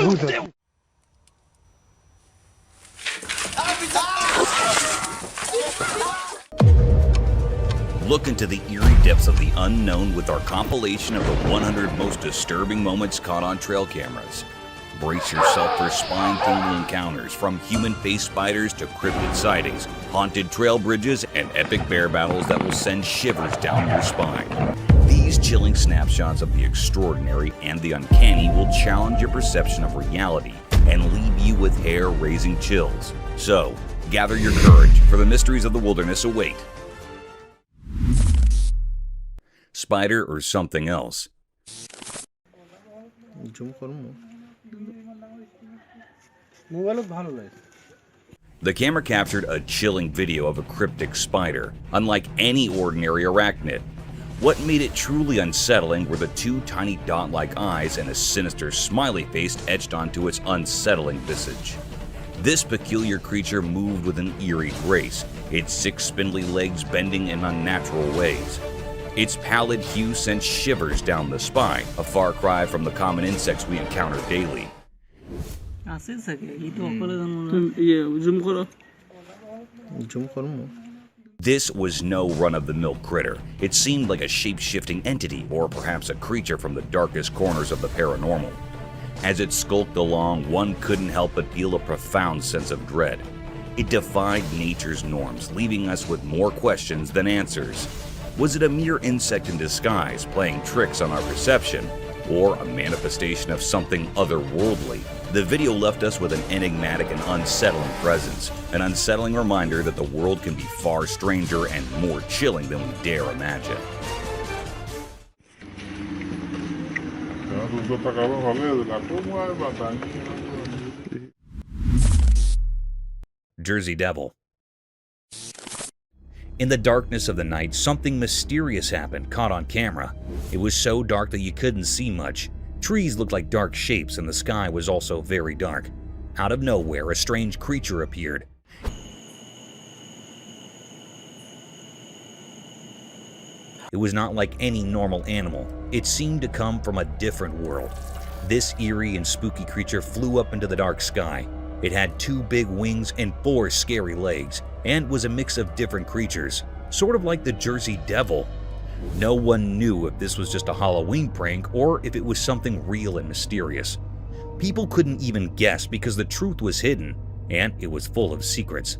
Look into the eerie depths of the unknown with our compilation of the 100 most disturbing moments caught on trail cameras. Brace yourself for spine-tingling encounters, from human-faced spiders to cryptid sightings, haunted trail bridges, and epic bear battles that will send shivers down your spine. These chilling snapshots of the extraordinary and the uncanny will challenge your perception of reality and leave you with hair-raising chills. So, gather your courage, for the mysteries of the wilderness await. Spider or something else? The camera captured a chilling video of a cryptic spider, unlike any ordinary arachnid. What made it truly unsettling were the two tiny dot-like eyes and a sinister smiley face etched onto its unsettling visage. This peculiar creature moved with an eerie grace, its 6 spindly legs bending in unnatural ways. Its pallid hue sent shivers down the spine, a far cry from the common insects we encounter daily. This was no run-of-the-mill critter. It seemed like a shape-shifting entity, or perhaps a creature from the darkest corners of the paranormal. As it skulked along, one couldn't help but feel a profound sense of dread. It defied nature's norms, leaving us with more questions than answers. Was it a mere insect in disguise, playing tricks on our perception, or a manifestation of something otherworldly? The video left us with an enigmatic and unsettling presence, an unsettling reminder that the world can be far stranger and more chilling than we dare imagine. Jersey Devil. In the darkness of the night, something mysterious happened, caught on camera. It was so dark that you couldn't see much. Trees looked like dark shapes and the sky was also very dark. Out of nowhere, a strange creature appeared. It was not like any normal animal. It seemed to come from a different world. This eerie and spooky creature flew up into the dark sky. It had 2 big wings and 4 scary legs, and was a mix of different creatures, sort of like the Jersey Devil. No one knew if this was just a Halloween prank or if it was something real and mysterious. People couldn't even guess because the truth was hidden, and it was full of secrets.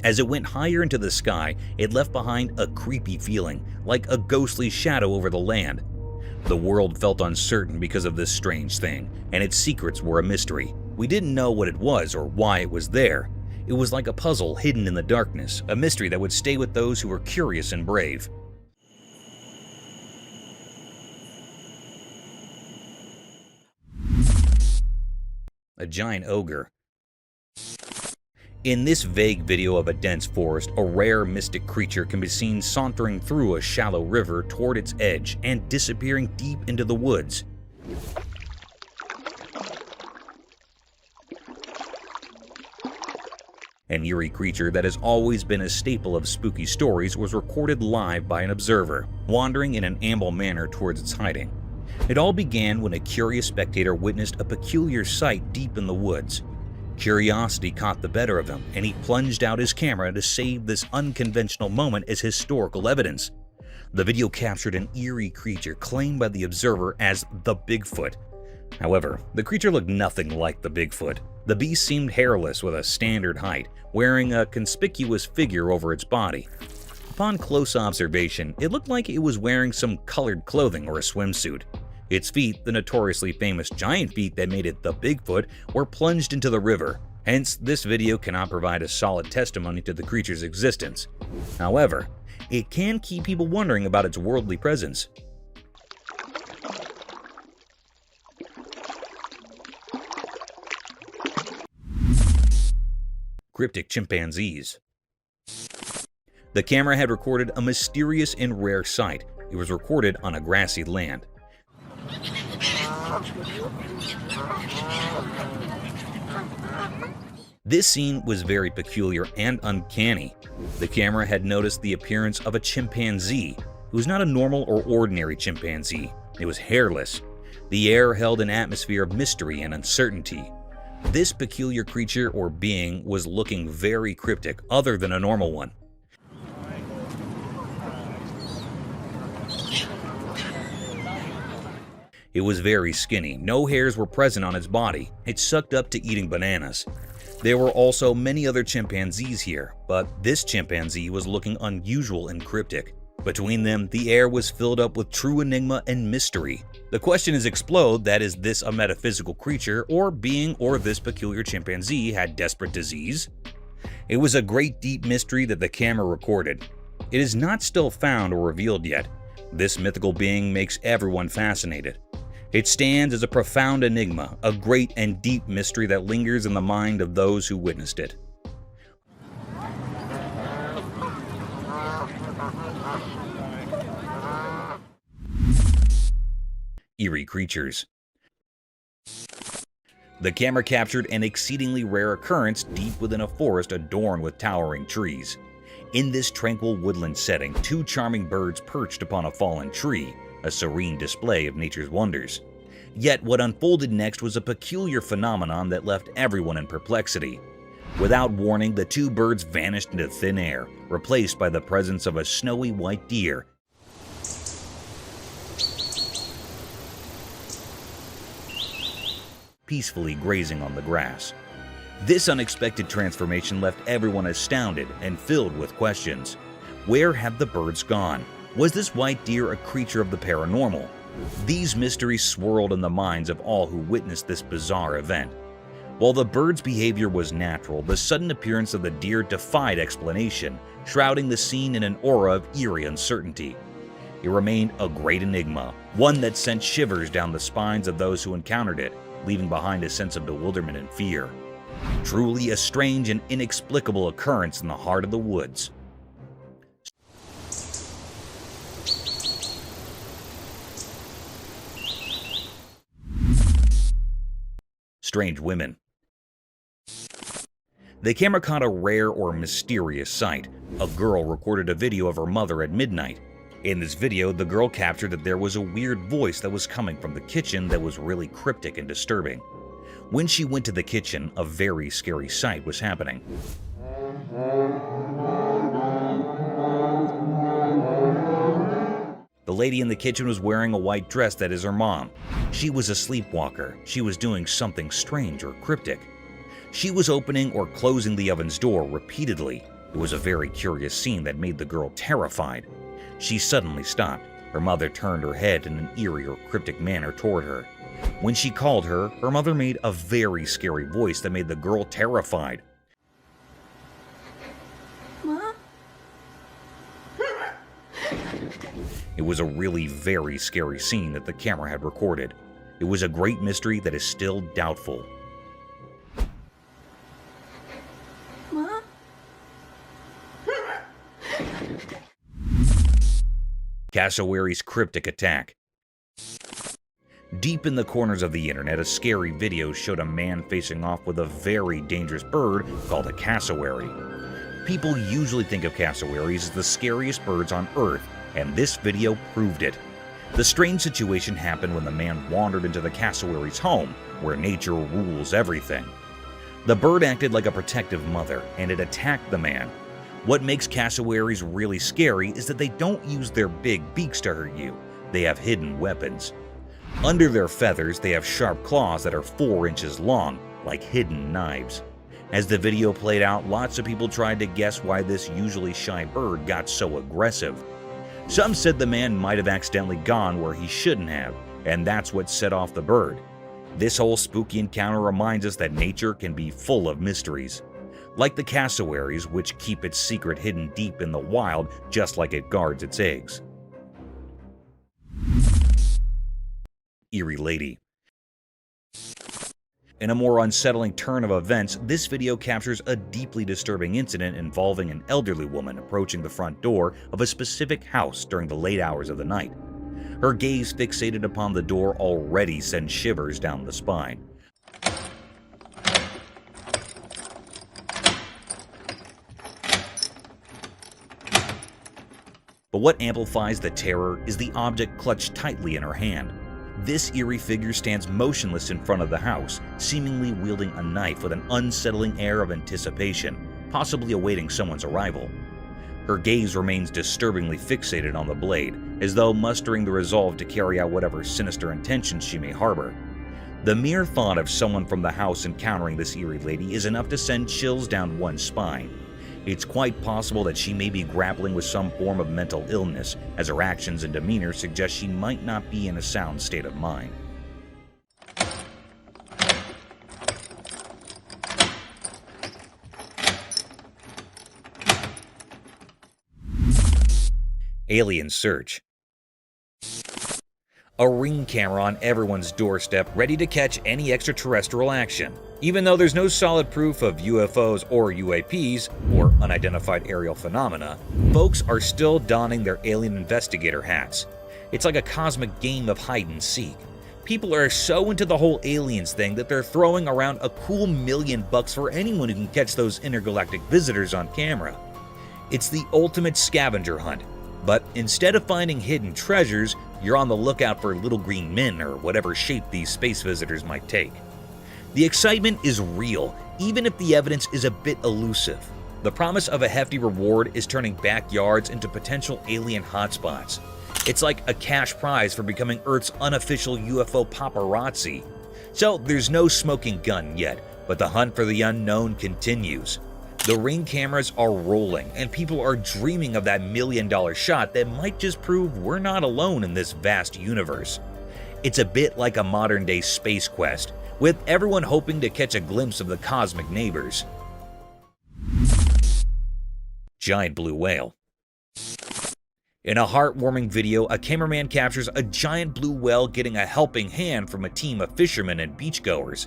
As it went higher into the sky, it left behind a creepy feeling, like a ghostly shadow over the land. The world felt uncertain because of this strange thing, and its secrets were a mystery. We didn't know what it was or why it was there. It was like a puzzle hidden in the darkness, a mystery that would stay with those who were curious and brave. A giant ogre. In this vague video of a dense forest, a rare mystic creature can be seen sauntering through a shallow river toward its edge and disappearing deep into the woods. An eerie creature that has always been a staple of spooky stories was recorded live by an observer, wandering in an amble manner towards its hiding. It all began when a curious spectator witnessed a peculiar sight deep in the woods. Curiosity caught the better of him, and he plunged out his camera to save this unconventional moment as historical evidence. The video captured an eerie creature claimed by the observer as the Bigfoot. However, the creature looked nothing like the Bigfoot. The beast seemed hairless with a standard height, wearing a conspicuous figure over its body. Upon close observation, it looked like it was wearing some colored clothing or a swimsuit. Its feet, the notoriously famous giant feet that made it the Bigfoot, were plunged into the river. Hence, this video cannot provide a solid testimony to the creature's existence. However, it can keep people wondering about its worldly presence. Cryptic Chimpanzees. The camera had recorded a mysterious and rare sight. It was recorded on a grassy land. This scene was very peculiar and uncanny. The camera had noticed the appearance of a chimpanzee. It was not a normal or ordinary chimpanzee. It was hairless. The air held an atmosphere of mystery and uncertainty. This peculiar creature or being was looking very cryptic, other than a normal one. It was very skinny, no hairs were present on its body, it sucked up to eating bananas. There were also many other chimpanzees here, but this chimpanzee was looking unusual and cryptic. Between them, the air was filled up with true enigma and mystery. The question is explode that is this a metaphysical creature or being, or this peculiar chimpanzee had desperate disease? It was a great deep mystery that the camera recorded. It is not still found or revealed yet. This mythical being makes everyone fascinated. It stands as a profound enigma, a great and deep mystery that lingers in the mind of those who witnessed it. Eerie Creatures. The camera captured an exceedingly rare occurrence deep within a forest adorned with towering trees. In this tranquil woodland setting, two charming birds perched upon a fallen tree, a serene display of nature's wonders. Yet what unfolded next was a peculiar phenomenon that left everyone in perplexity. Without warning, the two birds vanished into thin air, replaced by the presence of a snowy white deer peacefully grazing on the grass. This unexpected transformation left everyone astounded and filled with questions. Where had the birds gone? Was this white deer a creature of the paranormal? These mysteries swirled in the minds of all who witnessed this bizarre event. While the bird's behavior was natural, the sudden appearance of the deer defied explanation, shrouding the scene in an aura of eerie uncertainty. It remained a great enigma, one that sent shivers down the spines of those who encountered it, leaving behind a sense of bewilderment and fear. Truly a strange and inexplicable occurrence in the heart of the woods. Strange women. The camera caught a rare or mysterious sight. A girl recorded a video of her mother at midnight. In this video, the girl captured that there was a weird voice that was coming from the kitchen that was really cryptic and disturbing. When she went to the kitchen, a very scary sight was happening. The lady in the kitchen was wearing a white dress that is her mom. She was a sleepwalker. She was doing something strange or cryptic. She was opening or closing the oven's door repeatedly. It was a very curious scene that made the girl terrified. She suddenly stopped. Her mother turned her head in an eerie or cryptic manner toward her. When she called her, her mother made a very scary voice that made the girl terrified. Mom? It was a really very scary scene that the camera had recorded. It was a great mystery that is still doubtful. Mom? Cassowary's cryptic attack. Deep in the corners of the internet, a scary video showed a man facing off with a very dangerous bird called a cassowary. People usually think of cassowaries as the scariest birds on Earth, and this video proved it. The strange situation happened when the man wandered into the cassowary's home, where nature rules everything. The bird acted like a protective mother, and it attacked the man. What makes cassowaries really scary is that they don't use their big beaks to hurt you. They have hidden weapons. Under their feathers, they have sharp claws that are 4 inches long, like hidden knives. As the video played out, lots of people tried to guess why this usually shy bird got so aggressive. Some said the man might have accidentally gone where he shouldn't have, and that's what set off the bird. This whole spooky encounter reminds us that nature can be full of mysteries. Like the cassowaries, which keep its secret hidden deep in the wild just like it guards its eggs. Eerie Lady. In a more unsettling turn of events, this video captures a deeply disturbing incident involving an elderly woman approaching the front door of a specific house during the late hours of the night. Her gaze fixated upon the door already sends shivers down the spine. But what amplifies the terror is the object clutched tightly in her hand. This eerie figure stands motionless in front of the house, seemingly wielding a knife with an unsettling air of anticipation, possibly awaiting someone's arrival. Her gaze remains disturbingly fixated on the blade, as though mustering the resolve to carry out whatever sinister intentions she may harbor. The mere thought of someone from the house encountering this eerie lady is enough to send chills down one's spine. It's quite possible that she may be grappling with some form of mental illness, as her actions and demeanor suggest she might not be in a sound state of mind. Alien search. A ring camera on everyone's doorstep, ready to catch any extraterrestrial action. Even though there's no solid proof of UFOs or UAPs, or unidentified aerial phenomena, folks are still donning their alien investigator hats. It's like a cosmic game of hide and seek. People are so into the whole aliens thing that they're throwing around a cool $1 million for anyone who can catch those intergalactic visitors on camera. It's the ultimate scavenger hunt, but instead of finding hidden treasures, you're on the lookout for little green men or whatever shape these space visitors might take. The excitement is real, even if the evidence is a bit elusive. The promise of a hefty reward is turning backyards into potential alien hotspots. It's like a cash prize for becoming Earth's unofficial UFO paparazzi. So there's no smoking gun yet, but the hunt for the unknown continues. The ring cameras are rolling, and people are dreaming of that $1 million shot that might just prove we're not alone in this vast universe. It's a bit like a modern-day space quest, with everyone hoping to catch a glimpse of the cosmic neighbors. Giant blue whale. In a heartwarming video, a cameraman captures a giant blue whale getting a helping hand from a team of fishermen and beachgoers.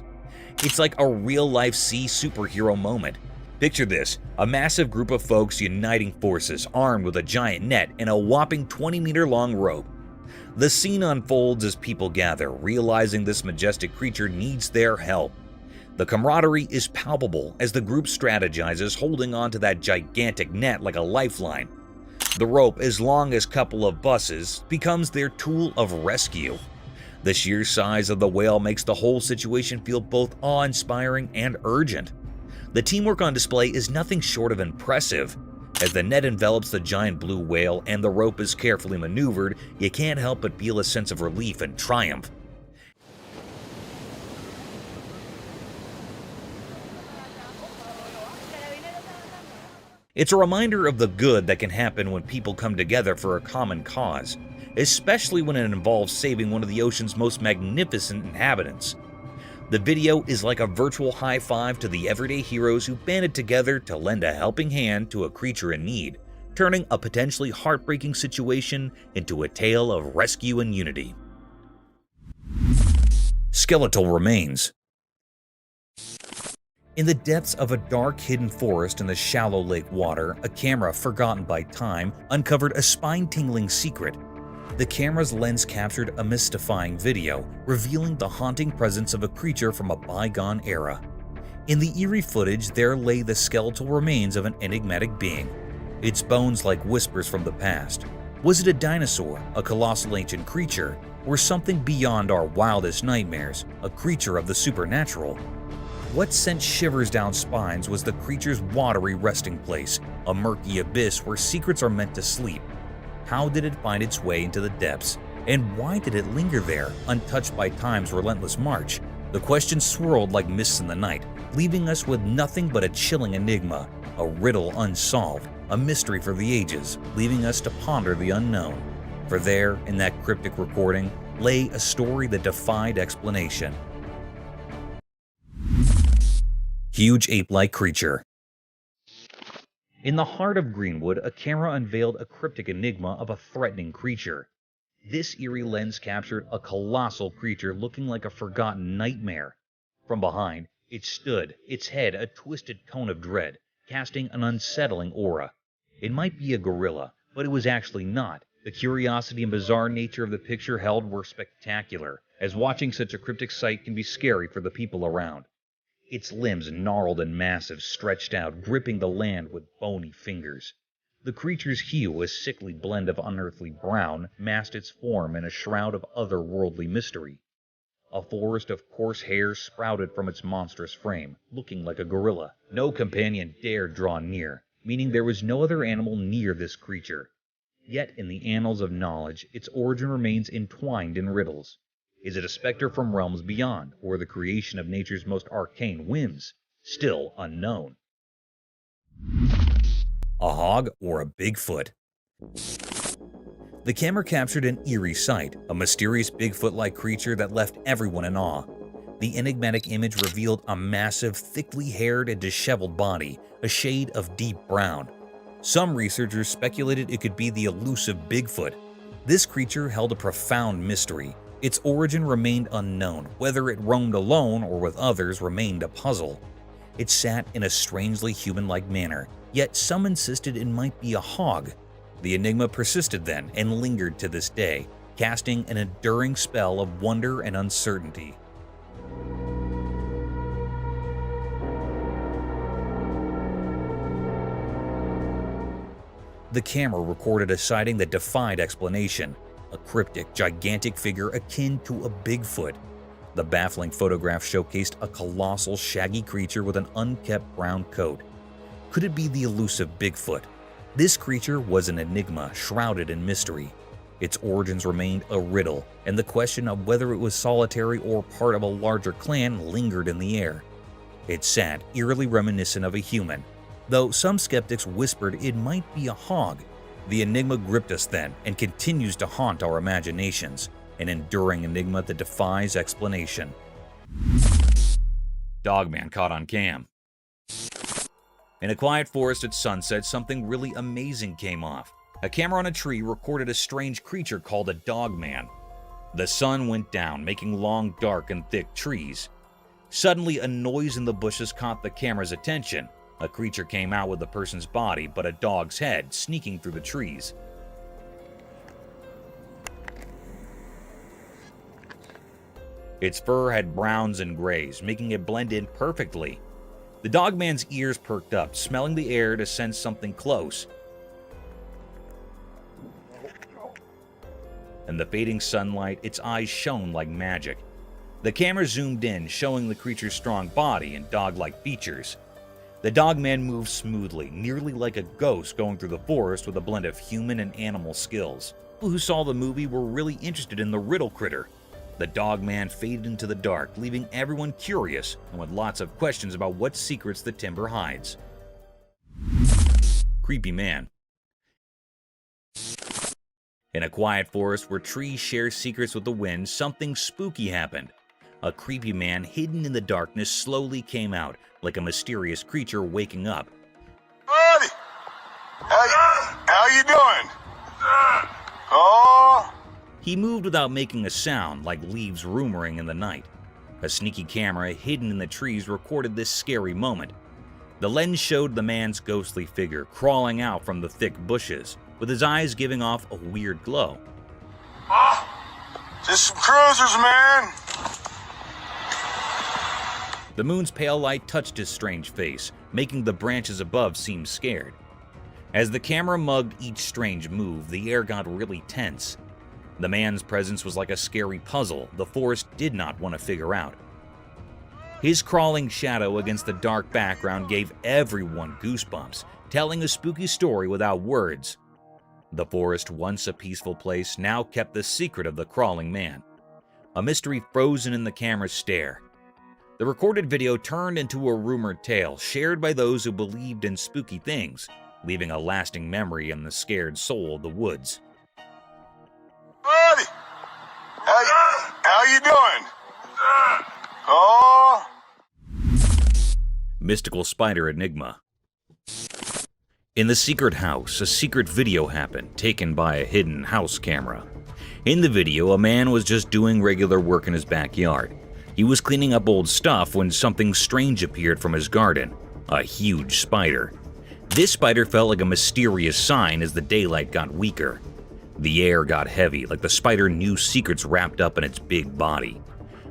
It's like a real-life sea superhero moment. Picture this, a massive group of folks uniting forces, armed with a giant net and a whopping 20-meter-long rope. The scene unfolds as people gather, realizing this majestic creature needs their help. The camaraderie is palpable as the group strategizes, holding onto that gigantic net like a lifeline. The rope, as long as a couple of buses, becomes their tool of rescue. The sheer size of the whale makes the whole situation feel both awe-inspiring and urgent. The teamwork on display is nothing short of impressive. As the net envelops the giant blue whale and the rope is carefully maneuvered, you can't help but feel a sense of relief and triumph. It's a reminder of the good that can happen when people come together for a common cause, especially when it involves saving one of the ocean's most magnificent inhabitants. The video is like a virtual high five to the everyday heroes who banded together to lend a helping hand to a creature in need, turning a potentially heartbreaking situation into a tale of rescue and unity. Skeletal Remains. In the depths of a dark hidden forest in the shallow lake water, a camera forgotten by time uncovered a spine-tingling secret. The camera's lens captured a mystifying video, revealing the haunting presence of a creature from a bygone era. In the eerie footage, there lay the skeletal remains of an enigmatic being, its bones like whispers from the past. Was it a dinosaur, a colossal ancient creature, or something beyond our wildest nightmares, a creature of the supernatural? What sent shivers down spines was the creature's watery resting place, a murky abyss where secrets are meant to sleep. How did it find its way into the depths? And why did it linger there, untouched by time's relentless march? The questions swirled like mists in the night, leaving us with nothing but a chilling enigma, a riddle unsolved, a mystery for the ages, leaving us to ponder the unknown. For there, in that cryptic recording, lay a story that defied explanation. Huge ape-like creature. In the heart of Greenwood, a camera unveiled a cryptic enigma of a threatening creature. This eerie lens captured a colossal creature looking like a forgotten nightmare. From behind, it stood, its head a twisted cone of dread, casting an unsettling aura. It might be a gorilla, but it was actually not. The curiosity and bizarre nature of the picture held were spectacular, as watching such a cryptic sight can be scary for the people around. Its limbs, gnarled and massive, stretched out, gripping the land with bony fingers. The creature's hue, a sickly blend of unearthly brown, masked its form in a shroud of otherworldly mystery. A forest of coarse hair sprouted from its monstrous frame, looking like a gorilla. No companion dared draw near, meaning there was no other animal near this creature. Yet in the annals of knowledge, its origin remains entwined in riddles. Is it a specter from realms beyond, or the creation of nature's most arcane whims? Still unknown. A hog or a Bigfoot? The camera captured an eerie sight, a mysterious Bigfoot-like creature that left everyone in awe. The enigmatic image revealed a massive, thickly haired and disheveled body, a shade of deep brown. Some researchers speculated it could be the elusive Bigfoot. This creature held a profound mystery. Its origin remained unknown, whether it roamed alone or with others remained a puzzle. It sat in a strangely human-like manner, yet some insisted it might be a hog. The enigma persisted then and lingered to this day, casting an enduring spell of wonder and uncertainty. The camera recorded a sighting that defied explanation, a cryptic, gigantic figure akin to a Bigfoot. The baffling photograph showcased a colossal, shaggy creature with an unkempt brown coat. Could it be the elusive Bigfoot? This creature was an enigma shrouded in mystery. Its origins remained a riddle, and the question of whether it was solitary or part of a larger clan lingered in the air. It sat eerily reminiscent of a human, though some skeptics whispered it might be a hog. The enigma gripped us then and continues to haunt our imaginations, an enduring enigma that defies explanation. Dogman caught on cam. In a quiet forest at sunset, something really amazing came off. A camera on a tree recorded a strange creature called a dogman. The sun went down, making long, dark, and thick trees. Suddenly, a noise in the bushes caught the camera's attention. A creature came out with a person's body, but a dog's head, sneaking through the trees. Its fur had browns and grays, making it blend in perfectly. The dogman's ears perked up, smelling the air to sense something close. In the fading sunlight, its eyes shone like magic. The camera zoomed in, showing the creature's strong body and dog-like features. The dogman moved smoothly, nearly like a ghost going through the forest with a blend of human and animal skills. People who saw the movie were really interested in the riddle critter. The dogman faded into the dark, leaving everyone curious and with lots of questions about what secrets the timber hides. Creepy man. In a quiet forest where trees share secrets with the wind, something spooky happened. A creepy man hidden in the darkness slowly came out, like a mysterious creature waking up. Buddy! How you doing? Oh! He moved without making a sound, like leaves rumoring in the night. A sneaky camera hidden in the trees recorded this scary moment. The lens showed the man's ghostly figure crawling out from the thick bushes, with his eyes giving off a weird glow. Just some cruisers, man. The moon's pale light touched his strange face, making the branches above seem scared. As the camera mugged each strange move, the air got really tense. The man's presence was like a scary puzzle the forest did not want to figure out. His crawling shadow against the dark background gave everyone goosebumps, telling a spooky story without words. The forest, once a peaceful place, now kept the secret of the crawling man. A mystery frozen in the camera's stare. The recorded video turned into a rumored tale shared by those who believed in spooky things, leaving a lasting memory in the scared soul of the woods. Buddy! How you doing? Oh! Mystical spider enigma. In the secret house, a secret video happened, taken by a hidden house camera. In the video, a man was just doing regular work in his backyard. He was cleaning up old stuff when something strange appeared from his garden, a huge spider. This spider felt like a mysterious sign as the daylight got weaker. The air got heavy, like the spider knew secrets wrapped up in its big body.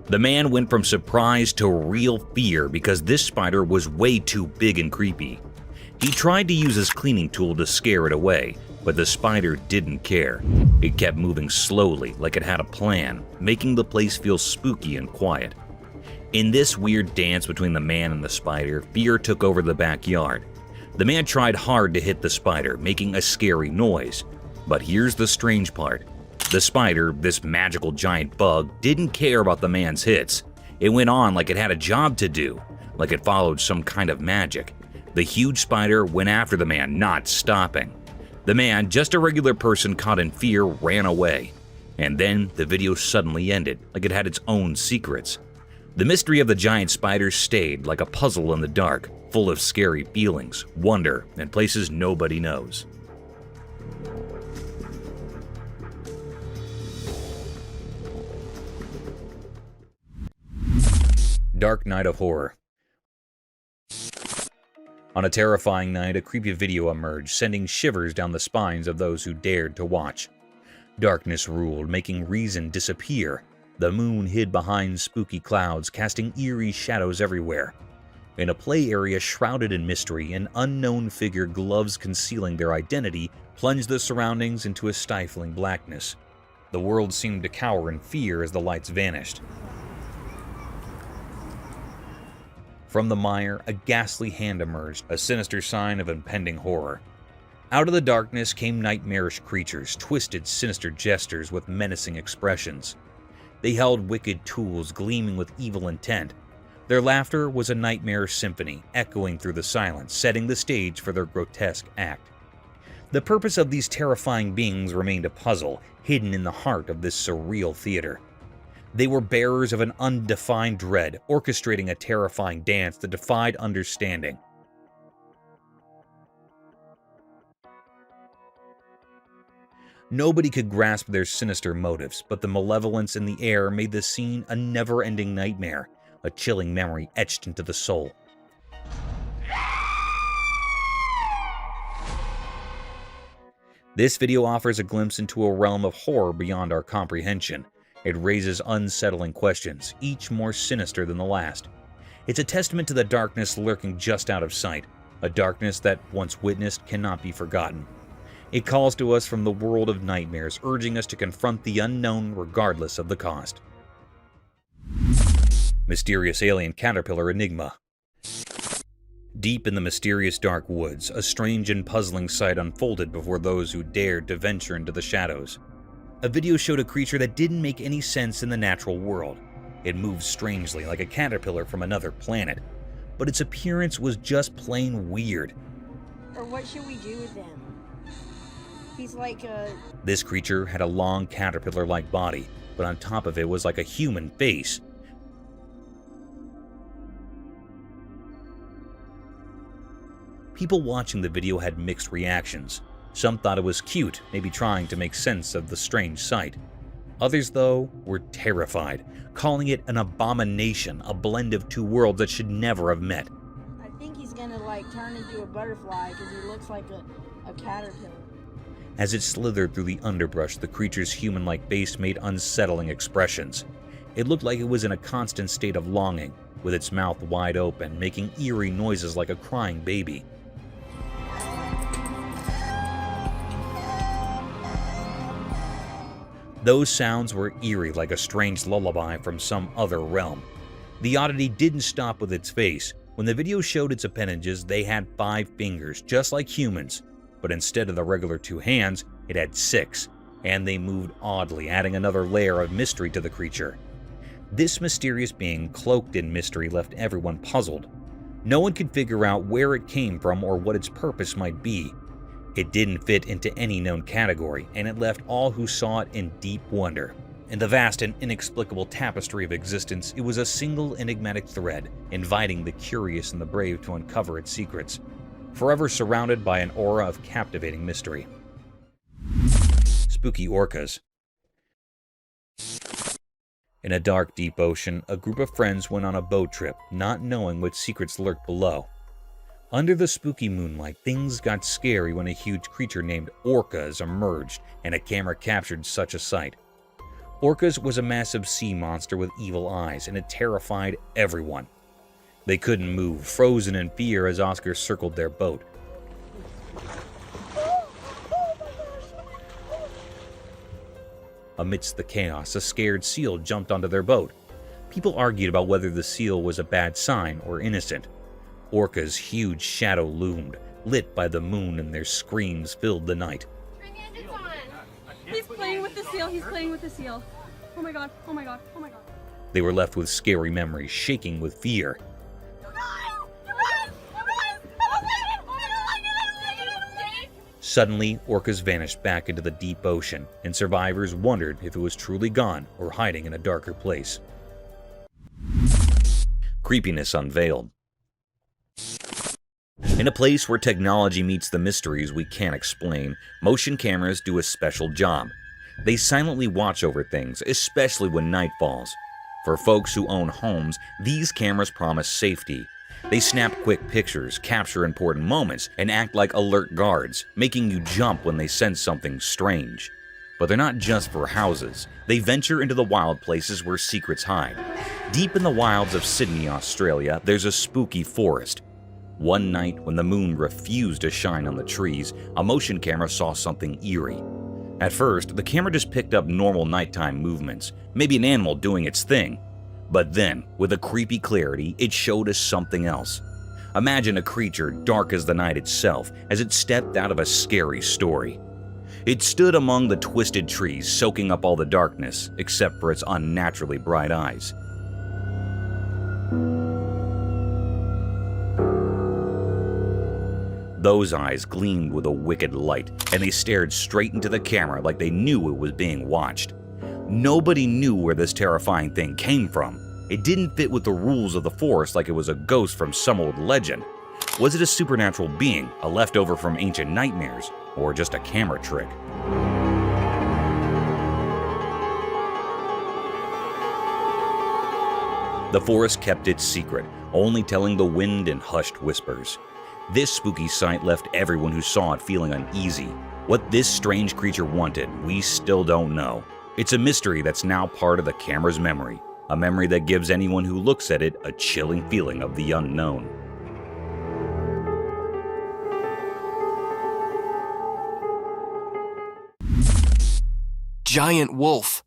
The man went from surprise to real fear because this spider was way too big and creepy. He tried to use his cleaning tool to scare it away, but the spider didn't care. It kept moving slowly, like it had a plan, making the place feel spooky and quiet. In this weird dance between the man and the spider, fear took over the backyard. The man tried hard to hit the spider, making a scary noise. But here's the strange part. The spider, this magical giant bug, didn't care about the man's hits. It went on like it had a job to do, like it followed some kind of magic. The huge spider went after the man, not stopping. The man, just a regular person caught in fear, ran away. And then the video suddenly ended, like it had its own secrets. The mystery of the giant spider stayed like a puzzle in the dark, full of scary feelings, wonder, and places nobody knows. Dark night of horror. On a terrifying night, a creepy video emerged, sending shivers down the spines of those who dared to watch. Darkness ruled, making reason disappear. The moon hid behind spooky clouds, casting eerie shadows everywhere. In a play area shrouded in mystery, an unknown figure, gloves concealing their identity, plunged the surroundings into a stifling blackness. The world seemed to cower in fear as the lights vanished. From the mire, a ghastly hand emerged, a sinister sign of impending horror. Out of the darkness came nightmarish creatures, twisted, sinister gestures with menacing expressions. They held wicked tools gleaming with evil intent. Their laughter was a nightmare symphony, echoing through the silence, setting the stage for their grotesque act. The purpose of these terrifying beings remained a puzzle, hidden in the heart of this surreal theater. They were bearers of an undefined dread, orchestrating a terrifying dance that defied understanding. Nobody could grasp their sinister motives, but the malevolence in the air made the scene a never-ending nightmare, a chilling memory etched into the soul. This video offers a glimpse into a realm of horror beyond our comprehension. It raises unsettling questions, each more sinister than the last. It's a testament to the darkness lurking just out of sight, a darkness that, once witnessed, cannot be forgotten. It calls to us from the world of nightmares, urging us to confront the unknown regardless of the cost. Mysterious alien caterpillar Enigma. Deep in the mysterious dark woods, a strange and puzzling sight unfolded before those who dared to venture into the shadows. A video showed a creature that didn't make any sense in the natural world. It moved strangely, like a caterpillar from another planet, but its appearance was just plain weird. Or what should we do with him? He's like a... This creature had a long caterpillar-like body, but on top of it was like a human face. People watching the video had mixed reactions. Some thought it was cute, maybe trying to make sense of the strange sight. Others, though, were terrified, calling it an abomination, a blend of two worlds that should never have met. I think he's gonna like turn into a butterfly because he looks like a caterpillar. As it slithered through the underbrush, the creature's human-like face made unsettling expressions. It looked like it was in a constant state of longing, with its mouth wide open, making eerie noises like a crying baby. Those sounds were eerie, like a strange lullaby from some other realm. The oddity didn't stop with its face. When the video showed its appendages, they had 5 fingers, just like humans, but instead of the regular 2 hands, it had 6, and they moved oddly, adding another layer of mystery to the creature. This mysterious being, cloaked in mystery, left everyone puzzled. No one could figure out where it came from or what its purpose might be. It didn't fit into any known category, and it left all who saw it in deep wonder. In the vast and inexplicable tapestry of existence, it was a single enigmatic thread, inviting the curious and the brave to uncover its secrets, forever surrounded by an aura of captivating mystery. Spooky orcas. In a dark, deep ocean, a group of friends went on a boat trip, not knowing what secrets lurked below. Under the spooky moonlight, things got scary when a huge creature named Orcas emerged, and a camera captured such a sight. Orcas was a massive sea monster with evil eyes, and it terrified everyone. They couldn't move, frozen in fear as Oscar circled their boat. Amidst the chaos, a scared seal jumped onto their boat. People argued about whether the seal was a bad sign or innocent. Orca's huge shadow loomed, lit by the moon, and their screams filled the night. He's playing with the seal. He's playing with the seal. Oh my god. Oh my god. Oh my god. They were left with scary memories, shaking with fear. Suddenly, orcas vanished back into the deep ocean, and survivors wondered if it was truly gone or hiding in a darker place. Creepiness unveiled. In a place where technology meets the mysteries we can't explain, motion cameras do a special job. They silently watch over things, especially when night falls. For folks who own homes, these cameras promise safety. They snap quick pictures, capture important moments, and act like alert guards, making you jump when they sense something strange. But they're not just for houses. They venture into the wild places where secrets hide. Deep in the wilds of Sydney, Australia, there's a spooky forest. One night, when the moon refused to shine on the trees, a motion camera saw something eerie. At first, the camera just picked up normal nighttime movements, maybe an animal doing its thing. But then, with a creepy clarity, it showed us something else. Imagine a creature dark as the night itself as it stepped out of a scary story. It stood among the twisted trees, soaking up all the darkness, except for its unnaturally bright eyes. Those eyes gleamed with a wicked light, and they stared straight into the camera like they knew it was being watched. Nobody knew where this terrifying thing came from. It didn't fit with the rules of the forest like it was a ghost from some old legend. Was it a supernatural being, a leftover from ancient nightmares, or just a camera trick? The forest kept its secret, only telling the wind in hushed whispers. This spooky sight left everyone who saw it feeling uneasy. What this strange creature wanted, we still don't know. It's a mystery that's now part of the camera's memory, a memory that gives anyone who looks at it a chilling feeling of the unknown. Giant wolf.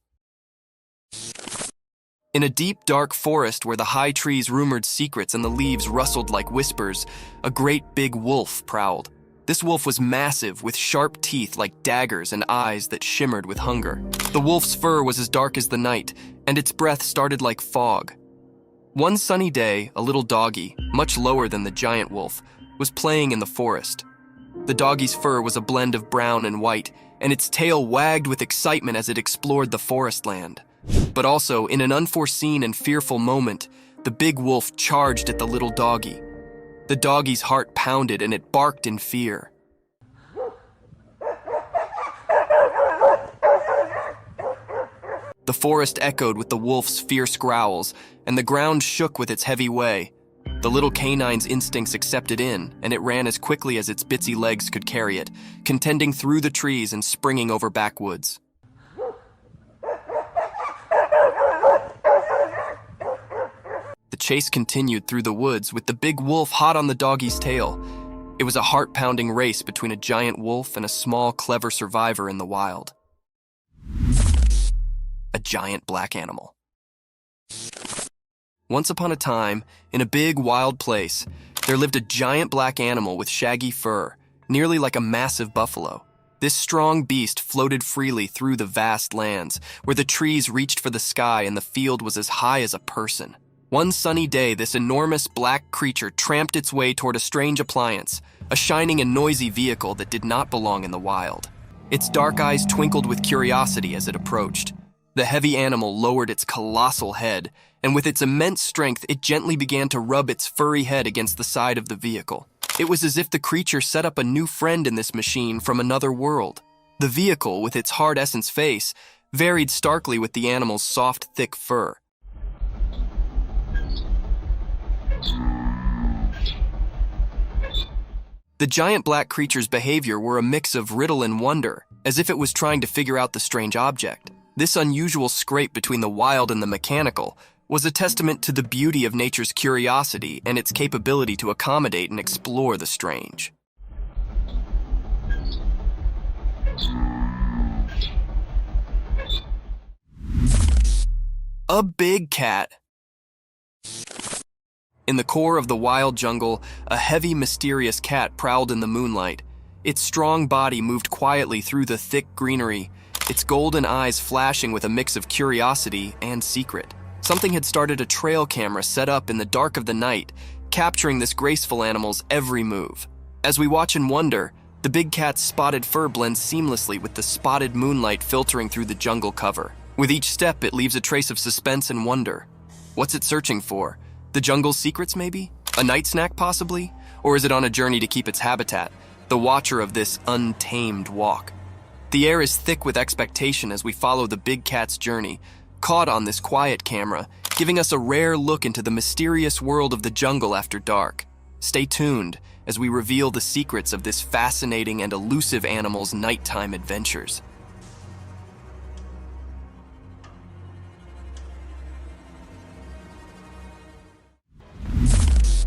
In a deep, dark forest where the high trees rumored secrets and the leaves rustled like whispers, a great big wolf prowled. This wolf was massive, with sharp teeth like daggers and eyes that shimmered with hunger. The wolf's fur was as dark as the night, and its breath started like fog. One sunny day, a little doggy, much lower than the giant wolf, was playing in the forest. The doggy's fur was a blend of brown and white, and its tail wagged with excitement as it explored the forest land. But also, in an unforeseen and fearful moment, the big wolf charged at the little doggy. The doggy's heart pounded and it barked in fear. The forest echoed with the wolf's fierce growls, and the ground shook with its heavy way. The little canine's instincts accepted in, and it ran as quickly as its bitsy legs could carry it, contending through the trees and springing over backwoods. The chase continued through the woods with the big wolf hot on the doggy's tail. It was a heart-pounding race between a giant wolf and a small, clever survivor in the wild. A giant black animal. Once upon a time, in a big, wild place, there lived a giant black animal with shaggy fur, nearly like a massive buffalo. This strong beast floated freely through the vast lands, where the trees reached for the sky and the field was as high as a person. One sunny day, this enormous black creature tramped its way toward a strange appliance, a shining and noisy vehicle that did not belong in the wild. Its dark eyes twinkled with curiosity as it approached. The heavy animal lowered its colossal head, and with its immense strength, it gently began to rub its furry head against the side of the vehicle. It was as if the creature set up a new friend in this machine from another world. The vehicle, with its hard essence face, varied starkly with the animal's soft, thick fur. The giant black creature's behavior were a mix of riddle and wonder, as if it was trying to figure out the strange object. This unusual scrape between the wild and the mechanical was a testament to the beauty of nature's curiosity and its capability to accommodate and explore the strange. A big cat. In the core of the wild jungle, a heavy, mysterious cat prowled in the moonlight. Its strong body moved quietly through the thick greenery, its golden eyes flashing with a mix of curiosity and secret. Something had started a trail camera set up in the dark of the night, capturing this graceful animal's every move. As we watch and wonder, the big cat's spotted fur blends seamlessly with the spotted moonlight filtering through the jungle cover. With each step, it leaves a trace of suspense and wonder. What's it searching for? The jungle's secrets, maybe? A night snack, possibly? Or is it on a journey to keep its habitat, the watcher of this untamed walk? The air is thick with expectation as we follow the big cat's journey, caught on this quiet camera, giving us a rare look into the mysterious world of the jungle after dark. Stay tuned as we reveal the secrets of this fascinating and elusive animal's nighttime adventures.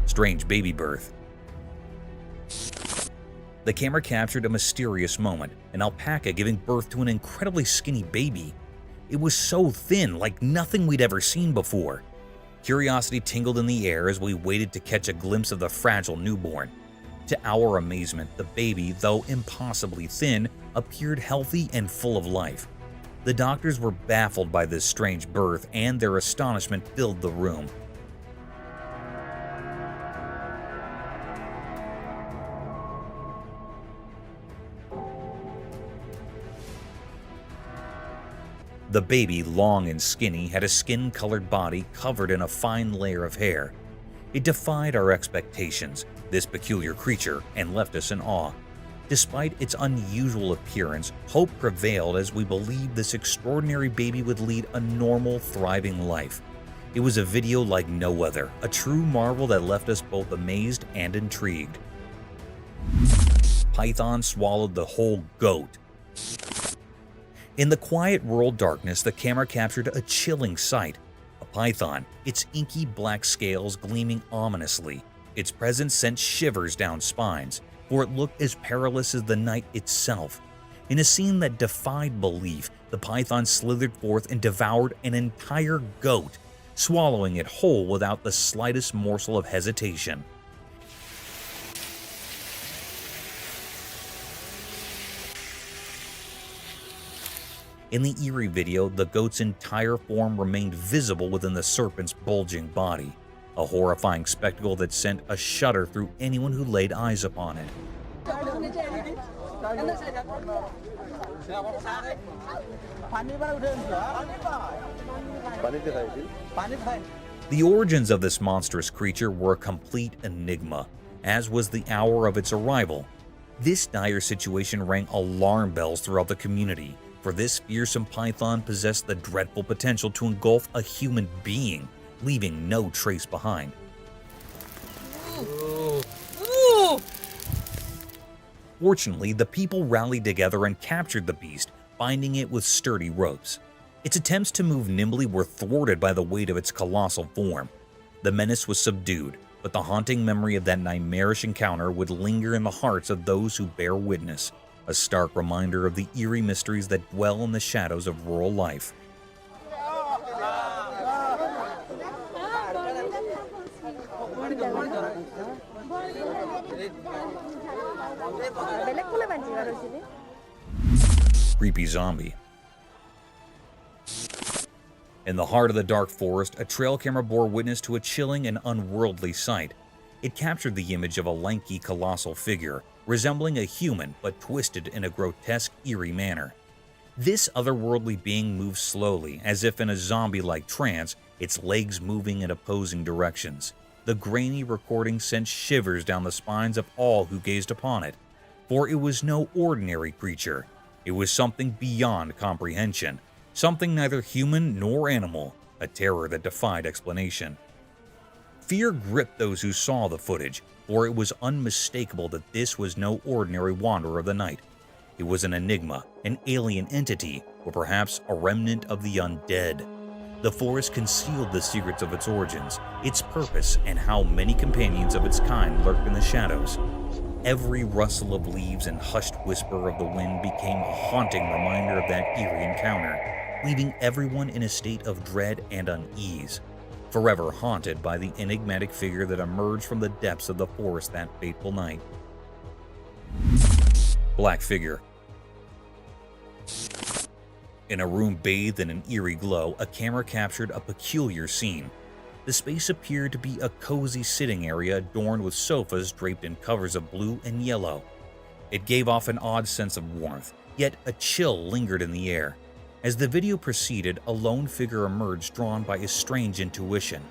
Strange baby birth. The camera captured a mysterious moment, an alpaca giving birth to an incredibly skinny baby. It was so thin, like nothing we'd ever seen before. Curiosity tingled in the air as we waited to catch a glimpse of the fragile newborn. To our amazement, the baby, though impossibly thin, appeared healthy and full of life. The doctors were baffled by this strange birth, and their astonishment filled the room. The baby, long and skinny, had a skin-colored body covered in a fine layer of hair. It defied our expectations, this peculiar creature, and left us in awe. Despite its unusual appearance, hope prevailed as we believed this extraordinary baby would lead a normal, thriving life. It was a video like no other, a true marvel that left us both amazed and intrigued. Python swallowed the whole goat. In the quiet rural darkness, the camera captured a chilling sight. A python, its inky black scales gleaming ominously. Its presence sent shivers down spines, for it looked as perilous as the night itself. In a scene that defied belief, the python slithered forth and devoured an entire goat, swallowing it whole without the slightest morsel of hesitation. In the eerie video, the goat's entire form remained visible within the serpent's bulging body, a horrifying spectacle that sent a shudder through anyone who laid eyes upon it. The origins of this monstrous creature were a complete enigma, as was the hour of its arrival. This dire situation rang alarm bells throughout the community, for this fearsome python possessed the dreadful potential to engulf a human being, leaving no trace behind. Fortunately, the people rallied together and captured the beast, binding it with sturdy ropes. Its attempts to move nimbly were thwarted by the weight of its colossal form. The menace was subdued, but the haunting memory of that nightmarish encounter would linger in the hearts of those who bear witness, a stark reminder of the eerie mysteries that dwell in the shadows of rural life. Creepy zombie. In the heart of the dark forest, a trail camera bore witness to a chilling and unworldly sight. It captured the image of a lanky, colossal figure, resembling a human but twisted in a grotesque, eerie manner. This otherworldly being moved slowly, as if in a zombie-like trance, its legs moving in opposing directions. The grainy recording sent shivers down the spines of all who gazed upon it, for it was no ordinary creature. It was something beyond comprehension, something neither human nor animal, a terror that defied explanation. Fear gripped those who saw the footage, for it was unmistakable that this was no ordinary wanderer of the night. It was an enigma, an alien entity, or perhaps a remnant of the undead. The forest concealed the secrets of its origins, its purpose, and how many companions of its kind lurked in the shadows. Every rustle of leaves and hushed whisper of the wind became a haunting reminder of that eerie encounter, leaving everyone in a state of dread and unease, forever haunted by the enigmatic figure that emerged from the depths of the forest that fateful night. Black figure. In a room bathed in an eerie glow, a camera captured a peculiar scene. The space appeared to be a cozy sitting area adorned with sofas draped in covers of blue and yellow. It gave off an odd sense of warmth, yet a chill lingered in the air. As the video proceeded, a lone figure emerged drawn by a strange intuition.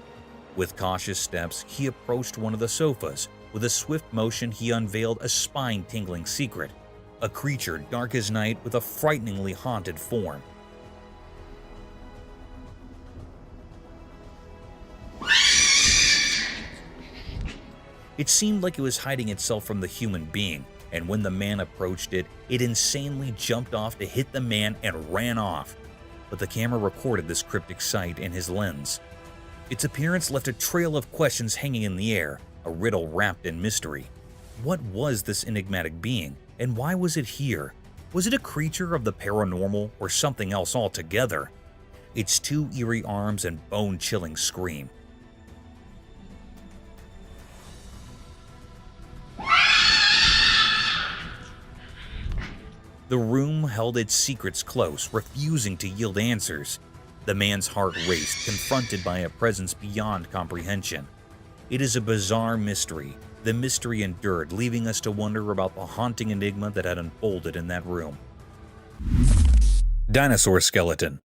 With cautious steps, he approached one of the sofas. With a swift motion, he unveiled a spine-tingling secret. A creature dark as night with a frighteningly haunted form. It seemed like it was hiding itself from the human being, and when the man approached it, it insanely jumped off to hit the man and ran off. But the camera recorded this cryptic sight in his lens. Its appearance left a trail of questions hanging in the air, a riddle wrapped in mystery. What was this enigmatic being, and why was it here? Was it a creature of the paranormal or something else altogether? Its two eerie arms and bone-chilling scream. The room held its secrets close, refusing to yield answers. The man's heart raced, confronted by a presence beyond comprehension. It is a bizarre mystery. The mystery endured, leaving us to wonder about the haunting enigma that had unfolded in that room. Dinosaur Skeleton.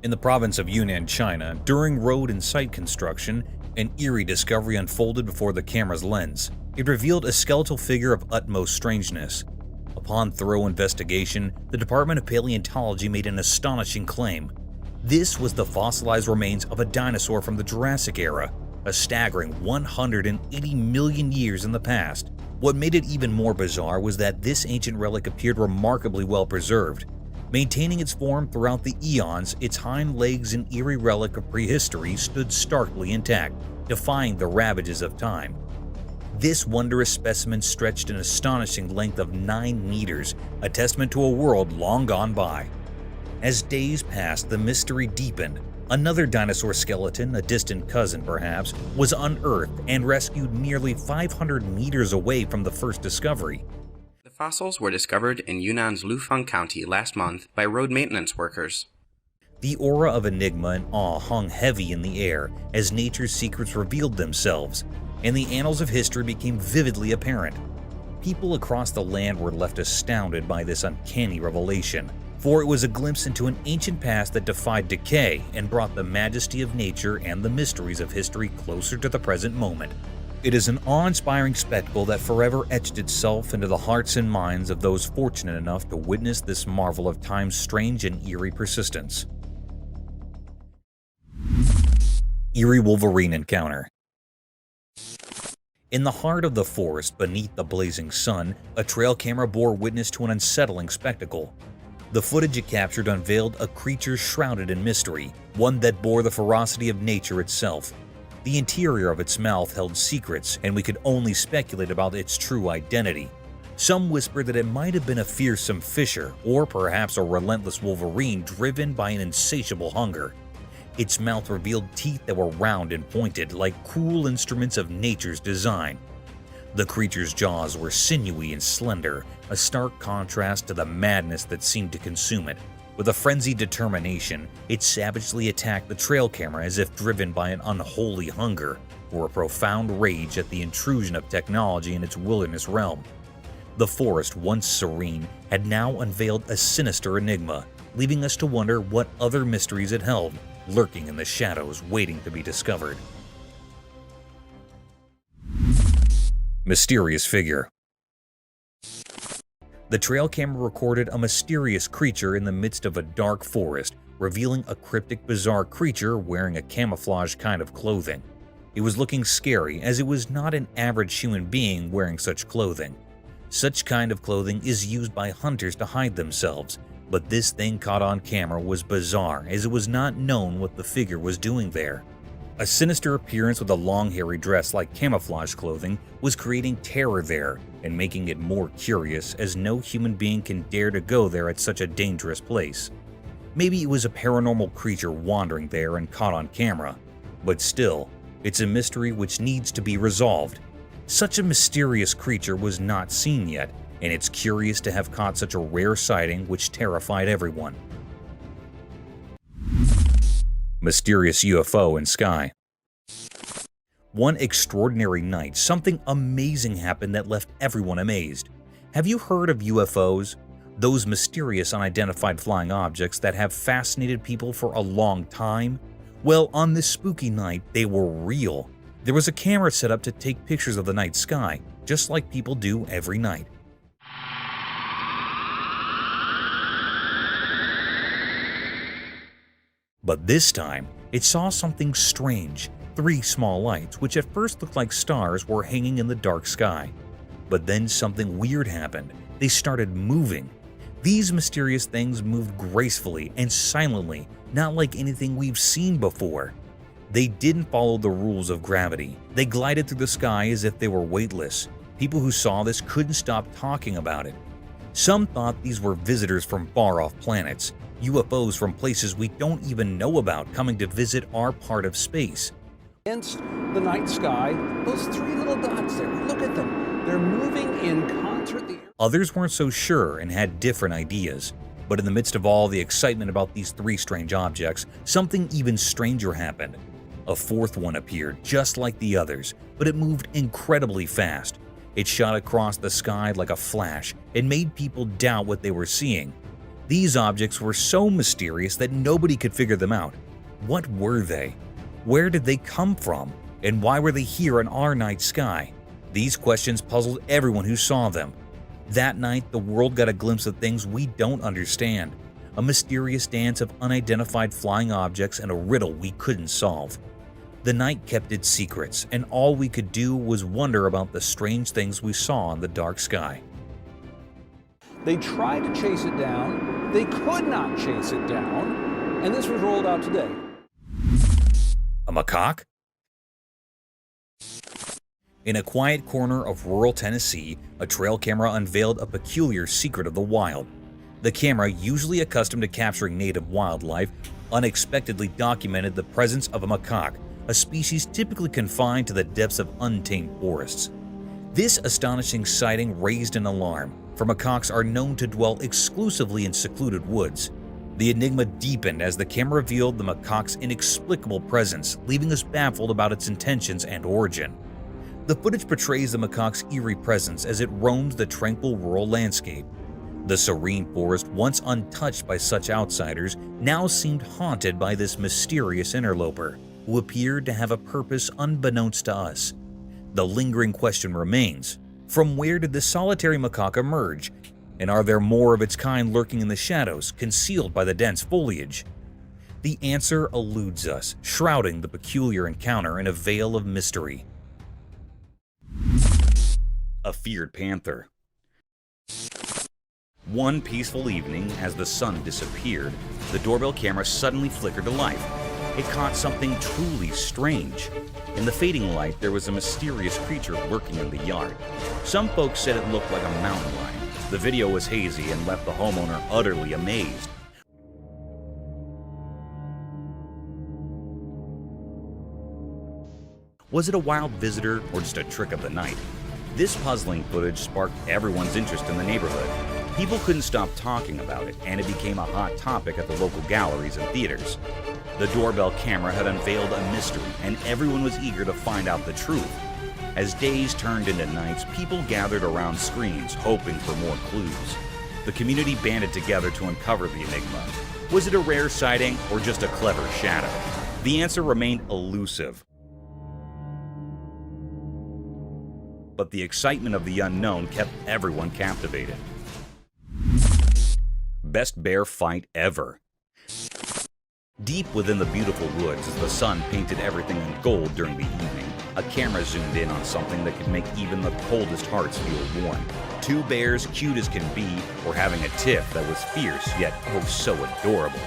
In the province of Yunnan, China, during road and site construction, an eerie discovery unfolded before the camera's lens. It revealed a skeletal figure of utmost strangeness. Upon thorough investigation, the Department of Paleontology made an astonishing claim. This was the fossilized remains of a dinosaur from the Jurassic era, a staggering 180 million years in the past. What made it even more bizarre was that this ancient relic appeared remarkably well preserved. Maintaining its form throughout the eons, its hind legs, an eerie relic of prehistory, stood starkly intact, defying the ravages of time. This wondrous specimen stretched an astonishing length of 9 meters, a testament to a world long gone by. As days passed, the mystery deepened. Another dinosaur skeleton, a distant cousin perhaps, was unearthed and rescued nearly 500 meters away from the first discovery. The fossils were discovered in Yunnan's Lufeng County last month by road maintenance workers. The aura of enigma and awe hung heavy in the air as nature's secrets revealed themselves, and the annals of history became vividly apparent. People across the land were left astounded by this uncanny revelation, for it was a glimpse into an ancient past that defied decay and brought the majesty of nature and the mysteries of history closer to the present moment. It is an awe-inspiring spectacle that forever etched itself into the hearts and minds of those fortunate enough to witness this marvel of time's strange and eerie persistence. Eerie Wolverine Encounter. In the heart of the forest, beneath the blazing sun, a trail camera bore witness to an unsettling spectacle. The footage it captured unveiled a creature shrouded in mystery, one that bore the ferocity of nature itself. The interior of its mouth held secrets, and we could only speculate about its true identity. Some whispered that it might have been a fearsome fisher, or perhaps a relentless wolverine driven by an insatiable hunger. Its mouth revealed teeth that were round and pointed, like cruel instruments of nature's design. The creature's jaws were sinewy and slender, a stark contrast to the madness that seemed to consume it. With a frenzied determination, it savagely attacked the trail camera as if driven by an unholy hunger, or a profound rage at the intrusion of technology in its wilderness realm. The forest, once serene, had now unveiled a sinister enigma, leaving us to wonder what other mysteries it held, lurking in the shadows waiting to be discovered. Mysterious figure. The trail camera recorded a mysterious creature in the midst of a dark forest, revealing a cryptic, bizarre creature wearing a camouflage kind of clothing. It was looking scary, as it was not an average human being wearing such clothing. Such kind of clothing is used by hunters to hide themselves, but this thing caught on camera was bizarre, as it was not known what the figure was doing there. A sinister appearance with a long hairy dress like camouflage clothing was creating terror there and making it more curious, as no human being can dare to go there at such a dangerous place. Maybe it was a paranormal creature wandering there and caught on camera, but still, it's a mystery which needs to be resolved. Such a mysterious creature was not seen yet, and it's curious to have caught such a rare sighting which terrified everyone. Mysterious UFO in sky. One extraordinary night, something amazing happened that left everyone amazed. Have you heard of UFOs? Those mysterious unidentified flying objects that have fascinated people for a long time? Well, on this spooky night, they were real. There was a camera set up to take pictures of the night sky, just like people do every night. But this time, it saw something strange. 3 small lights, which at first looked like stars, were hanging in the dark sky. But then something weird happened. They started moving. These mysterious things moved gracefully and silently, not like anything we've seen before. They didn't follow the rules of gravity. They glided through the sky as if they were weightless. People who saw this couldn't stop talking about it. Some thought these were visitors from far-off planets, UFOs from places we don't even know about coming to visit our part of space. Against the night sky, those 3 little dots there, look at them. They're moving in concert. Others weren't so sure and had different ideas. But in the midst of all the excitement about these 3 strange objects, something even stranger happened. A 4th one appeared, just like the others, but it moved incredibly fast. It shot across the sky like a flash and made people doubt what they were seeing. These objects were so mysterious that nobody could figure them out. What were they? Where did they come from? And why were they here in our night sky? These questions puzzled everyone who saw them. That night, the world got a glimpse of things we don't understand. A mysterious dance of unidentified flying objects and a riddle we couldn't solve. The night kept its secrets, and all we could do was wonder about the strange things we saw in the dark sky. They tried to chase it down. They could not chase it down. And this was rolled out today. A macaque? In a quiet corner of rural Tennessee, a trail camera unveiled a peculiar secret of the wild. The camera, usually accustomed to capturing native wildlife, unexpectedly documented the presence of a macaque, a species typically confined to the depths of untamed forests. This astonishing sighting raised an alarm, for macaques are known to dwell exclusively in secluded woods. The enigma deepened as the camera revealed the macaque's inexplicable presence, leaving us baffled about its intentions and origin. The footage portrays the macaque's eerie presence as it roams the tranquil rural landscape. The serene forest, once untouched by such outsiders, now seemed haunted by this mysterious interloper, who appeared to have a purpose unbeknownst to us. The lingering question remains: from where did this solitary macaque emerge? And are there more of its kind lurking in the shadows, concealed by the dense foliage? The answer eludes us, shrouding the peculiar encounter in a veil of mystery. A feared panther. One peaceful evening, as the sun disappeared, the doorbell camera suddenly flickered to life. It caught something truly strange. In the fading light, there was a mysterious creature lurking in the yard. Some folks said it looked like a mountain lion. The video was hazy and left the homeowner utterly amazed. Was it a wild visitor or just a trick of the night? This puzzling footage sparked everyone's interest in the neighborhood. People couldn't stop talking about it, and it became a hot topic at the local galleries and theaters. The doorbell camera had unveiled a mystery, and everyone was eager to find out the truth. As days turned into nights, people gathered around screens, hoping for more clues. The community banded together to uncover the enigma. Was it a rare sighting or just a clever shadow? The answer remained elusive. But the excitement of the unknown kept everyone captivated. Best bear fight ever. Deep within the beautiful woods, as the sun painted everything in gold during the evening, a camera zoomed in on something that could make even the coldest hearts feel warm. 2 bears, cute as can be, were having a tiff that was fierce yet oh so adorable.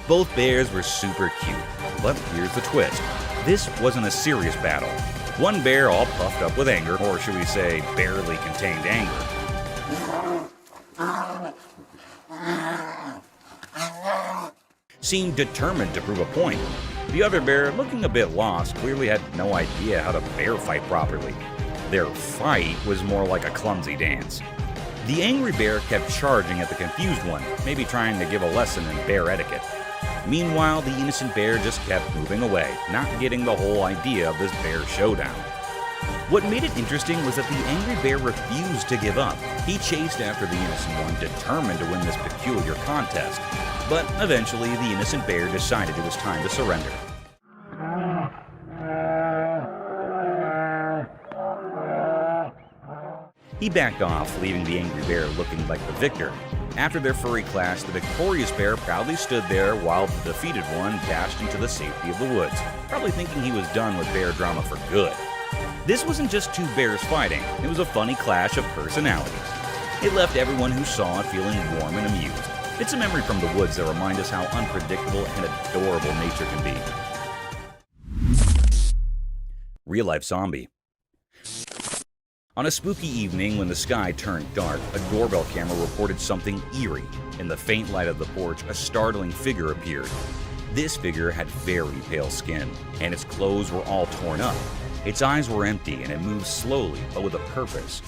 Both bears were super cute, but here's the twist. This wasn't a serious battle. One bear, all puffed up with anger, or should we say barely contained anger, seemed determined to prove a point. The other bear, looking a bit lost, clearly had no idea how to bear fight properly. Their fight was more like a clumsy dance. The angry bear kept charging at the confused one, maybe trying to give a lesson in bear etiquette. Meanwhile, the innocent bear just kept moving away, not getting the whole idea of this bear showdown. What made it interesting was that the angry bear refused to give up. He chased after the innocent one, determined to win this peculiar contest. But eventually, the innocent bear decided it was time to surrender. He backed off, leaving the angry bear looking like the victor. After their furry clash, the victorious bear proudly stood there while the defeated one dashed into the safety of the woods, probably thinking he was done with bear drama for good. This wasn't just two bears fighting, it was a funny clash of personalities. It left everyone who saw it feeling warm and amused. It's a memory from the woods that reminds us how unpredictable and adorable nature can be. Real-life zombie. On a spooky evening when the sky turned dark, a doorbell camera reported something eerie. In the faint light of the porch, a startling figure appeared. This figure had very pale skin, and its clothes were all torn up. Its eyes were empty, and it moved slowly, but with a purpose.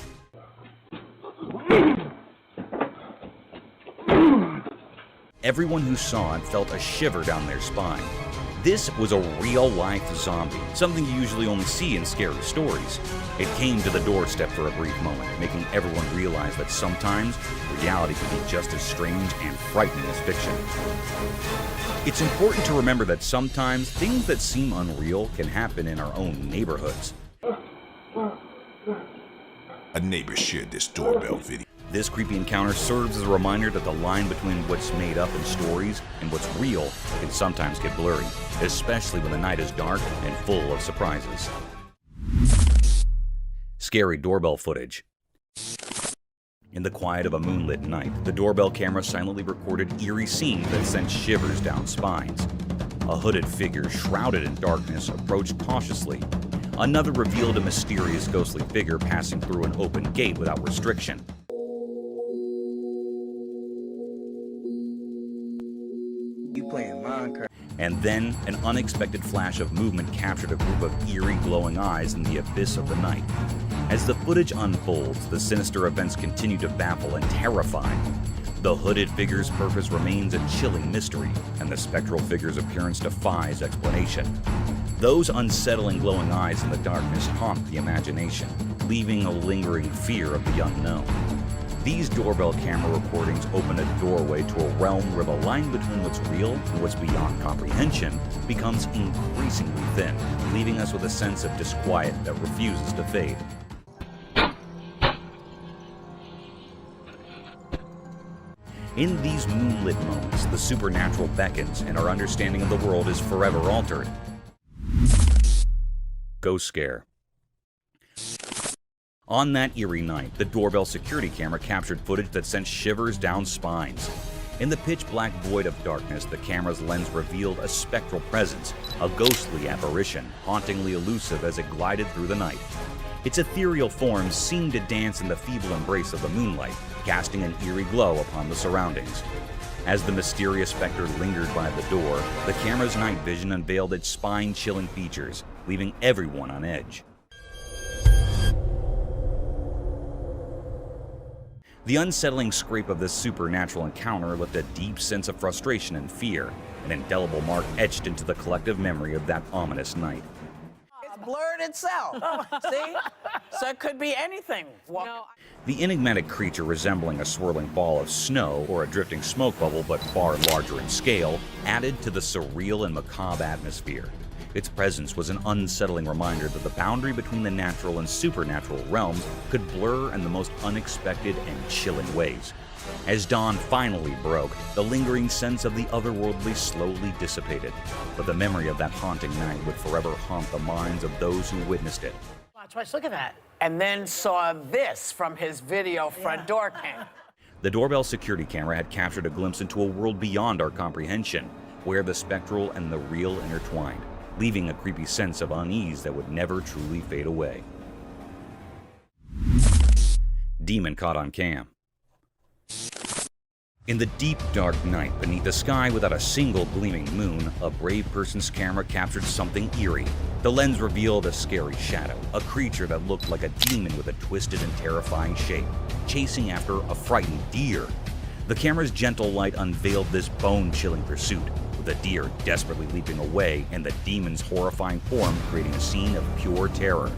Everyone who saw it felt a shiver down their spine. This was a real-life zombie, something you usually only see in scary stories. It came to the doorstep for a brief moment, making everyone realize that sometimes reality can be just as strange and frightening as fiction. It's important to remember that sometimes things that seem unreal can happen in our own neighborhoods. A neighbor shared this doorbell video. This creepy encounter serves as a reminder that the line between what's made up in stories and what's real can sometimes get blurry, especially when the night is dark and full of surprises. Scary doorbell footage. In the quiet of a moonlit night, the doorbell camera silently recorded eerie scenes that sent shivers down spines. A hooded figure shrouded in darkness approached cautiously. Another revealed a mysterious ghostly figure passing through an open gate without restriction. And then, an unexpected flash of movement captured a group of eerie glowing eyes in the abyss of the night. As the footage unfolds, the sinister events continue to baffle and terrify. The hooded figure's purpose remains a chilling mystery, and the spectral figure's appearance defies explanation. Those unsettling glowing eyes in the darkness haunt the imagination, leaving a lingering fear of the unknown. These doorbell camera recordings open a doorway to a realm where the line between what's real and what's beyond comprehension becomes increasingly thin, leaving us with a sense of disquiet that refuses to fade. In these moonlit moments, the supernatural beckons and our understanding of the world is forever altered. Ghost scare. On that eerie night, the doorbell security camera captured footage that sent shivers down spines. In the pitch-black void of darkness, the camera's lens revealed a spectral presence, a ghostly apparition, hauntingly elusive as it glided through the night. Its ethereal forms seemed to dance in the feeble embrace of the moonlight, casting an eerie glow upon the surroundings. As the mysterious specter lingered by the door, the camera's night vision unveiled its spine-chilling features, leaving everyone on edge. The unsettling scrape of this supernatural encounter left a deep sense of frustration and fear, an indelible mark etched into the collective memory of that ominous night. It's blurred itself. See? So it could be anything. The enigmatic creature resembling a swirling ball of snow or a drifting smoke bubble but far larger in scale added to the surreal and macabre atmosphere. Its presence was an unsettling reminder that the boundary between the natural and supernatural realms could blur in the most unexpected and chilling ways. As dawn finally broke, the lingering sense of the otherworldly slowly dissipated, but the memory of that haunting night would forever haunt the minds of those who witnessed it. Watch, look at that. And then saw this from his video front door cam. The doorbell security camera had captured a glimpse into a world beyond our comprehension, where the spectral and the real intertwined, leaving a creepy sense of unease that would never truly fade away. Demon caught on cam. In the deep, dark night, beneath a sky without a single gleaming moon, a brave person's camera captured something eerie. The lens revealed a scary shadow, a creature that looked like a demon with a twisted and terrifying shape, chasing after a frightened deer. The camera's gentle light unveiled this bone-chilling pursuit, with the deer desperately leaping away and the demon's horrifying form creating a scene of pure terror.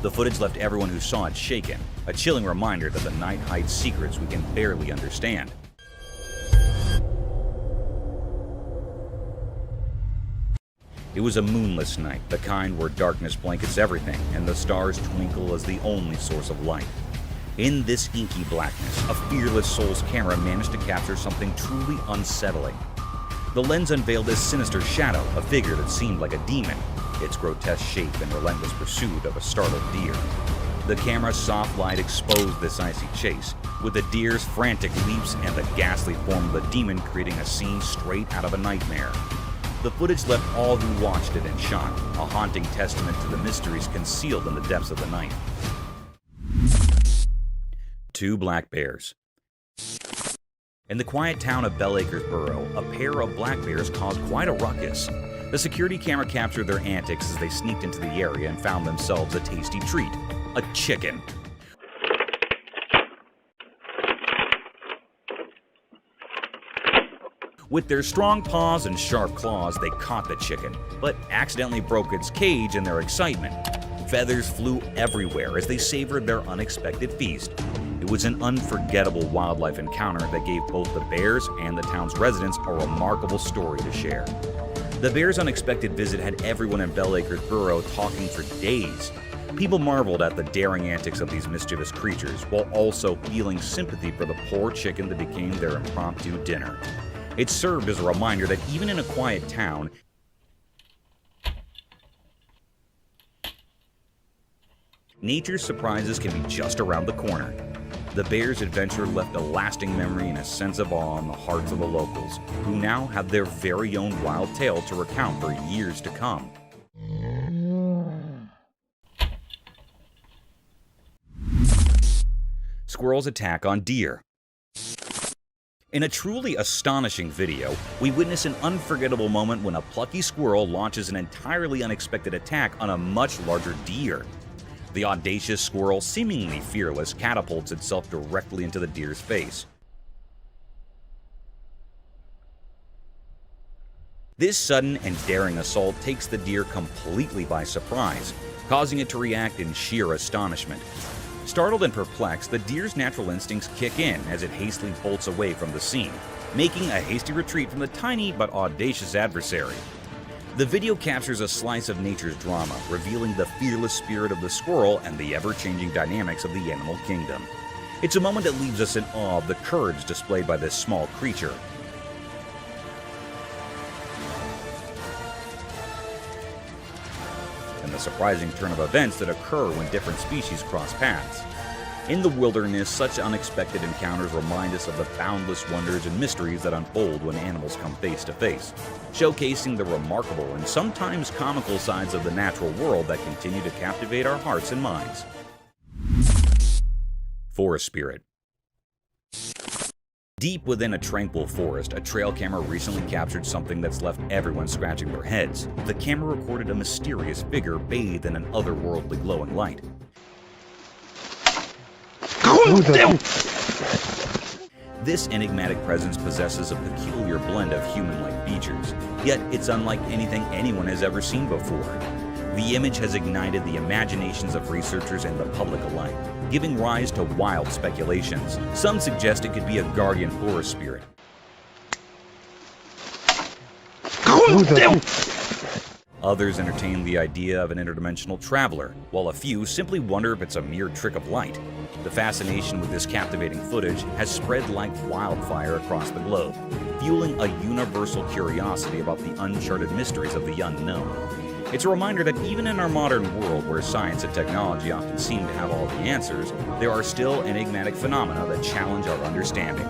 The footage left everyone who saw it shaken, a chilling reminder that the night hides secrets we can barely understand. It was a moonless night, the kind where darkness blankets everything and the stars twinkle as the only source of light. In this inky blackness, a fearless soul's camera managed to capture something truly unsettling. The lens unveiled this sinister shadow, a figure that seemed like a demon, its grotesque shape and relentless pursuit of a startled deer. The camera's soft light exposed this icy chase, with the deer's frantic leaps and the ghastly form of the demon creating a scene straight out of a nightmare. The footage left all who watched it in shock, a haunting testament to the mysteries concealed in the depths of the night. 2 black bears. In the quiet town of Bell Acres Borough, a pair of black bears caused quite a ruckus. The security camera captured their antics as they sneaked into the area and found themselves a tasty treat: a chicken. With their strong paws and sharp claws, they caught the chicken, but accidentally broke its cage in their excitement. Feathers flew everywhere as they savored their unexpected feast. It was an unforgettable wildlife encounter that gave both the bears and the town's residents a remarkable story to share. The bears' unexpected visit had everyone in Bell Acres Borough talking for days. People marveled at the daring antics of these mischievous creatures, while also feeling sympathy for the poor chicken that became their impromptu dinner. It served as a reminder that even in a quiet town, nature's surprises can be just around the corner. The bears' adventure left a lasting memory and a sense of awe in the hearts of the locals, who now have their very own wild tale to recount for years to come. Squirrels attack on deer. In a truly astonishing video, we witness an unforgettable moment when a plucky squirrel launches an entirely unexpected attack on a much larger deer. The audacious squirrel, seemingly fearless, catapults itself directly into the deer's face. This sudden and daring assault takes the deer completely by surprise, causing it to react in sheer astonishment. Startled and perplexed, the deer's natural instincts kick in as it hastily bolts away from the scene, making a hasty retreat from the tiny but audacious adversary. The video captures a slice of nature's drama, revealing the fearless spirit of the squirrel and the ever-changing dynamics of the animal kingdom. It's a moment that leaves us in awe of the courage displayed by this small creature. And the surprising turn of events that occur when different species cross paths. In the wilderness, such unexpected encounters remind us of the boundless wonders and mysteries that unfold when animals come face to face, showcasing the remarkable and sometimes comical sides of the natural world that continue to captivate our hearts and minds. Forest Spirit. Deep within a tranquil forest, a trail camera recently captured something that's left everyone scratching their heads. The camera recorded a mysterious figure bathed in an otherworldly glowing light. This enigmatic presence possesses a peculiar blend of human-like features, yet it's unlike anything anyone has ever seen before. The image has ignited the imaginations of researchers and the public alike, giving rise to wild speculations. Some suggest it could be a guardian forest spirit. Others entertain the idea of an interdimensional traveler, while a few simply wonder if it's a mere trick of light. The fascination with this captivating footage has spread like wildfire across the globe, fueling a universal curiosity about the uncharted mysteries of the unknown. It's a reminder that even in our modern world, where science and technology often seem to have all the answers, there are still enigmatic phenomena that challenge our understanding.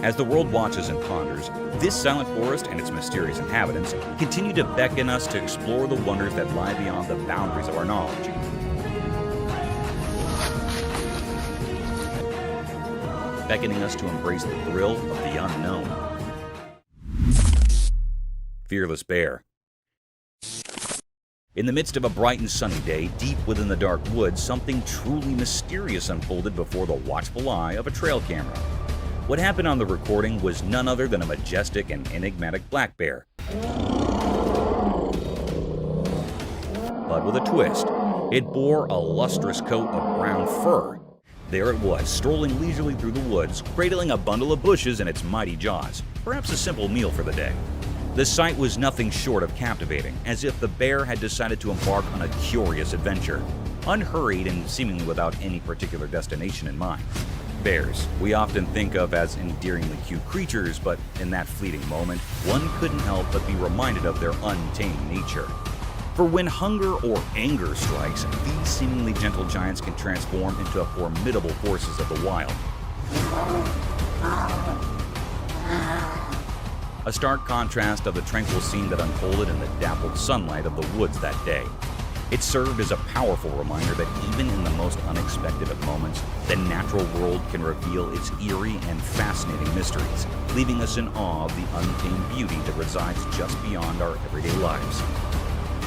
As the world watches and ponders, this silent forest and its mysterious inhabitants continue to beckon us to explore the wonders that lie beyond the boundaries of our knowledge. Beckoning us to embrace the thrill of the unknown. Fearless Bear. In the midst of a bright and sunny day, deep within the dark woods, something truly mysterious unfolded before the watchful eye of a trail camera. What happened on the recording was none other than a majestic and enigmatic black bear. But with a twist, it bore a lustrous coat of brown fur. There it was, strolling leisurely through the woods, cradling a bundle of bushes in its mighty jaws, perhaps a simple meal for the day. The sight was nothing short of captivating, as if the bear had decided to embark on a curious adventure, unhurried and seemingly without any particular destination in mind. Bears, we often think of as endearingly cute creatures, but in that fleeting moment, one couldn't help but be reminded of their untamed nature. For when hunger or anger strikes, these seemingly gentle giants can transform into formidable forces of the wild. A stark contrast of the tranquil scene that unfolded in the dappled sunlight of the woods that day. It served as a powerful reminder that even in the most unexpected of moments, the natural world can reveal its eerie and fascinating mysteries, leaving us in awe of the untamed beauty that resides just beyond our everyday lives.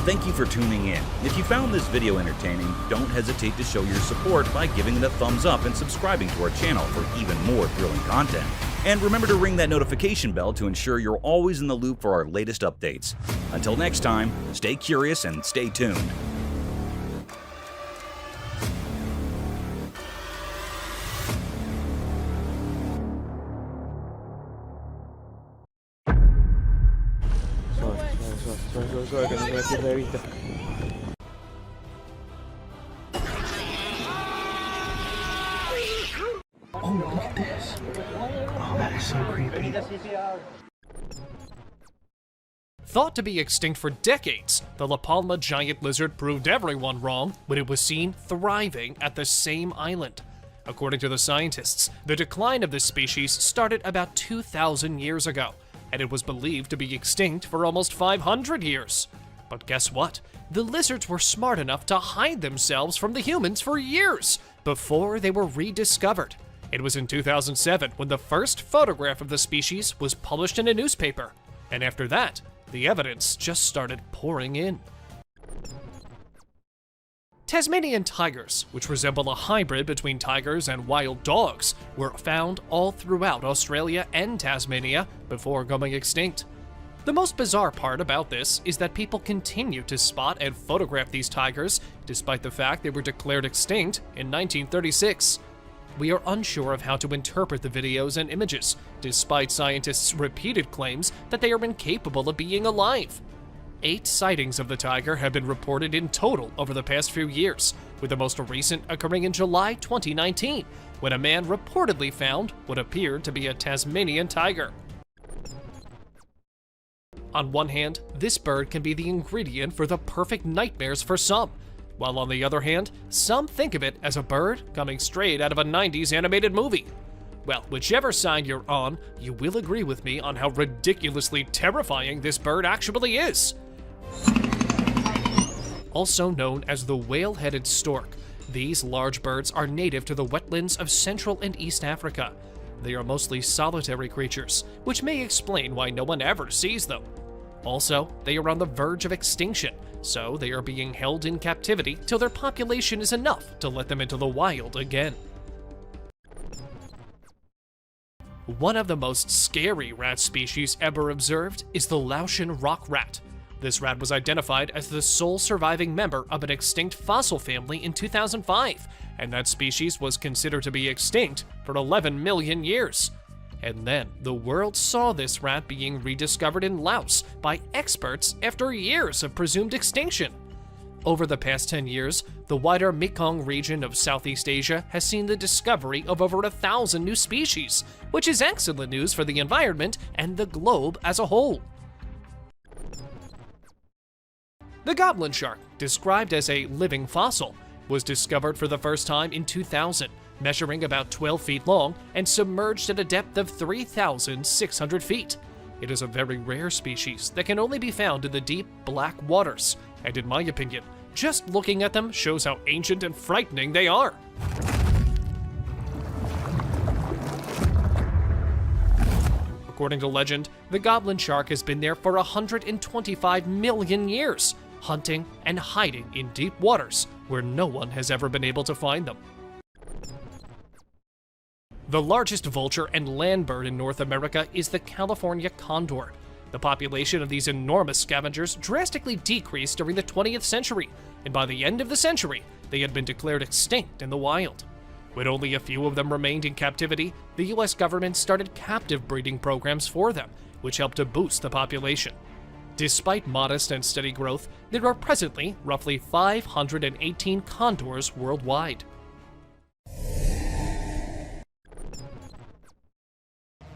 Thank you for tuning in. If you found this video entertaining, don't hesitate to show your support by giving it a thumbs up and subscribing to our channel for even more thrilling content. And remember to ring that notification bell to ensure you're always in the loop for our latest updates. Until next time, stay curious and stay tuned. Que no se me pierda de vista. Oh, look at this. Oh, that is so creepy. Thought to be extinct for decades, the Lapalma giant lizard proved everyone wrong when it was seen thriving at the same island. According to the scientists, the decline of this species started about 2,000 years ago, and it was believed to be extinct for almost 500 years. But guess what? The lizards were smart enough to hide themselves from the humans for years before they were rediscovered. It was in 2007 when the first photograph of the species was published in a newspaper, and after that, the evidence just started pouring in. Tasmanian tigers, which resemble a hybrid between tigers and wild dogs, were found all throughout Australia and Tasmania before going extinct. The most bizarre part about this is that people continue to spot and photograph these tigers despite the fact they were declared extinct in 1936. We are unsure of how to interpret the videos and images, despite scientists' repeated claims that they are incapable of being alive. 8 sightings of the tiger have been reported in total over the past few years, with the most recent occurring in July 2019, when a man reportedly found what appeared to be a Tasmanian tiger. On one hand, this bird can be the ingredient for the perfect nightmares for some, while on the other hand, some think of it as a bird coming straight out of a 90s animated movie. Well, whichever side you're on, you will agree with me on how ridiculously terrifying this bird actually is. Also known as the whale-headed stork, these large birds are native to the wetlands of Central and East Africa. They are mostly solitary creatures, which may explain why no one ever sees them. Also, they are on the verge of extinction, so they are being held in captivity till their population is enough to let them into the wild again. One of the most scary rat species ever observed is the Laan Rock Rat. This rat was identified as the sole surviving member of an extinct fossil family in 2005, and that species was considered to be extinct for 11 million years. And then the world saw this rat being rediscovered in Laos by experts after years of presumed extinction. Over the past 10 years, the wider Mekong region of Southeast Asia has seen the discovery of over 1,000 new species, which is excellent news for the environment and the globe as a whole. The Goblin Shark, described as a living fossil, was discovered for the first time in 2000, measuring about 12 feet long and submerged at a depth of 3,600 feet. It is a very rare species that can only be found in the deep, black waters, and in my opinion, just looking at them shows how ancient and frightening they are. According to legend, the Goblin Shark has been there for 125 million years, hunting and hiding in deep waters where no one has ever been able to find them. The largest vulture and land bird in North America is the California condor. The population of these enormous scavengers drastically decreased during the 20th century, and by the end of the century, they had been declared extinct in the wild. When only a few of them remained in captivity, the US government started captive breeding programs for them, which helped to boost the population. Despite modest and steady growth, there are presently roughly 518 condors worldwide.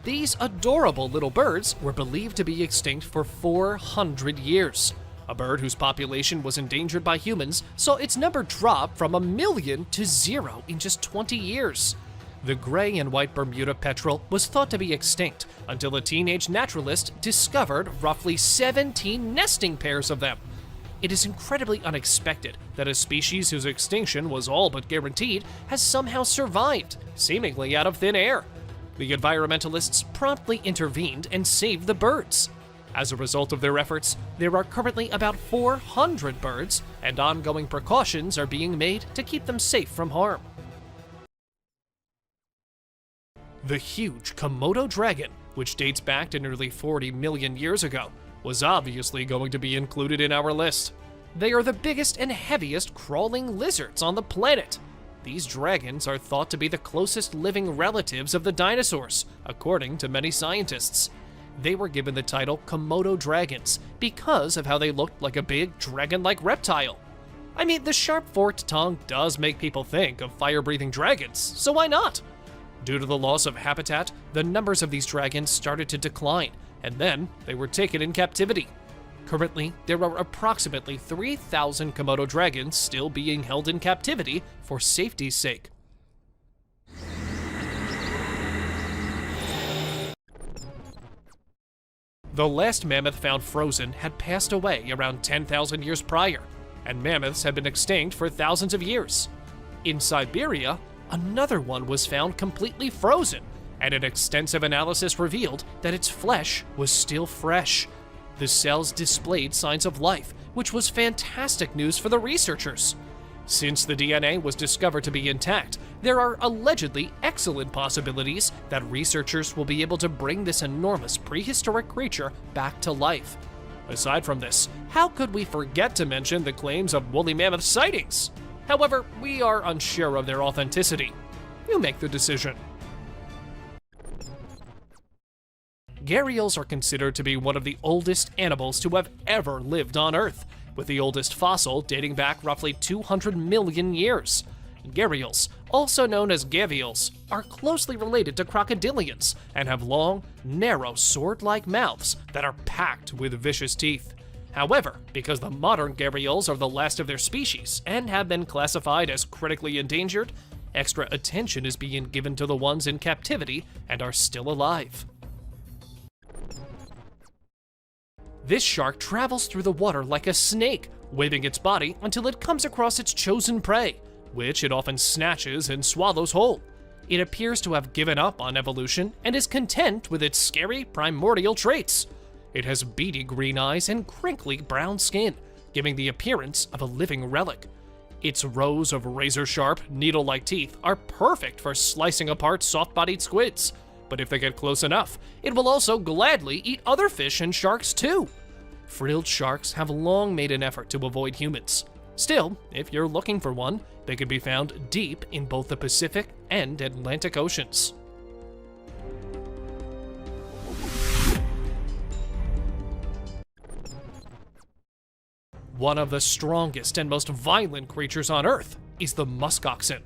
These adorable little birds were believed to be extinct for 400 years. A bird whose population was endangered by humans saw its number drop from 1 million to 0 in just 20 years. The gray and white Bermuda petrel was thought to be extinct until a teenage naturalist discovered roughly 17 nesting pairs of them. It is incredibly unexpected that a species whose extinction was all but guaranteed has somehow survived, seemingly out of thin air. The environmentalists promptly intervened and saved the birds. As a result of their efforts, there are currently about 400 birds, and ongoing precautions are being made to keep them safe from harm. The huge Komodo dragon, which dates back to nearly 40 million years ago, was obviously going to be included in our list. They are the biggest and heaviest crawling lizards on the planet. These dragons are thought to be the closest living relatives of the dinosaurs, according to many scientists. They were given the title Komodo dragons because of how they looked like a big dragon-like reptile. I mean, the sharp forked tongue does make people think of fire-breathing dragons, so why not? Due to the loss of habitat, the numbers of these dragons started to decline, and then they were taken in captivity. Currently, there are approximately 3,000 Komodo dragons still being held in captivity for safety's sake. The last mammoth found frozen had passed away around 10,000 years prior, and mammoths had been extinct for thousands of years. In Siberia, another one was found completely frozen, and an extensive analysis revealed that its flesh was still fresh. The cells displayed signs of life, which was fantastic news for the researchers. Since the DNA was discovered to be intact, there are allegedly excellent possibilities that researchers will be able to bring this enormous prehistoric creature back to life. Aside from this, how could we forget to mention the claims of woolly mammoth sightings? However, we are unsure of their authenticity. You make the decision. Gharials are considered to be one of the oldest animals to have ever lived on Earth, with the oldest fossil dating back roughly 200 million years. Gharials, also known as gavials, are closely related to crocodilians and have long, narrow, sword-like mouths that are packed with vicious teeth. However, because the modern gharials are the last of their species and have been classified as critically endangered, extra attention is being given to the ones in captivity and are still alive. This shark travels through the water like a snake, waving its body until it comes across its chosen prey, which it often snatches and swallows whole. It appears to have given up on evolution and is content with its scary primordial traits. It has beady green eyes and crinkly brown skin, giving the appearance of a living relic. Its rows of razor-sharp, needle-like teeth are perfect for slicing apart soft-bodied squids, but if they get close enough, it will also gladly eat other fish and sharks too. Frilled sharks have long made an effort to avoid humans. Still, if you're looking for one, they can be found deep in both the Pacific and Atlantic Oceans. One of the strongest and most violent creatures on Earth is the musk oxen.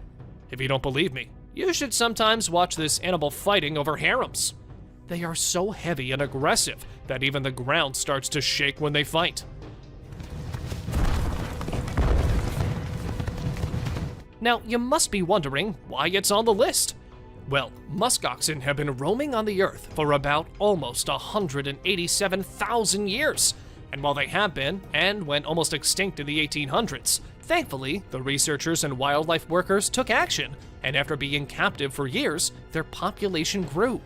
If you don't believe me, you should sometimes watch this animal fighting over harems. They are so heavy and aggressive that even the ground starts to shake when they fight. Now, you must be wondering why it's on the list. Well, musk oxen have been roaming on the Earth for about almost 187,000 years. And while they have been, and went almost extinct in the 1800s, thankfully, the researchers and wildlife workers took action, and after being captive for years, their population grew.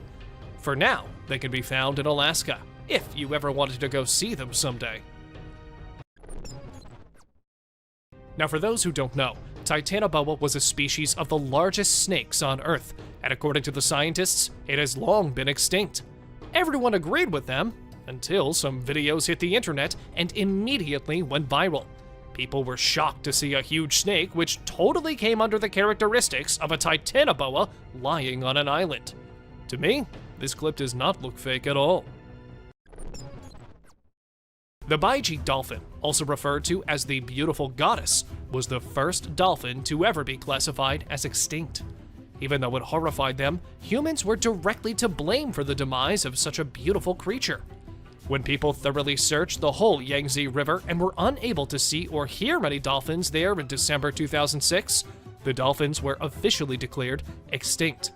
For now, they can be found in Alaska, if you ever wanted to go see them someday. Now, for those who don't know, Titanoboa was a species of the largest snakes on Earth, and according to the scientists, it has long been extinct. Everyone agreed with them, until some videos hit the internet and immediately went viral. People were shocked to see a huge snake which totally came under the characteristics of a Titanoboa lying on an island. To me, this clip does not look fake at all. The Baiji dolphin, also referred to as the beautiful goddess, was the first dolphin to ever be classified as extinct. Even though it horrified them, humans were directly to blame for the demise of such a beautiful creature. When people thoroughly searched the whole Yangtze River and were unable to see or hear many dolphins there in December 2006, the dolphins were officially declared extinct.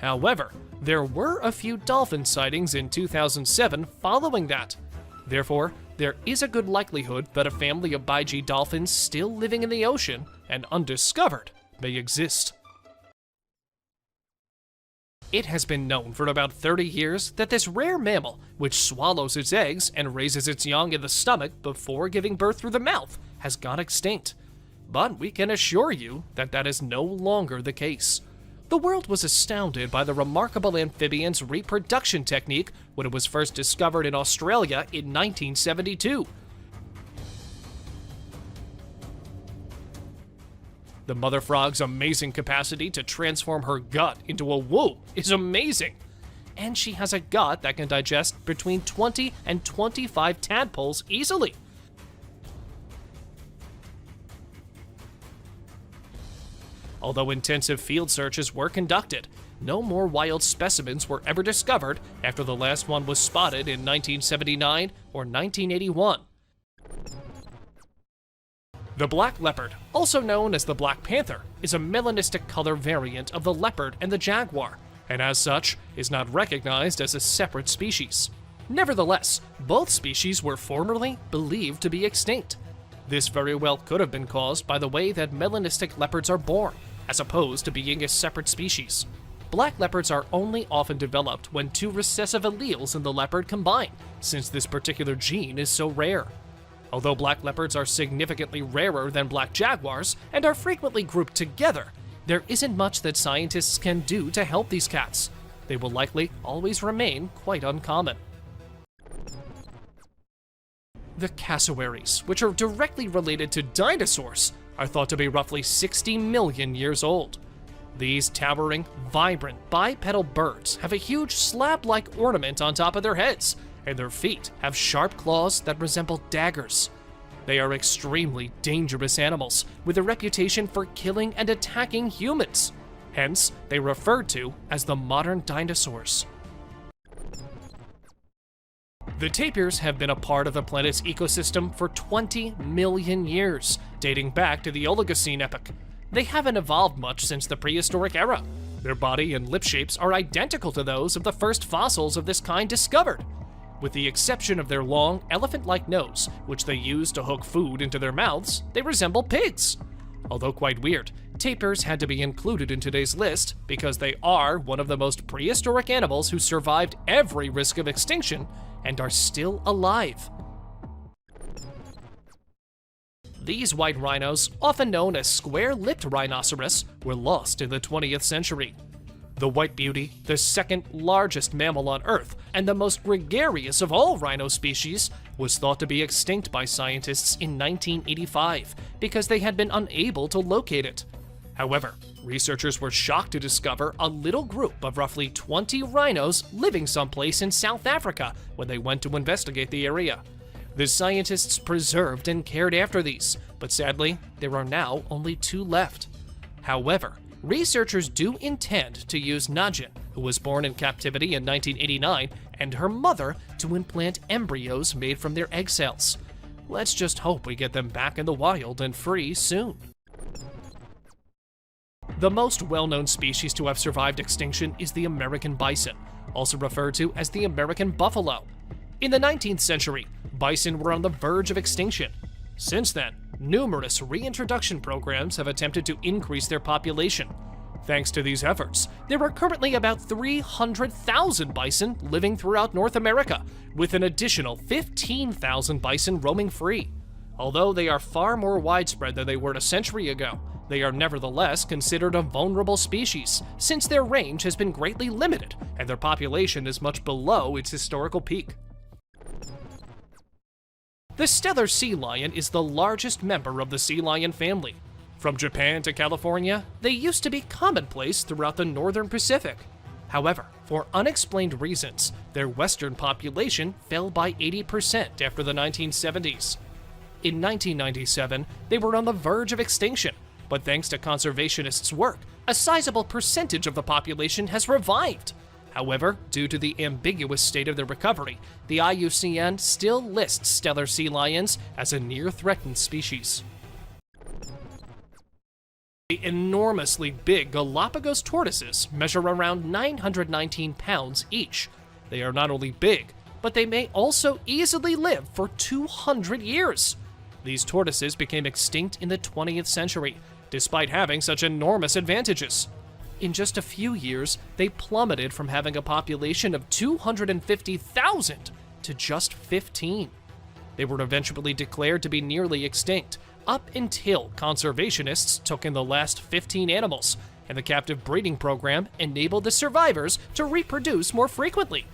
However, there were a few dolphin sightings in 2007 following that. Therefore, there is a good likelihood that a family of Baiji dolphins still living in the ocean and undiscovered may exist. It has been known for about 30 years that this rare mammal, which swallows its eggs and raises its young in the stomach before giving birth through the mouth, has gone extinct. But we can assure you that that is no longer the case. The world was astounded by the remarkable amphibian's reproduction technique when it was first discovered in Australia in 1972. The mother frog's amazing capacity to transform her gut into a womb is amazing. And she has a gut that can digest between 20 and 25 tadpoles easily. Although intensive field searches were conducted, no more wild specimens were ever discovered after the last one was spotted in 1979 or 1981. The black leopard, also known as the black panther, is a melanistic color variant of the leopard and the jaguar, and as such, is not recognized as a separate species. Nevertheless, both species were formerly believed to be extinct. This very well could have been caused by the way that melanistic leopards are born, as opposed to being a separate species. Black leopards are only often developed when two recessive alleles in the leopard combine, since this particular gene is so rare. Although black leopards are significantly rarer than black jaguars and are frequently grouped together, there isn't much that scientists can do to help these cats. They will likely always remain quite uncommon. The cassowaries, which are directly related to dinosaurs, are thought to be roughly 60 million years old. These towering, vibrant, bipedal birds have a huge slab-like ornament on top of their heads, and their feet have sharp claws that resemble daggers. They are extremely dangerous animals, with a reputation for killing and attacking humans. Hence, they are referred to as the modern dinosaurs. The tapirs have been a part of the planet's ecosystem for 20 million years, dating back to the Oligocene epoch. They haven't evolved much since the prehistoric era. Their body and lip shapes are identical to those of the first fossils of this kind discovered. With the exception of their long, elephant-like nose, which they use to hook food into their mouths, they resemble pigs. Although quite weird, tapirs had to be included in today's list because they are one of the most prehistoric animals who survived every risk of extinction and are still alive. These white rhinos, often known as square-lipped rhinoceros, were lost in the 20th century. The white beauty, the second largest mammal on Earth, and the most gregarious of all rhino species, was thought to be extinct by scientists in 1985 because they had been unable to locate it. However, researchers were shocked to discover a little group of roughly 20 rhinos living someplace in South Africa when they went to investigate the area. The scientists preserved and cared after these, but sadly, there are now only 2 left. However, researchers do intend to use Najin, who was born in captivity in 1989, and her mother to implant embryos made from their egg cells. Let's just hope we get them back in the wild and free soon. The most well-known species to have survived extinction is the American bison, also referred to as the American buffalo. In the 19th century, bison were on the verge of extinction. Since then, numerous reintroduction programs have attempted to increase their population. Thanks to these efforts, there are currently about 300,000 bison living throughout North America, with an additional 15,000 bison roaming free. Although they are far more widespread than they were a century ago, they are nevertheless considered a vulnerable species, since their range has been greatly limited and their population is much below its historical peak. The Steller sea lion is the largest member of the sea lion family. From Japan to California, they used to be commonplace throughout the northern Pacific. However, for unexplained reasons, their western population fell by 80% after the 1970s. In 1997, they were on the verge of extinction, but thanks to conservationists' work, a sizable percentage of the population has revived. However, due to the ambiguous state of their recovery, the IUCN still lists Steller sea lions as a near-threatened species. The enormously big Galapagos tortoises measure around 919 pounds each. They are not only big, but they may also easily live for 200 years. These tortoises became extinct in the 20th century, despite having such enormous advantages. In just a few years, they plummeted from having a population of 250,000 to just 15. They were eventually declared to be nearly extinct, up until conservationists took in the last 15 animals, and the captive breeding program enabled the survivors to reproduce more frequently.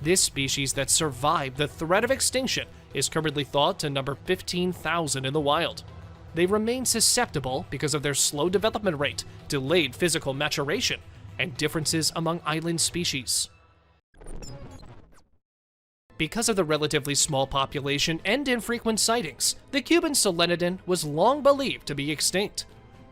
This species that survived the threat of extinction is currently thought to number 15,000 in the wild. They remain susceptible because of their slow development rate, delayed physical maturation, and differences among island species. Because of the relatively small population and infrequent sightings, the Cuban solenodon was long believed to be extinct.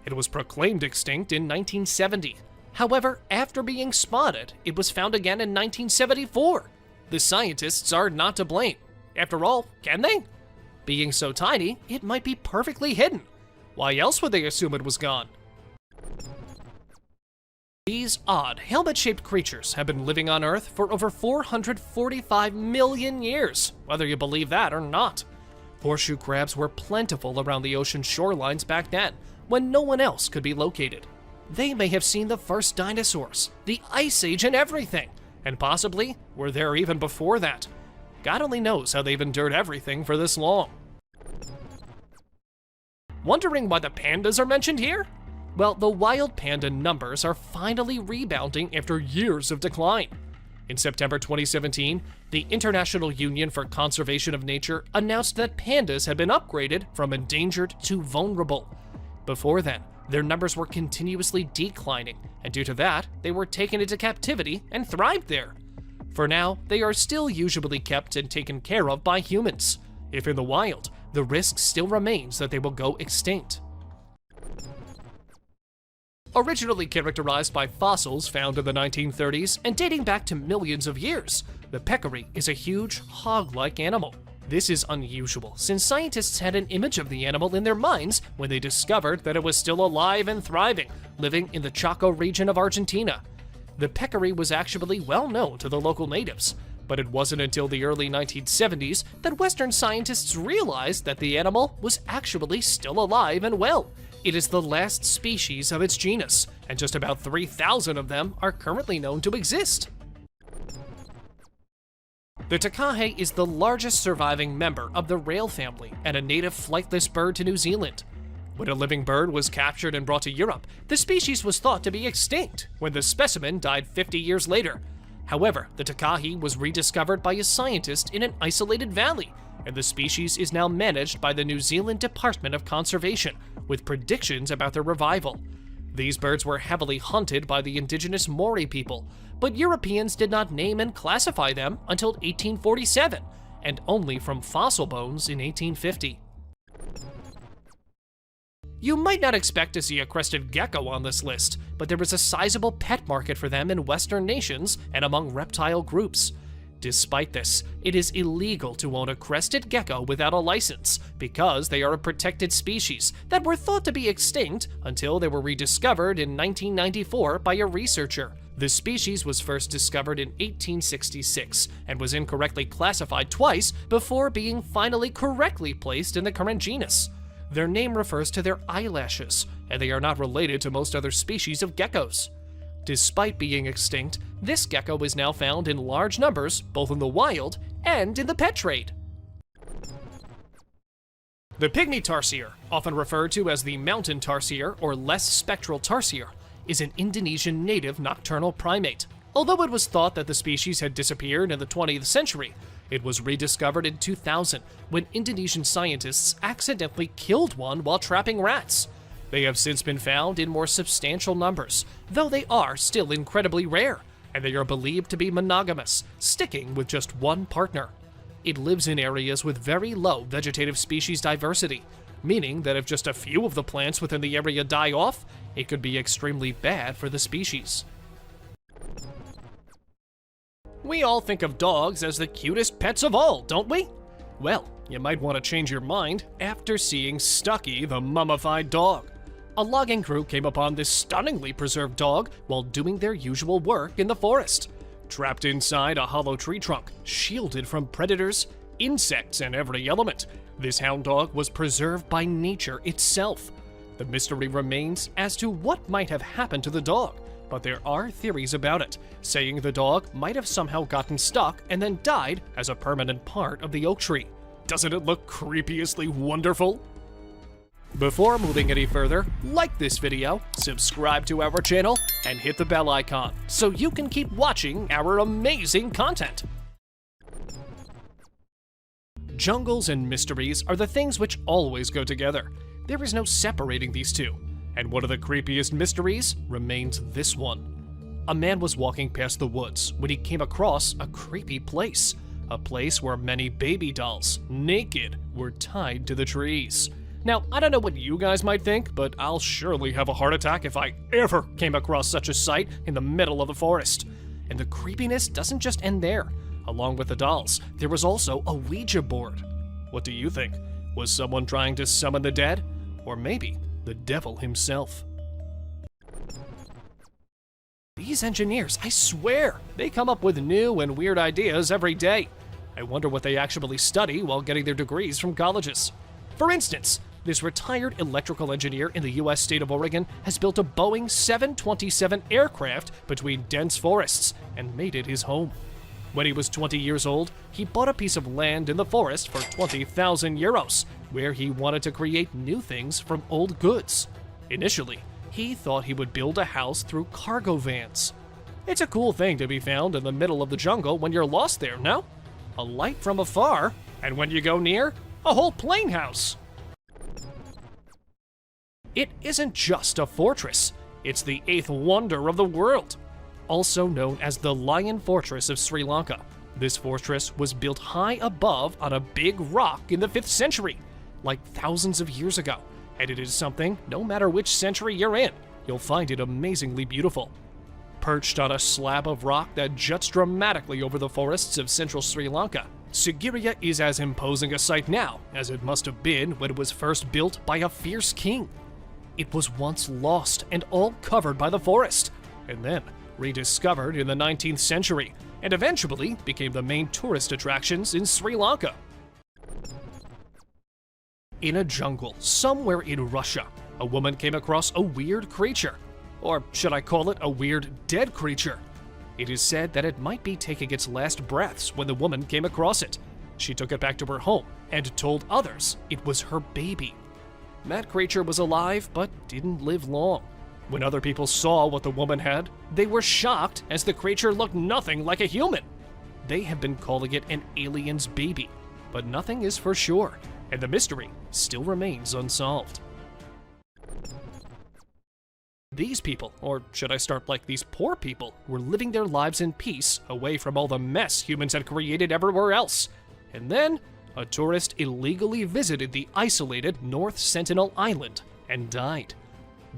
It was proclaimed extinct in 1970. However, after being spotted, it was found again in 1974. The scientists are not to blame. After all, can they? Being so tiny, it might be perfectly hidden. Why else would they assume it was gone? These odd, helmet-shaped creatures have been living on Earth for over 445 million years, whether you believe that or not. Horseshoe crabs were plentiful around the ocean shorelines back then, when no one else could be located. They may have seen the first dinosaurs, the Ice Age and everything, and possibly were there even before that. God only knows how they've endured everything for this long. Wondering why the pandas are mentioned here? Well, the wild panda numbers are finally rebounding after years of decline. In September 2017, the International Union for Conservation of Nature announced that pandas had been upgraded from endangered to vulnerable. Before then, their numbers were continuously declining, and due to that, they were taken into captivity and thrived there. For now, they are still usually kept and taken care of by humans. If in the wild, the risk still remains that they will go extinct. Originally characterized by fossils found in the 1930s and dating back to millions of years, the peccary is a huge, hog-like animal. This is unusual, since scientists had an image of the animal in their minds when they discovered that it was still alive and thriving, living in the Chaco region of Argentina. The peccary was actually well known to the local natives, but it wasn't until the early 1970s that Western scientists realized that the animal was actually still alive and well. It is the last species of its genus, and just about 3,000 of them are currently known to exist. The takahe is the largest surviving member of the rail family and a native flightless bird to New Zealand. When a living bird was captured and brought to Europe, the species was thought to be extinct when the specimen died 50 years later. However, the takahe was rediscovered by a scientist in an isolated valley, and the species is now managed by the New Zealand Department of Conservation, with predictions about their revival. These birds were heavily hunted by the indigenous Maori people, but Europeans did not name and classify them until 1847, and only from fossil bones in 1850. You might not expect to see a crested gecko on this list, but there is a sizable pet market for them in Western nations and among reptile groups. Despite this, it is illegal to own a crested gecko without a license because they are a protected species that were thought to be extinct until they were rediscovered in 1994 by a researcher. The species was first discovered in 1866 and was incorrectly classified twice before being finally correctly placed in the current genus. Their name refers to their eyelashes, and they are not related to most other species of geckos. Despite being extinct, this gecko is now found in large numbers both in the wild and in the pet trade. The pygmy tarsier, often referred to as the mountain tarsier or less spectral tarsier, is an Indonesian native nocturnal primate. Although it was thought that the species had disappeared in the 20th century, it was rediscovered in 2000 when Indonesian scientists accidentally killed one while trapping rats. They have since been found in more substantial numbers, though they are still incredibly rare, and they are believed to be monogamous, sticking with just one partner. It lives in areas with very low vegetative species diversity, meaning that if just a few of the plants within the area die off, it could be extremely bad for the species. We all think of dogs as the cutest pets of all, don't we? Well, you might want to change your mind after seeing Stucky the mummified dog. A logging crew came upon this stunningly preserved dog while doing their usual work in the forest. Trapped inside a hollow tree trunk, shielded from predators, insects, and every element, this hound dog was preserved by nature itself. The mystery remains as to what might have happened to the dog, but there are theories about it, saying the dog might have somehow gotten stuck and then died as a permanent part of the oak tree. Doesn't it look creepiously wonderful? Before moving any further, like this video, subscribe to our channel, and hit the bell icon so you can keep watching our amazing content. Jungles and mysteries are the things which always go together. There is no separating these two. And one of the creepiest mysteries remains this one. A man was walking past the woods when he came across a creepy place. A place where many baby dolls, naked, were tied to the trees. Now, I don't know what you guys might think, but I'll surely have a heart attack if I ever came across such a sight in the middle of the forest. And the creepiness doesn't just end there. Along with the dolls, there was also a Ouija board. What do you think? Was someone trying to summon the dead? Or maybe the devil himself? These engineers, I swear, they come up with new and weird ideas every day. I wonder what they actually study while getting their degrees from colleges. For instance, this retired electrical engineer in the US state of Oregon has built a Boeing 727 aircraft between dense forests and made it his home. When he was 20 years old, he bought a piece of land in the forest for 20,000 euros, where he wanted to create new things from old goods. Initially, he thought he would build a house through cargo vans. It's a cool thing to be found in the middle of the jungle when you're lost there, no? A light from afar, and when you go near, a whole plane house. It isn't just a fortress, it's the 8th wonder of the world. Also known as the Lion Fortress of Sri Lanka, this fortress was built high above on a big rock in the 5th century, like thousands of years ago, and it is something, no matter which century you're in, you'll find it amazingly beautiful. Perched on a slab of rock that juts dramatically over the forests of central Sri Lanka, Sigiriya is as imposing a sight now as it must have been when it was first built by a fierce king. It was once lost and all covered by the forest, and then rediscovered in the 19th century, and eventually became the main tourist attractions in Sri Lanka. In a jungle somewhere in Russia, a woman came across a weird creature. Or should I call it a weird dead creature? It is said that it might be taking its last breaths when the woman came across it. She took it back to her home and told others it was her baby. That creature was alive but didn't live long. When other people saw what the woman had, they were shocked as the creature looked nothing like a human. They have been calling it an alien's baby, but nothing is for sure, and the mystery still remains unsolved. These people, or should I start like these poor people, were living their lives in peace away from all the mess humans had created everywhere else. And then, a tourist illegally visited the isolated North Sentinel Island and died.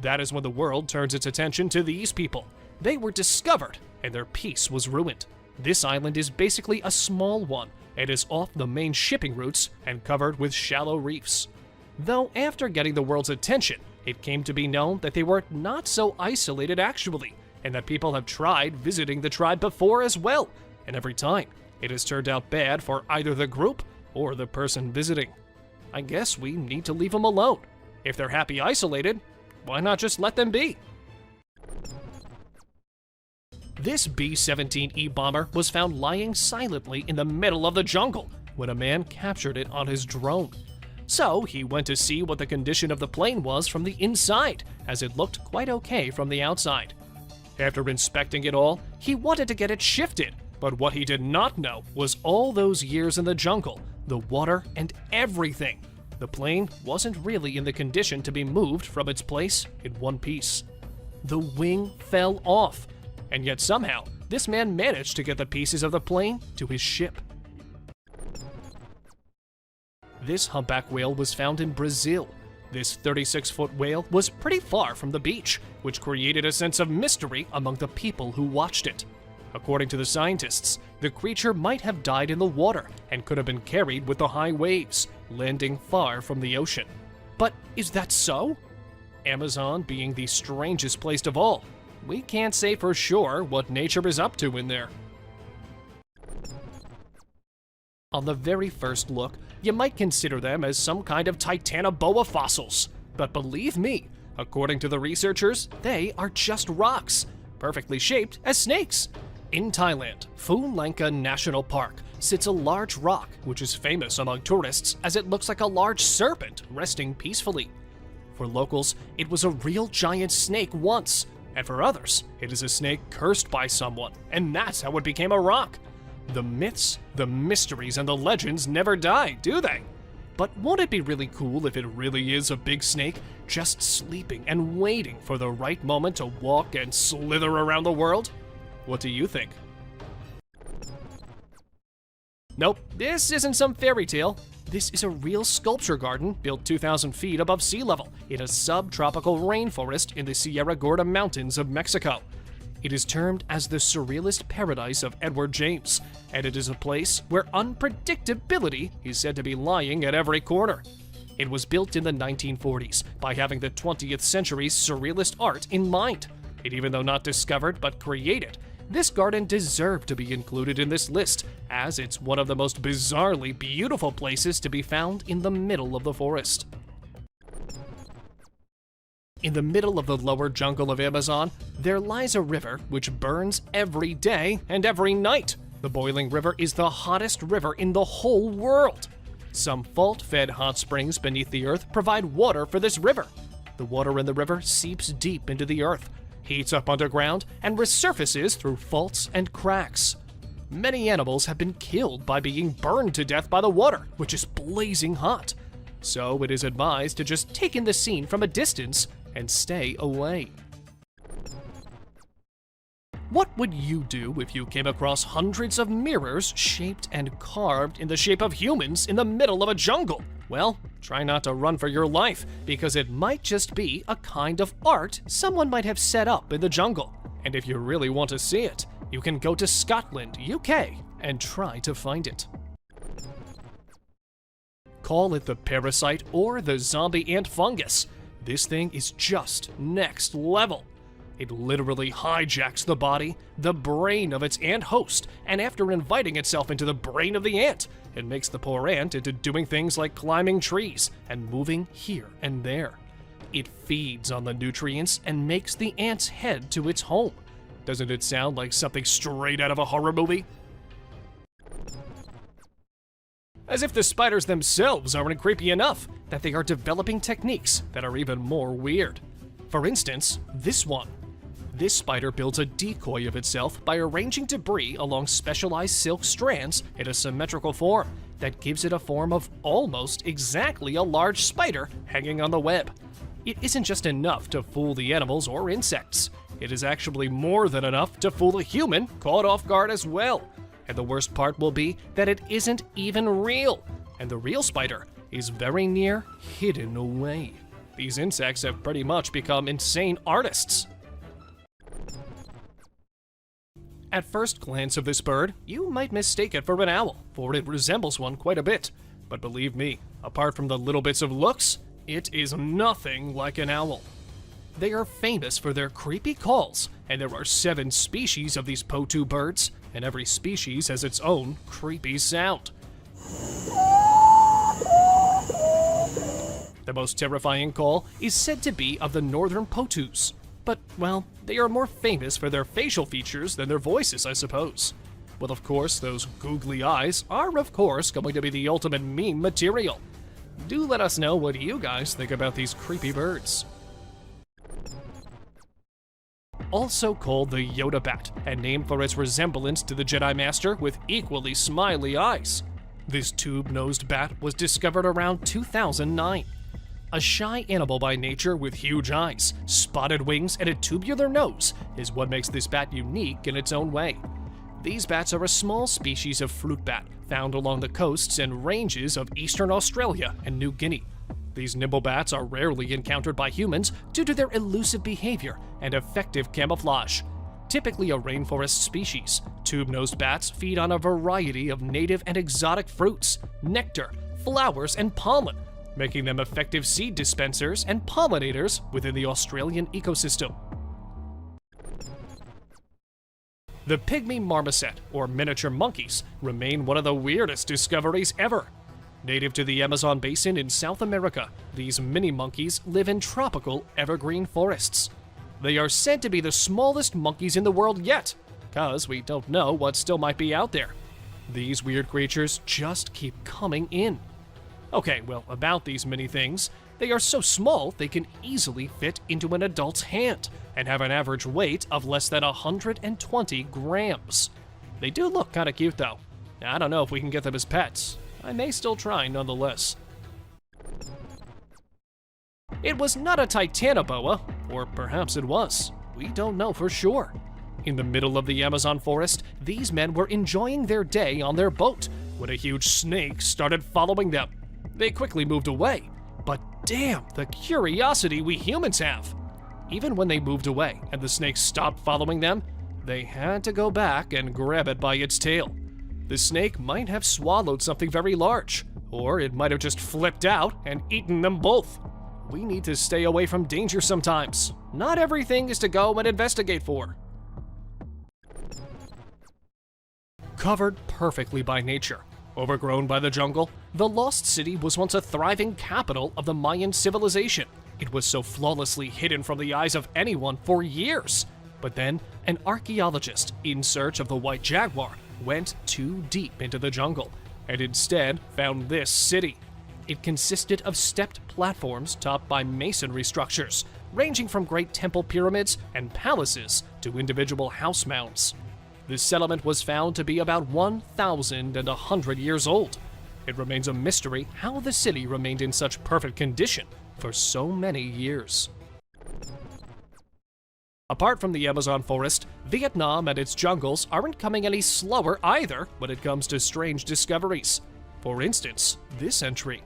That is when the world turns its attention to these people. They were discovered, and their peace was ruined. This island is basically a small one. It is off the main shipping routes and covered with shallow reefs. Though after getting the world's attention, it came to be known that they were not so isolated actually, and that people have tried visiting the tribe before as well, and every time, it has turned out bad for either the group or the person visiting. I guess we need to leave them alone. If they're happy isolated, why not just let them be? This B-17E bomber was found lying silently in the middle of the jungle when a man captured it on his drone. So he went to see what the condition of the plane was from the inside, as it looked quite okay from the outside. After inspecting it all, he wanted to get it shifted, but what he did not know was all those years in the jungle, the water, and everything. The plane wasn't really in the condition to be moved from its place in one piece. The wing fell off, and yet somehow, this man managed to get the pieces of the plane to his ship. This humpback whale was found in Brazil. This 36-foot whale was pretty far from the beach, which created a sense of mystery among the people who watched it. According to the scientists, the creature might have died in the water and could have been carried with the high waves, landing far from the ocean. But is that so? Amazon being the strangest place of all, we can't say for sure what nature is up to in there. On the very first look, you might consider them as some kind of Titanoboa fossils. But believe me, according to the researchers, they are just rocks, perfectly shaped as snakes. In Thailand, Phu Lanka National Park sits a large rock which is famous among tourists as it looks like a large serpent resting peacefully. For locals, it was a real giant snake once, and for others, it is a snake cursed by someone, and that's how it became a rock. The myths, the mysteries, and the legends never die, do they? But won't it be really cool if it really is a big snake just sleeping and waiting for the right moment to walk and slither around the world? What do you think? Nope, this isn't some fairy tale. This is a real sculpture garden built 2,000 feet above sea level in a subtropical rainforest in the Sierra Gorda Mountains of Mexico. It is termed as the surrealist paradise of Edward James, and it is a place where unpredictability is said to be lying at every corner. It was built in the 1940s by having the 20th century's surrealist art in mind. And even though not discovered but created, this garden deserved to be included in this list, as it's one of the most bizarrely beautiful places to be found in the middle of the forest. In the middle of the lower jungle of Amazon, there lies a river which burns every day and every night. The boiling river is the hottest river in the whole world. Some fault-fed hot springs beneath the earth provide water for this river. The water in the river seeps deep into the earth, heats up underground, and resurfaces through faults and cracks. Many animals have been killed by being burned to death by the water, which is blazing hot. So it is advised to just take in the scene from a distance and stay away. What would you do if you came across hundreds of mirrors shaped and carved in the shape of humans in the middle of a jungle? Well, try not to run for your life, because it might just be a kind of art someone might have set up in the jungle. And if you really want to see it, you can go to Scotland, UK, and try to find it. Call it the parasite or the zombie ant fungus. This thing is just next level. It literally hijacks the body, the brain of its ant host, and after inviting itself into the brain of the ant, it makes the poor ant into doing things like climbing trees and moving here and there. It feeds on the nutrients and makes the ant's head to its home. Doesn't it sound like something straight out of a horror movie? As if the spiders themselves aren't creepy enough that they are developing techniques that are even more weird. For instance, this one. This spider builds a decoy of itself by arranging debris along specialized silk strands in a symmetrical form that gives it a form of almost exactly a large spider hanging on the web. It isn't just enough to fool the animals or insects. It is actually more than enough to fool a human caught off guard as well. And the worst part will be that it isn't even real, and the real spider is very near hidden away. These insects have pretty much become insane artists. At first glance of this bird, you might mistake it for an owl, for it resembles one quite a bit. But believe me, apart from the little bits of looks, it is nothing like an owl. They are famous for their creepy calls, and there are 7 species of these Potu birds, and every species has its own creepy sound. The most terrifying call is said to be of the northern Potus, but, well, they are more famous for their facial features than their voices, I suppose. Well, of course, those googly eyes are, of course, going to be the ultimate meme material. Do let us know what you guys think about these creepy birds. Also called the Yoda Bat, and named for its resemblance to the Jedi Master with equally smiley eyes. This tube-nosed bat was discovered around 2009. A shy animal by nature with huge eyes, spotted wings, and a tubular nose is what makes this bat unique in its own way. These bats are a small species of fruit bat found along the coasts and ranges of eastern Australia and New Guinea. These nimble bats are rarely encountered by humans due to their elusive behavior and effective camouflage. Typically a rainforest species, tube-nosed bats feed on a variety of native and exotic fruits, nectar, flowers, and pollen, making them effective seed dispensers and pollinators within the Australian ecosystem. The pygmy marmoset, or miniature monkeys, remain one of the weirdest discoveries ever. Native to the Amazon basin in South America, these mini monkeys live in tropical evergreen forests. They are said to be the smallest monkeys in the world yet, cause we don't know what still might be out there. These weird creatures just keep coming in. Okay, well, about these mini things, they are so small they can easily fit into an adult's hand and have an average weight of less than 120 grams. They do look kinda cute though. I don't know if we can get them as pets. I may still try nonetheless. It was not a titanoboa, or perhaps it was. We don't know for sure. In the middle of the Amazon forest, these men were enjoying their day on their boat when a huge snake started following them. They quickly moved away, but damn the curiosity we humans have. Even when they moved away and the snake stopped following them, they had to go back and grab it by its tail. The snake might have swallowed something very large, or it might have just flipped out and eaten them both. We need to stay away from danger sometimes. Not everything is to go and investigate for. Covered perfectly by nature, overgrown by the jungle, the Lost City was once a thriving capital of the Mayan civilization. It was so flawlessly hidden from the eyes of anyone for years. But then, an archaeologist in search of the white jaguar went too deep into the jungle and instead found this city. It consisted of stepped platforms topped by masonry structures, ranging from great temple pyramids and palaces to individual house mounds. This settlement was found to be about 1,100 years old. It remains a mystery how the city remained in such perfect condition for so many years. Apart from the Amazon forest, Vietnam and its jungles aren't coming any slower either when it comes to strange discoveries. For instance, this entry.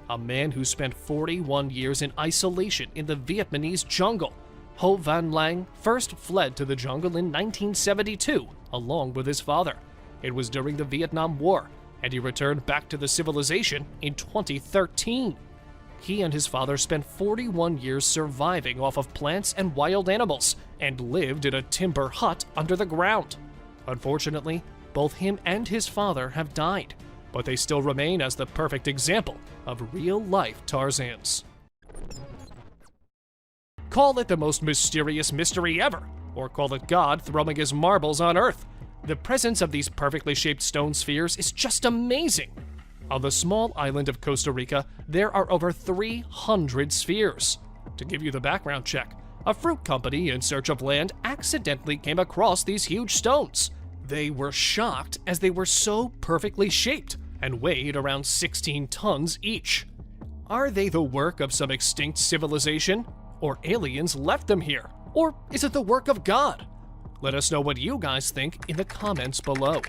A man who spent 41 years in isolation in the Vietnamese jungle. Ho Van Lang first fled to the jungle in 1972, along with his father. It was during the Vietnam War, and he returned back to the civilization in 2013. He and his father spent 41 years surviving off of plants and wild animals, and lived in a timber hut under the ground. Unfortunately, both him and his father have died, but they still remain as the perfect example of real-life Tarzans. Call it the most mysterious mystery ever, or call it God throwing his marbles on Earth. The presence of these perfectly shaped stone spheres is just amazing. On the small island of Costa Rica, there are over 300 spheres. To give you the background check, a fruit company in search of land accidentally came across these huge stones. They were shocked as they were so perfectly shaped and weighed around 16 tons each. Are they the work of some extinct civilization? Or aliens left them here? Or is it the work of God? Let us know what you guys think in the comments below.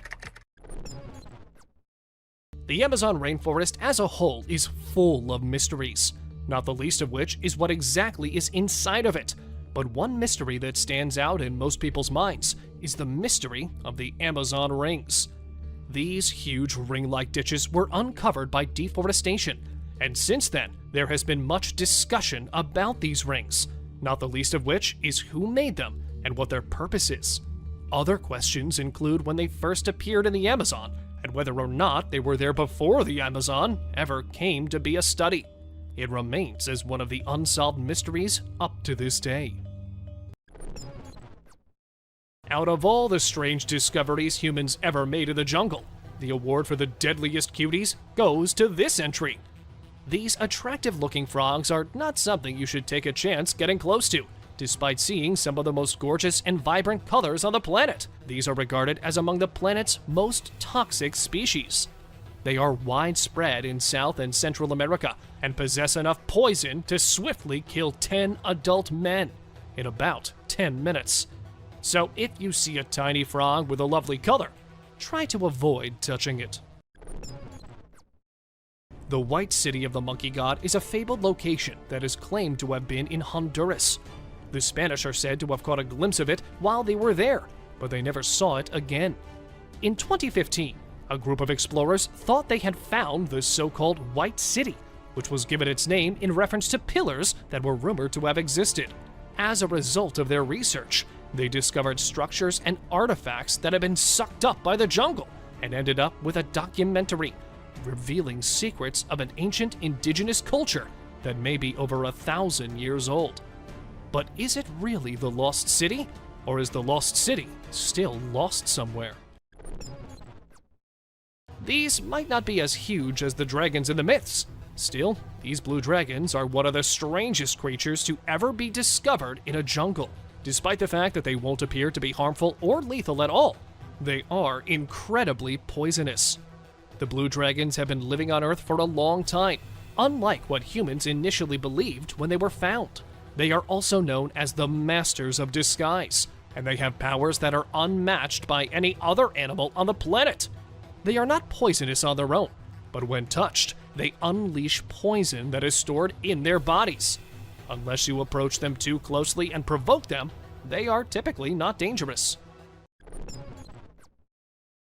The Amazon rainforest as a whole is full of mysteries, not the least of which is what exactly is inside of it. But one mystery that stands out in most people's minds is the mystery of the Amazon rings. These huge ring-like ditches were uncovered by deforestation, and since then, there has been much discussion about these rings, not the least of which is who made them and what their purpose is. Other questions include when they first appeared in the Amazon, and whether or not they were there before the Amazon ever came to be a study. It remains as one of the unsolved mysteries up to this day. Out of all the strange discoveries humans ever made in the jungle, the award for the deadliest cuties goes to this entry. These attractive-looking frogs are not something you should take a chance getting close to, despite seeing some of the most gorgeous and vibrant colors on the planet. These are regarded as among the planet's most toxic species. They are widespread in South and Central America and possess enough poison to swiftly kill 10 adult men in about 10 minutes. So if you see a tiny frog with a lovely color, try to avoid touching it. The White City of the Monkey God is a fabled location that is claimed to have been in Honduras. The Spanish are said to have caught a glimpse of it while they were there, but they never saw it again. In 2015, a group of explorers thought they had found the so-called White City, which was given its name in reference to pillars that were rumored to have existed. As a result of their research, they discovered structures and artifacts that had been sucked up by the jungle and ended up with a documentary revealing secrets of an ancient indigenous culture that may be over 1,000 years old. But is it really the Lost City? Or is the Lost City still lost somewhere? These might not be as huge as the dragons in the myths. Still, these blue dragons are one of the strangest creatures to ever be discovered in a jungle. Despite the fact that they won't appear to be harmful or lethal at all, they are incredibly poisonous. The blue dragons have been living on Earth for a long time, unlike what humans initially believed when they were found. They are also known as the Masters of Disguise, and they have powers that are unmatched by any other animal on the planet. They are not poisonous on their own, but when touched, they unleash poison that is stored in their bodies. Unless you approach them too closely and provoke them, they are typically not dangerous.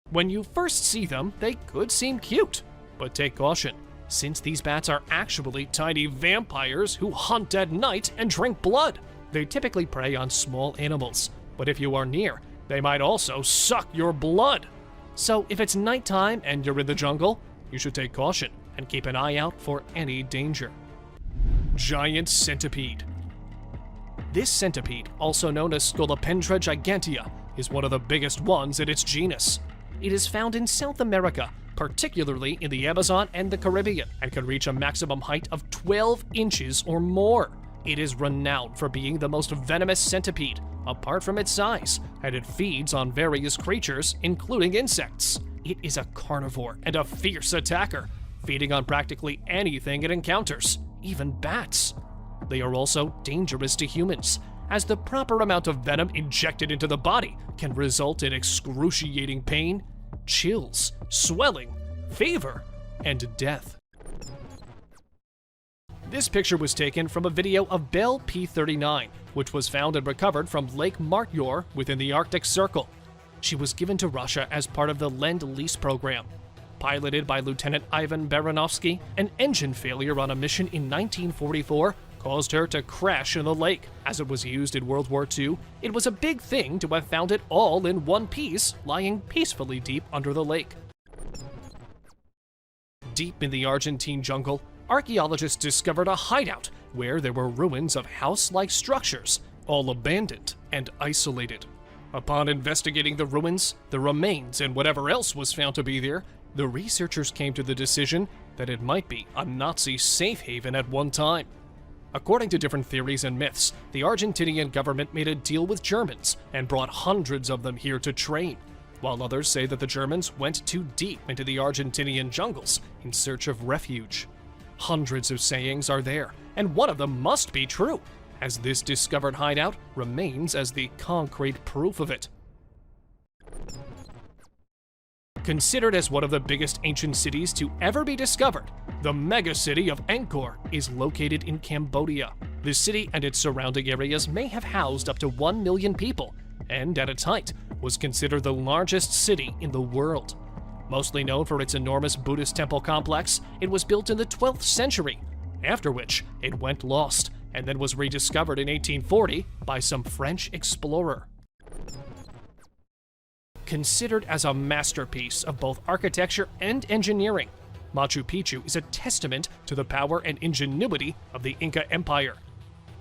When you first see them, they could seem cute, but take caution, since these bats are actually tiny vampires who hunt at night and drink blood. They typically prey on small animals, but if you are near, they might also suck your blood. So if it's nighttime and you're in the jungle, you should take caution and keep an eye out for any danger. Giant centipede. This centipede, also known as Scolopendra gigantea, is one of the biggest ones in its genus. It is found in South America, particularly in the Amazon and the Caribbean, and can reach a maximum height of 12 inches or more. It is renowned for being the most venomous centipede, apart from its size, and it feeds on various creatures, including insects. It is a carnivore and a fierce attacker, feeding on practically anything it encounters, even bats. They are also dangerous to humans, as the proper amount of venom injected into the body can result in excruciating pain, chills, swelling, fever, and death. This picture was taken from a video of Belle P-39, which was found and recovered from Lake Martyor within the Arctic Circle. She was given to Russia as part of the Lend-Lease program. Piloted by Lieutenant Ivan Baranovsky, an engine failure on a mission in 1944 caused her to crash in the lake. As it was used in World War II, it was a big thing to have found it all in one piece, lying peacefully deep under the lake. Deep in the Argentine jungle, archaeologists discovered a hideout where there were ruins of house-like structures, all abandoned and isolated. Upon investigating the ruins, the remains, and whatever else was found to be there, the researchers came to the decision that it might be a Nazi safe haven at one time. According to different theories and myths, the Argentinian government made a deal with Germans and brought hundreds of them here to train, while others say that the Germans went too deep into the Argentinian jungles in search of refuge. Hundreds of sayings are there, and one of them must be true, as this discovered hideout remains as the concrete proof of it. Considered as one of the biggest ancient cities to ever be discovered, the mega-city of Angkor is located in Cambodia. The city and its surrounding areas may have housed up to 1 million people, and at its height was considered the largest city in the world. Mostly known for its enormous Buddhist temple complex, it was built in the 12th century, after which it went lost and then was rediscovered in 1840 by some French explorer. Considered as a masterpiece of both architecture and engineering, Machu Picchu is a testament to the power and ingenuity of the Inca Empire.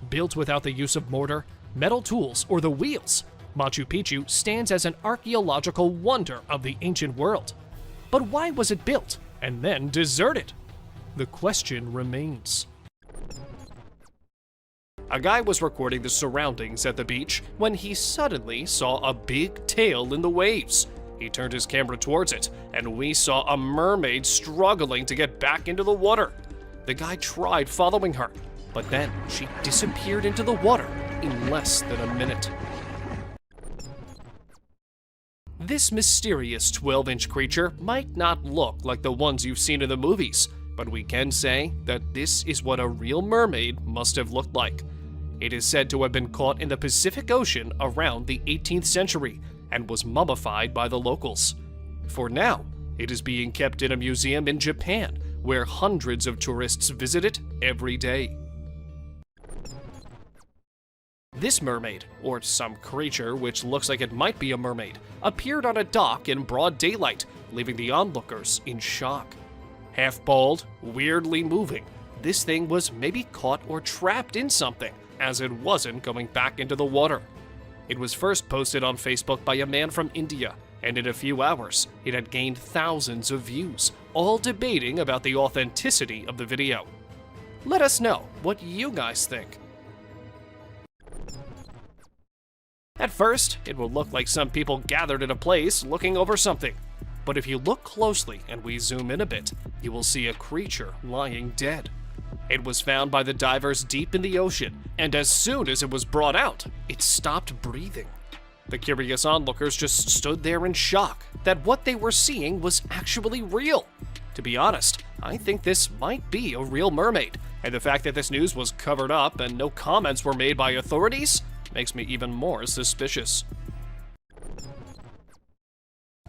Built without the use of mortar, metal tools, or the wheels, Machu Picchu stands as an archaeological wonder of the ancient world. But why was it built and then deserted? The question remains. A guy was recording the surroundings at the beach when he suddenly saw a big tail in the waves. He turned his camera towards it, and we saw a mermaid struggling to get back into the water. The guy tried following her, but then she disappeared into the water in less than a minute. This mysterious 12-inch creature might not look like the ones you've seen in the movies, but we can say that this is what a real mermaid must have looked like. It is said to have been caught in the Pacific Ocean around the 18th century and was mummified by the locals. For now, it is being kept in a museum in Japan, where hundreds of tourists visit it every day. This mermaid, or some creature which looks like it might be a mermaid, appeared on a dock in broad daylight, leaving the onlookers in shock. Half bald, weirdly moving, this thing was maybe caught or trapped in something, as it wasn't going back into the water. It was first posted on Facebook by a man from India, and in a few hours, it had gained thousands of views, all debating about the authenticity of the video. Let us know what you guys think. At first, it will look like some people gathered in a place looking over something. But if you look closely and we zoom in a bit, you will see a creature lying dead. It was found by the divers deep in the ocean, and as soon as it was brought out, it stopped breathing. The curious onlookers just stood there in shock that what they were seeing was actually real. To be honest, I think this might be a real mermaid, and the fact that this news was covered up and no comments were made by authorities makes me even more suspicious.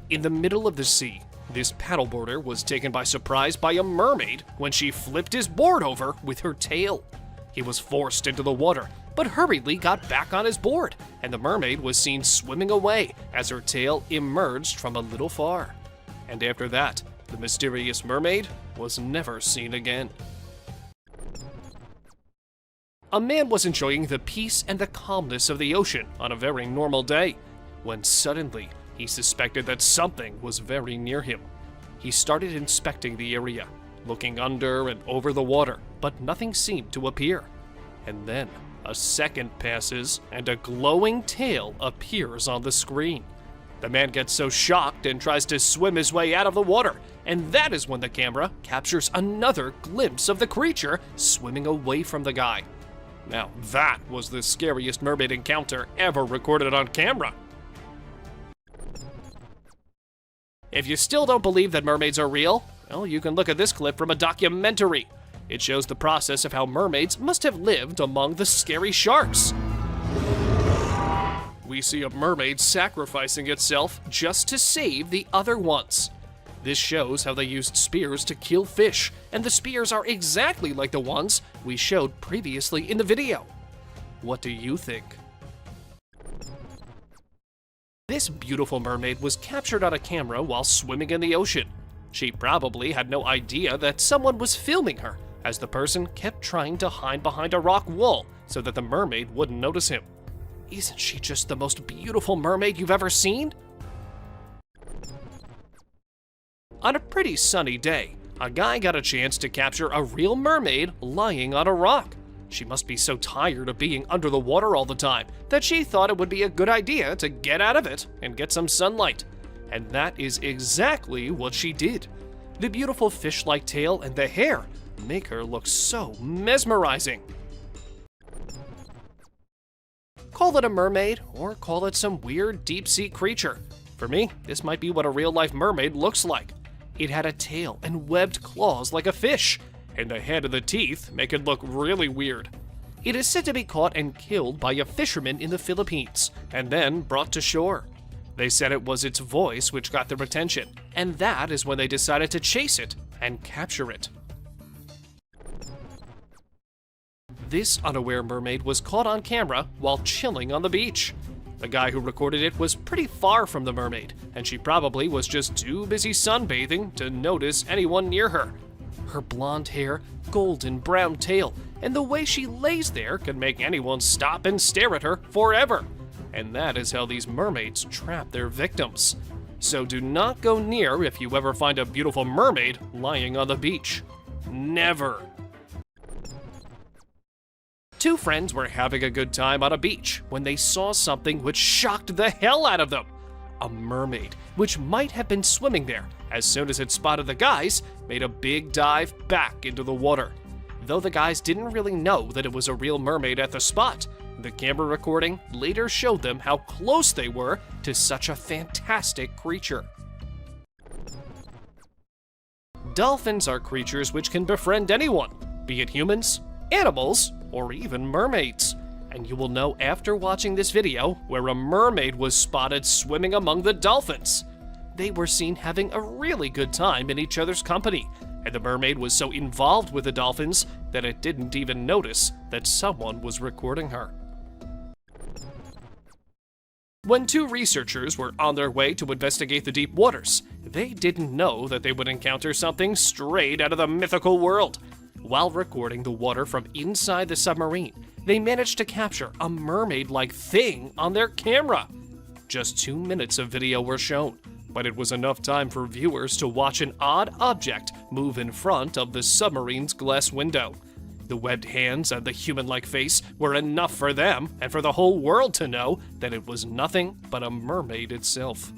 In the middle of the sea, this paddleboarder was taken by surprise by a mermaid when she flipped his board over with her tail. He was forced into the water, but hurriedly got back on his board, and the mermaid was seen swimming away as her tail emerged from a little far. And after that, the mysterious mermaid was never seen again. A man was enjoying the peace and the calmness of the ocean on a very normal day, when suddenly he suspected that something was very near him. He started inspecting the area, looking under and over the water, but nothing seemed to appear. And then a second passes and a glowing tail appears on the screen. The man gets so shocked and tries to swim his way out of the water, and that is when the camera captures another glimpse of the creature swimming away from the guy. Now that was the scariest mermaid encounter ever recorded on camera. If you still don't believe that mermaids are real, well, you can look at this clip from a documentary. It shows the process of how mermaids must have lived among the scary sharks. We see a mermaid sacrificing itself just to save the other ones. This shows how they used spears to kill fish, and the spears are exactly like the ones we showed previously in the video. What do you think? This beautiful mermaid was captured on a camera while swimming in the ocean. She probably had no idea that someone was filming her, as the person kept trying to hide behind a rock wall so that the mermaid wouldn't notice him. Isn't she just the most beautiful mermaid you've ever seen? On a pretty sunny day, a guy got a chance to capture a real mermaid lying on a rock. She must be so tired of being under the water all the time that she thought it would be a good idea to get out of it and get some sunlight. And that is exactly what she did. The beautiful fish-like tail and the hair make her look so mesmerizing. Call it a mermaid or call it some weird deep-sea creature. For me, this might be what a real-life mermaid looks like. It had a tail and webbed claws like a fish, and the head and the teeth make it look really weird. It is said to be caught and killed by a fisherman in the Philippines, and then brought to shore. They said it was its voice which got their attention, and that is when they decided to chase it and capture it. This unaware mermaid was caught on camera while chilling on the beach. The guy who recorded it was pretty far from the mermaid, and she probably was just too busy sunbathing to notice anyone near her. Her blonde hair, golden brown tail, and the way she lays there can make anyone stop and stare at her forever. And that is how these mermaids trap their victims. So do not go near if you ever find a beautiful mermaid lying on the beach. Never. Two friends were having a good time on a beach when they saw something which shocked the hell out of them. A mermaid, which might have been swimming there, as soon as it spotted the guys, made a big dive back into the water. Though the guys didn't really know that it was a real mermaid at the spot, the camera recording later showed them how close they were to such a fantastic creature. Dolphins are creatures which can befriend anyone, be it humans, animals, or even mermaids. And you will know after watching this video where a mermaid was spotted swimming among the dolphins. They were seen having a really good time in each other's company, and the mermaid was so involved with the dolphins that it didn't even notice that someone was recording her. When two researchers were on their way to investigate the deep waters, they didn't know that they would encounter something straight out of the mythical world. While recording the water from inside the submarine, they managed to capture a mermaid-like thing on their camera. Just 2 minutes of video were shown, but it was enough time for viewers to watch an odd object move in front of the submarine's glass window. The webbed hands and the human-like face were enough for them and for the whole world to know that it was nothing but a mermaid itself.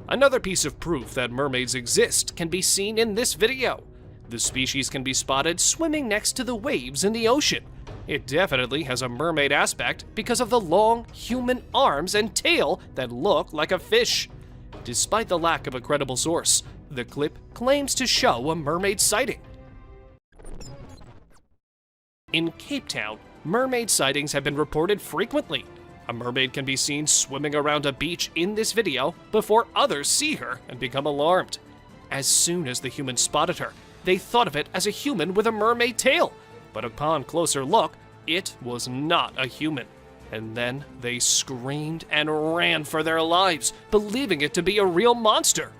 Another piece of proof that mermaids exist can be seen in this video. The species can be spotted swimming next to the waves in the ocean. It definitely has a mermaid aspect because of the long human arms and tail that look like a fish. Despite the lack of a credible source, the clip claims to show a mermaid sighting. In Cape Town, mermaid sightings have been reported frequently. A mermaid can be seen swimming around a beach in this video before others see her and become alarmed. As soon as the humans spotted her, they thought of it as a human with a mermaid tail, but upon closer look, it was not a human. And then they screamed and ran for their lives, believing it to be a real monster.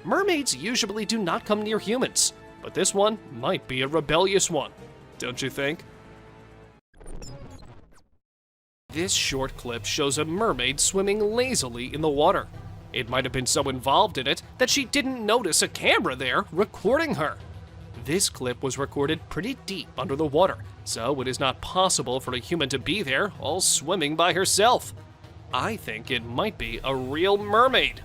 Mermaids usually do not come near humans, but this one might be a rebellious one. Don't you think? This short clip shows a mermaid swimming lazily in the water. It might have been so involved in it that she didn't notice a camera there recording her. This clip was recorded pretty deep under the water, so it is not possible for a human to be there all swimming by herself. I think it might be a real mermaid.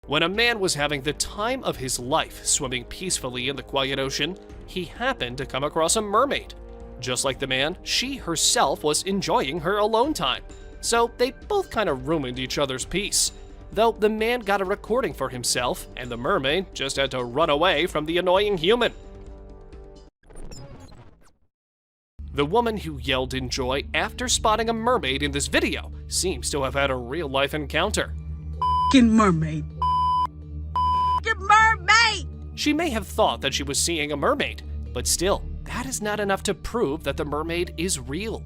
When a man was having the time of his life swimming peacefully in the quiet ocean, he happened to come across a mermaid. Just like the man, she herself was enjoying her alone time. So they both kind of ruined each other's peace. Though the man got a recording for himself, and the mermaid just had to run away from the annoying human. The woman who yelled in joy after spotting a mermaid in this video seems to have had a real-life encounter. Mermaid. Mermaid! She may have thought that she was seeing a mermaid, but still, that is not enough to prove that the mermaid is real.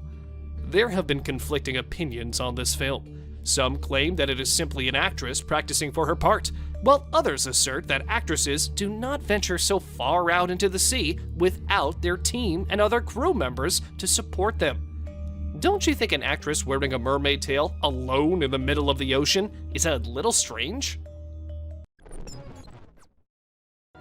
There have been conflicting opinions on this film. Some claim that it is simply an actress practicing for her part, while others assert that actresses do not venture so far out into the sea without their team and other crew members to support them. Don't you think an actress wearing a mermaid tail alone in the middle of the ocean is a little strange?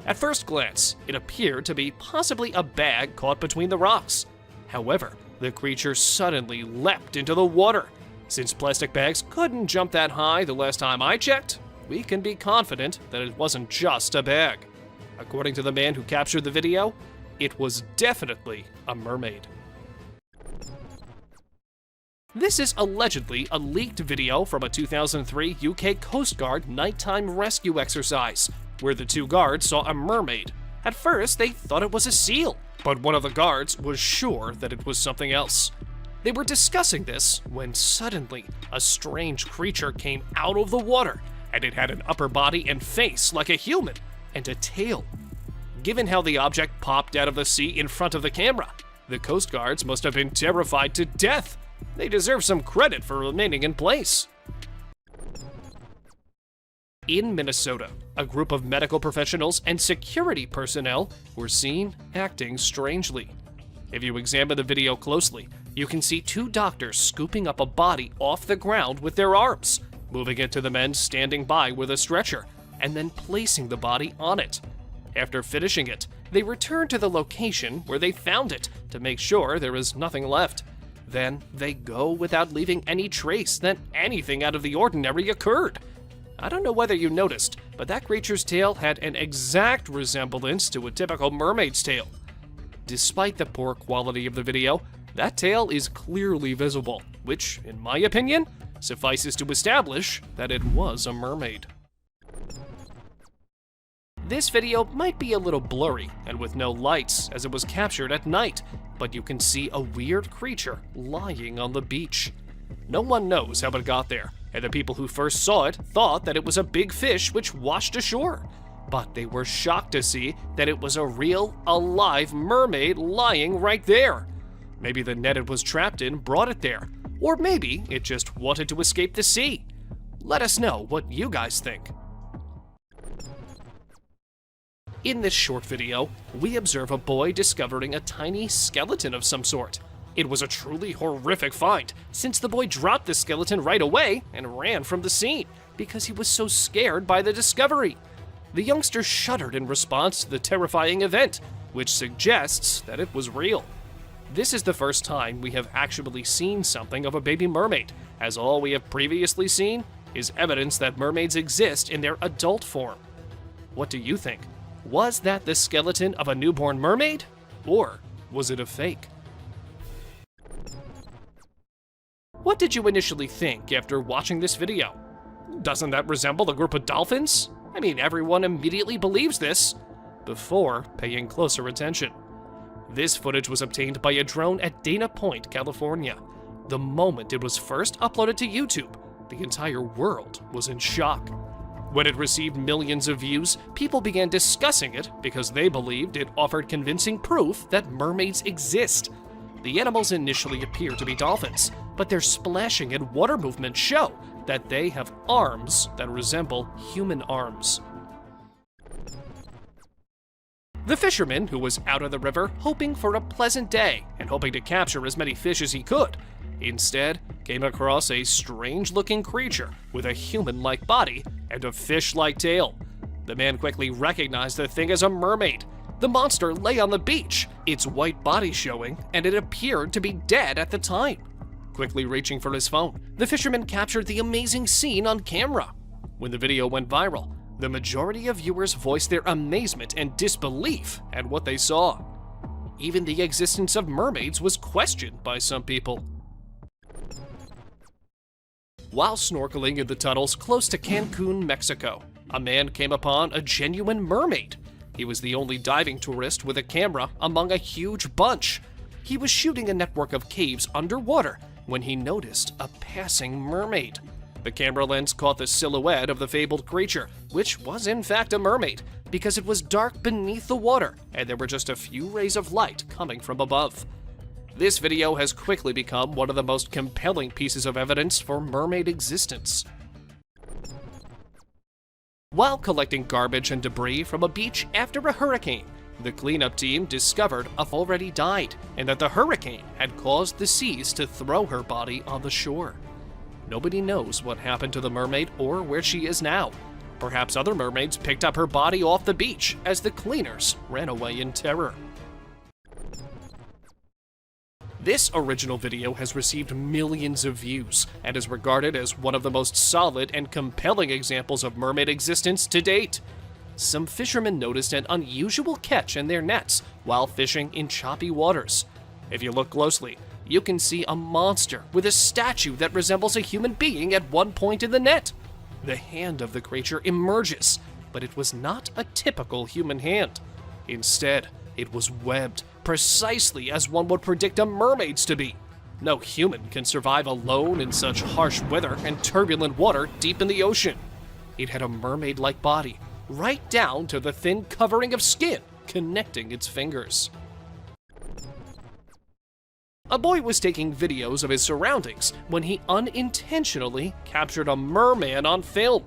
At first glance, it appeared to be possibly a bag caught between the rocks. However, the creature suddenly leapt into the water. Since plastic bags couldn't jump that high the last time I checked, we can be confident that it wasn't just a bag. According to the man who captured the video, it was definitely a mermaid. This is allegedly a leaked video from a 2003 UK Coast Guard nighttime rescue exercise, where the two guards saw a mermaid. At first, they thought it was a seal, but one of the guards was sure that it was something else. They were discussing this when suddenly a strange creature came out of the water, and it had an upper body and face like a human, and a tail. Given how the object popped out of the sea in front of the camera, the Coast Guards must have been terrified to death. They deserve some credit for remaining in place. In Minnesota, a group of medical professionals and security personnel were seen acting strangely. If you examine the video closely, you can see two doctors scooping up a body off the ground with their arms, moving it to the men standing by with a stretcher, and then placing the body on it. After finishing it, they return to the location where they found it to make sure there is nothing left. Then they go without leaving any trace that anything out of the ordinary occurred. I don't know whether you noticed, but that creature's tail had an exact resemblance to a typical mermaid's tail. Despite the poor quality of the video, that tail is clearly visible, which, in my opinion, suffices to establish that it was a mermaid. This video might be a little blurry and with no lights as it was captured at night, but you can see a weird creature lying on the beach. No one knows how it got there, and the people who first saw it thought that it was a big fish which washed ashore. But they were shocked to see that it was a real, alive mermaid lying right there. Maybe the net it was trapped in brought it there, or maybe it just wanted to escape the sea. Let us know what you guys think. In this short video, we observe a boy discovering a tiny skeleton of some sort. It was a truly horrific find, since the boy dropped the skeleton right away and ran from the scene because he was so scared by the discovery. The youngster shuddered in response to the terrifying event, which suggests that it was real. This is the first time we have actually seen something of a baby mermaid, as all we have previously seen is evidence that mermaids exist in their adult form. What do you think? Was that the skeleton of a newborn mermaid? Or was it a fake? What did you initially think after watching this video? Doesn't that resemble a group of dolphins? I mean, everyone immediately believes this before paying closer attention. This footage was obtained by a drone at Dana Point, California. The moment it was first uploaded to YouTube, the entire world was in shock. When it received millions of views, people began discussing it because they believed it offered convincing proof that mermaids exist. The animals initially appear to be dolphins, but their splashing and water movements show that they have arms that resemble human arms. The fisherman, who was out on the river hoping for a pleasant day and hoping to capture as many fish as he could, instead came across a strange-looking creature with a human-like body and a fish-like tail. The man quickly recognized the thing as a mermaid. The monster lay on the beach, its white body showing, and it appeared to be dead at the time. Quickly reaching for his phone, the fisherman captured the amazing scene on camera. When the video went viral, the majority of viewers voiced their amazement and disbelief at what they saw. Even the existence of mermaids was questioned by some people. While snorkeling in the tunnels close to Cancun, Mexico, a man came upon a genuine mermaid. He was the only diving tourist with a camera among a huge bunch. He was shooting a network of caves underwater when he noticed a passing mermaid. The camera lens caught the silhouette of the fabled creature, which was in fact a mermaid, because it was dark beneath the water and there were just a few rays of light coming from above. This video has quickly become one of the most compelling pieces of evidence for mermaid existence. While collecting garbage and debris from a beach after a hurricane, the cleanup team discovered a already died and that the hurricane had caused the seas to throw her body on the shore. Nobody knows what happened to the mermaid or where she is now. Perhaps other mermaids picked up her body off the beach as the cleaners ran away in terror. This original video has received millions of views and is regarded as one of the most solid and compelling examples of mermaid existence to date. some fishermen noticed an unusual catch in their nets while fishing in choppy waters. If you look closely, you can see a monster with a statue that resembles a human being at one point in the net. The hand of the creature emerges, but it was not a typical human hand. Instead, it was webbed, precisely as one would predict a mermaid's to be. No human can survive alone in such harsh weather and turbulent water deep in the ocean. It had a mermaid-like body, right down to the thin covering of skin connecting its fingers. A boy was taking videos of his surroundings when he unintentionally captured a merman on film.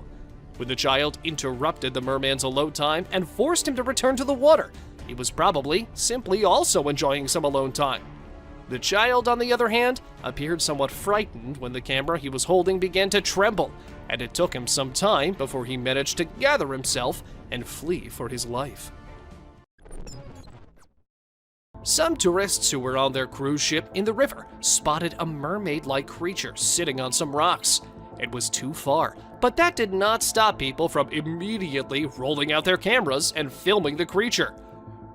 When the child interrupted the merman's alone time and forced him to return to the water, he was probably simply also enjoying some alone time. The child, on the other hand, appeared somewhat frightened when the camera he was holding began to tremble, and it took him some time before he managed to gather himself and flee for his life. Some tourists who were on their cruise ship in the river spotted a mermaid-like creature sitting on some rocks. It was too far, but that did not stop people from immediately rolling out their cameras and filming the creature.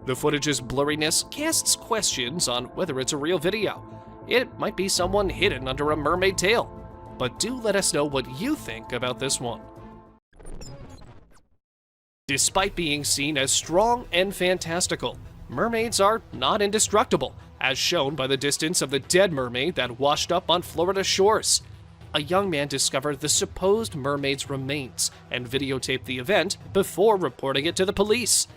The footage's blurriness casts questions on whether it's a real video. It might be someone hidden under a mermaid tail. But do let us know what you think about this one. Despite being seen as strong and fantastical, mermaids are not indestructible, as shown by the distance of the dead mermaid that washed up on Florida shores. A young man discovered the supposed mermaid's remains and videotaped the event before reporting it to the police.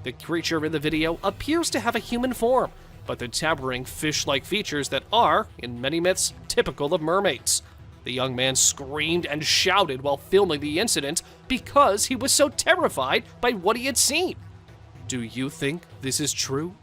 The creature in the video appears to have a human form, but the towering fish-like features that are, in many myths, typical of mermaids. The young man screamed and shouted while filming the incident because he was so terrified by what he had seen. Do you think this is true?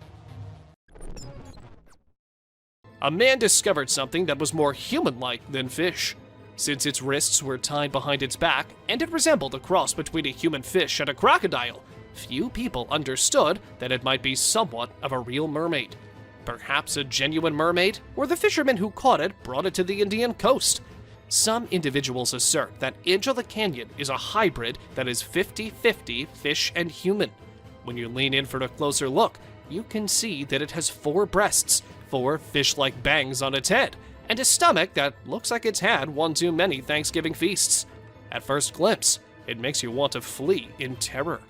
A man discovered something that was more human-like than fish. Since its wrists were tied behind its back and it resembled a cross between a human fish and a crocodile, few people understood that it might be somewhat of a real mermaid. Perhaps a genuine mermaid, or the fisherman who caught it brought it to the Indian coast. Some individuals assert that Angela Canyon is a hybrid that is 50-50 fish and human. When you lean in for a closer look, you can see that it has 4 breasts, 4 fish-like bangs on its head, and a stomach that looks like it's had one too many Thanksgiving feasts. At first glimpse, it makes you want to flee in terror.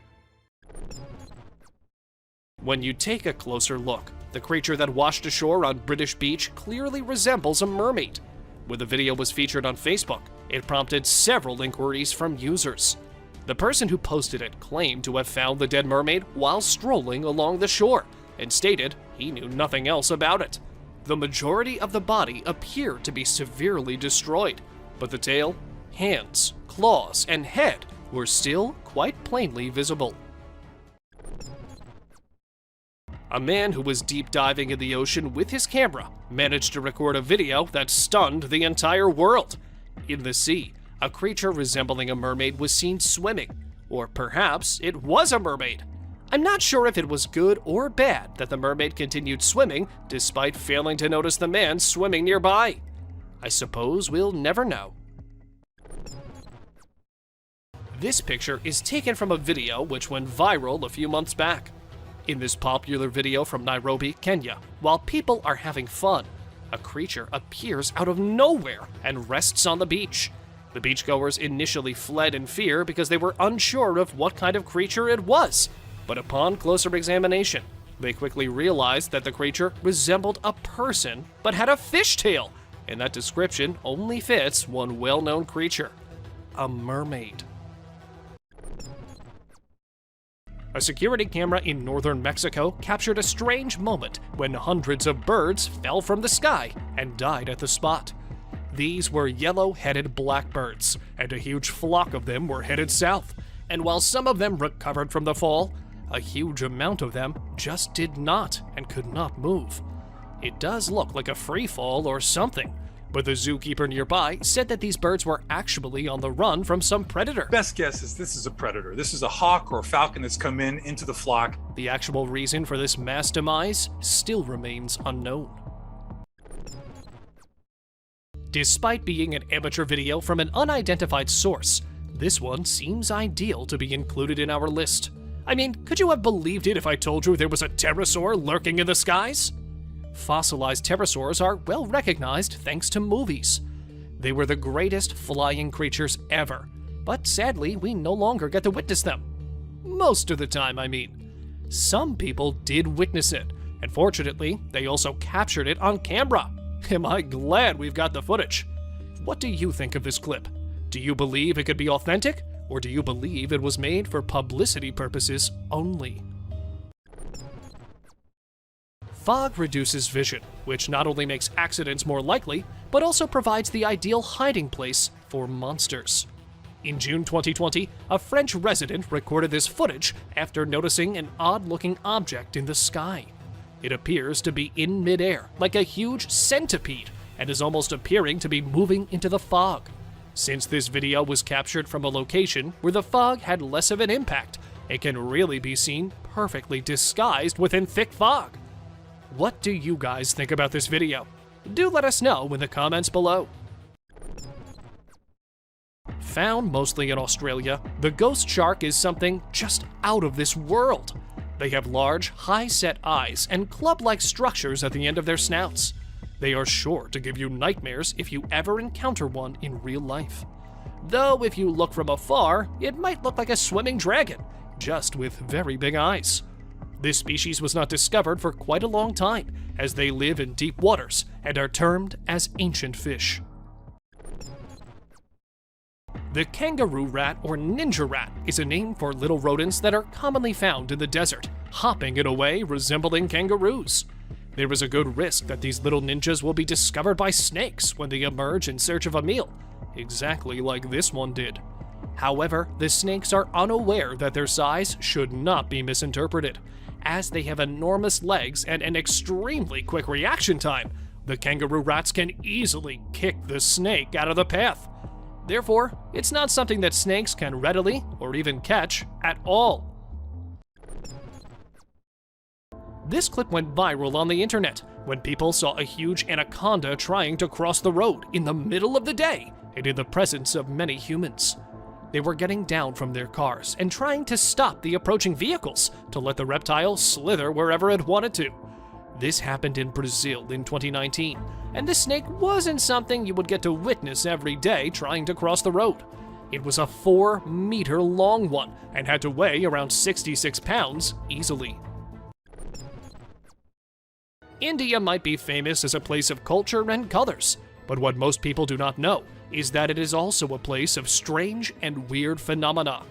When you take a closer look, the creature that washed ashore on British Beach clearly resembles a mermaid. When the video was featured on Facebook, it prompted several inquiries from users. The person who posted it claimed to have found the dead mermaid while strolling along the shore, and stated he knew nothing else about it. The majority of the body appeared to be severely destroyed, but the tail, hands, claws, and head were still quite plainly visible. A man who was deep diving in the ocean with his camera managed to record a video that stunned the entire world. In the sea, a creature resembling a mermaid was seen swimming, or perhaps it was a mermaid. I'm not sure if it was good or bad that the mermaid continued swimming despite failing to notice the man swimming nearby. I suppose we'll never know. This picture is taken from a video which went viral a few months back. In this popular video from Nairobi, Kenya, while people are having fun, a creature appears out of nowhere and rests on the beach. The beachgoers initially fled in fear because they were unsure of what kind of creature it was, but upon closer examination, they quickly realized that the creature resembled a person but had a fishtail, and that description only fits one well-known creature: a mermaid. A security camera in northern Mexico captured a strange moment when hundreds of birds fell from the sky and died at the spot. These were yellow-headed blackbirds, and a huge flock of them were headed south. And while some of them recovered from the fall, a huge amount of them just did not and could not move. It does look like a free fall or something, but the zookeeper nearby said that these birds were actually on the run from some predator. Best guess is this is a predator. This is a hawk or a falcon that's come into the flock. The actual reason for this mass demise still remains unknown. Despite being an amateur video from an unidentified source, This one seems ideal to be included in our list. I mean, could you have believed it if I told you there was a pterosaur lurking in the skies? Fossilized pterosaurs are well recognized thanks to movies. They were the greatest flying creatures ever, but sadly we no longer get to witness them. Most of the time, I mean. Some people did witness it, and fortunately, they also captured it on camera. Am I glad we've got the footage? What do you think of this clip? Do you believe it could be authentic, or do you believe it was made for publicity purposes only? Fog reduces vision, which not only makes accidents more likely, but also provides the ideal hiding place for monsters. In June 2020, a French resident recorded this footage after noticing an odd-looking object in the sky. It appears to be in midair, like a huge centipede, and is almost appearing to be moving into the fog. Since this video was captured from a location where the fog had less of an impact, it can really be seen perfectly disguised within thick fog. What do you guys think about this video? Do let us know in the comments below. Found mostly in Australia, the ghost shark is something just out of this world. They have large, high-set eyes and club-like structures at the end of their snouts. They are sure to give you nightmares if you ever encounter one in real life. Though if you look from afar, it might look like a swimming dragon, just with very big eyes. This species was not discovered for quite a long time, as they live in deep waters and are termed as ancient fish. The kangaroo rat or ninja rat is a name for little rodents that are commonly found in the desert, hopping in a way resembling kangaroos. There is a good risk that these little ninjas will be discovered by snakes when they emerge in search of a meal, exactly like this one did. However, the snakes are unaware that their size should not be misinterpreted. As they have enormous legs and an extremely quick reaction time, the kangaroo rats can easily kick the snake out of the path. Therefore, it's not something that snakes can readily or even catch at all. This clip went viral on the internet when people saw a huge anaconda trying to cross the road in the middle of the day and in the presence of many humans. They were getting down from their cars and trying to stop the approaching vehicles to let the reptile slither wherever it wanted to. This happened in Brazil in 2019, and the snake wasn't something you would get to witness every day trying to cross the road. It was a 4-meter long one and had to weigh around 66 pounds easily. India might be famous as a place of culture and colors, but what most people do not know is that it is also a place of strange and weird phenomena.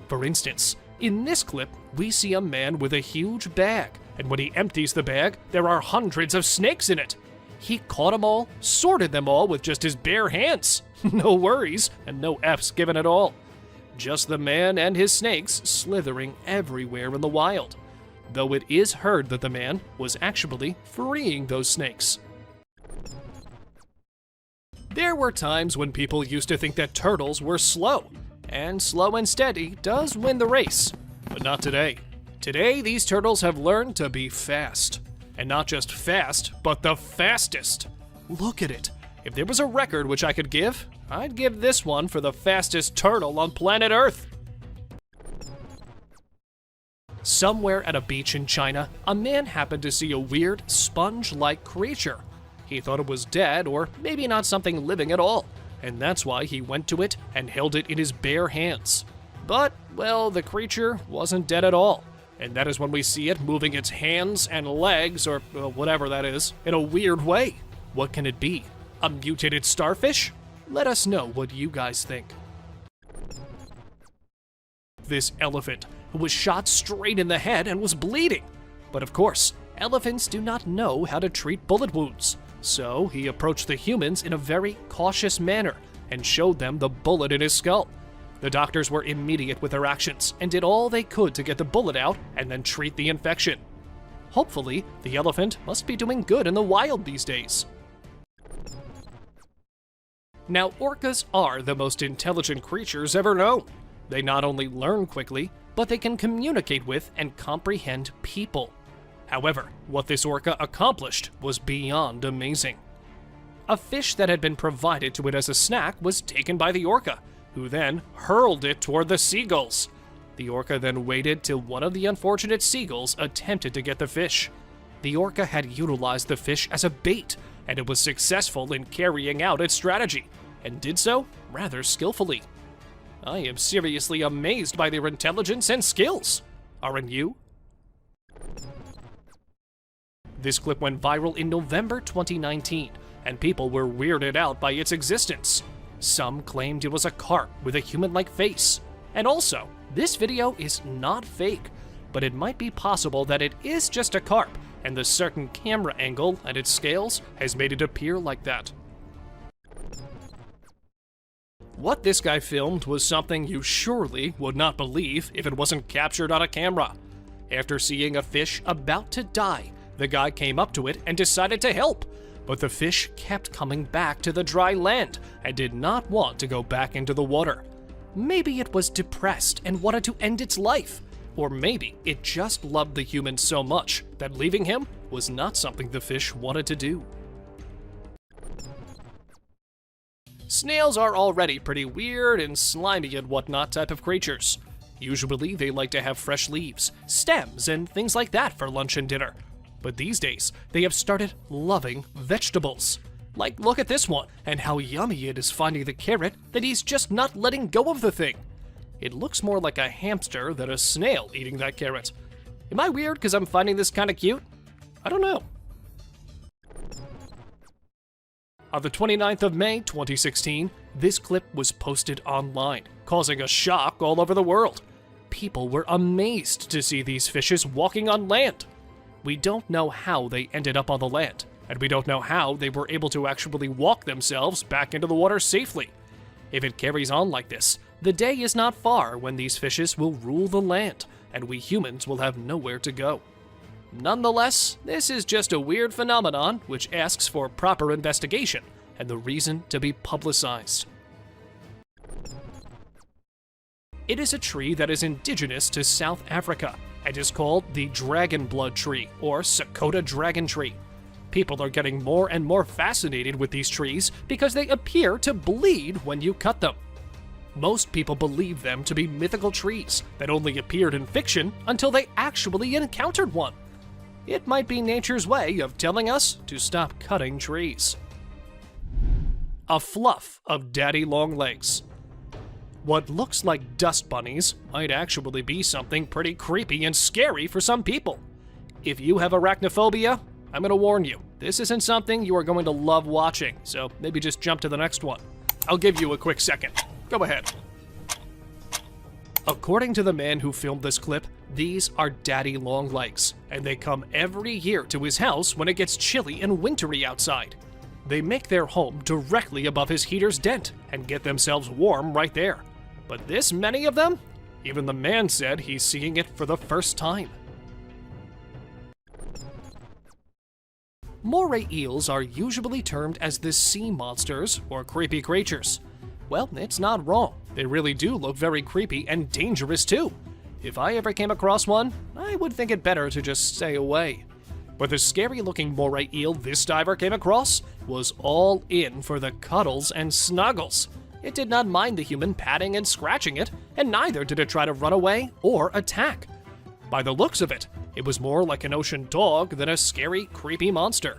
For instance, in this clip, we see a man with a huge bag, and when he empties the bag, there are hundreds of snakes in it. He caught them all, sorted them all with just his bare hands. No worries, and no F's given at all. Just the man and his snakes slithering everywhere in the wild. Though it is heard that the man was actually freeing those snakes. There were times when people used to think that turtles were slow, and slow and steady does win the race. But not today. Today, these turtles have learned to be fast. And not just fast, but the fastest. Look at it. If there was a record which I could give, I'd give this one for the fastest turtle on planet Earth. Somewhere at a beach in China, a man happened to see a weird, sponge-like creature. He thought it was dead, or maybe not something living at all, and that's why he went to it and held it in his bare hands. But, well, the creature wasn't dead at all, and that is when we see it moving its hands and legs, or whatever that is, in a weird way. What can it be? A mutated starfish? Let us know what you guys think. This elephant was shot straight in the head and was bleeding. But of course, elephants do not know how to treat bullet wounds. So he approached the humans in a very cautious manner and showed them the bullet in his skull. The doctors were immediate with their actions and did all they could to get the bullet out and then treat the infection. Hopefully, the elephant must be doing good in the wild these days. Now, orcas are the most intelligent creatures ever known. They not only learn quickly, but they can communicate with and comprehend people. However, what this orca accomplished was beyond amazing. A fish that had been provided to it as a snack was taken by the orca, who then hurled it toward the seagulls. The orca then waited till one of the unfortunate seagulls attempted to get the fish. The orca had utilized the fish as a bait, and it was successful in carrying out its strategy, and did so rather skillfully. I am seriously amazed by their intelligence and skills. Aren't you? This clip went viral in November 2019, and people were weirded out by its existence. Some claimed it was a carp with a human-like face. And also, this video is not fake, but it might be possible that it is just a carp, and the certain camera angle and its scales has made it appear like that. What this guy filmed was something you surely would not believe if it wasn't captured on a camera. After seeing a fish about to die, the guy came up to it and decided to help, but the fish kept coming back to the dry land and did not want to go back into the water. Maybe it was depressed and wanted to end its life, or maybe it just loved the human so much that leaving him was not something the fish wanted to do. Snails are already pretty weird and slimy and whatnot type of creatures. Usually they like to have fresh leaves, stems, and things like that for lunch and dinner. But these days, they have started loving vegetables. Like, look at this one, and how yummy it is finding the carrot that he's just not letting go of the thing. It looks more like a hamster than a snail eating that carrot. Am I weird because I'm finding this kind of cute? I don't know. On the 29th of May 2016, this clip was posted online, causing a shock all over the world. People were amazed to see these fishes walking on land. We don't know how they ended up on the land, and we don't know how they were able to actually walk themselves back into the water safely. If it carries on like this, the day is not far when these fishes will rule the land, and we humans will have nowhere to go. Nonetheless, this is just a weird phenomenon which asks for proper investigation and the reason to be publicized. It is a tree that is indigenous to South Africa and is called the dragon blood tree, or Sakota dragon tree. People are getting more and more fascinated with these trees because they appear to bleed when you cut them. Most people believe them to be mythical trees that only appeared in fiction until they actually encountered one. It might be nature's way of telling us to stop cutting trees. A fluff of daddy long legs. What looks like dust bunnies might actually be something pretty creepy and scary for some people. If you have arachnophobia, I'm gonna warn you, this isn't something you are going to love watching, so maybe just jump to the next one. I'll give you a quick second. Go ahead. According to the man who filmed this clip, these are daddy long legs, and they come every year to his house when it gets chilly and wintry outside. They make their home directly above his heater's dent and get themselves warm right there. But this many of them? Even the man said he's seeing it for the first time. Moray eels are usually termed as the sea monsters or creepy creatures. Well, it's not wrong. They really do look very creepy and dangerous too. If I ever came across one, I would think it better to just stay away. But the scary-looking moray eel this diver came across was all in for the cuddles and snuggles. It did not mind the human patting and scratching it, and neither did it try to run away or attack. By the looks of it, it was more like an ocean dog than a scary, creepy monster.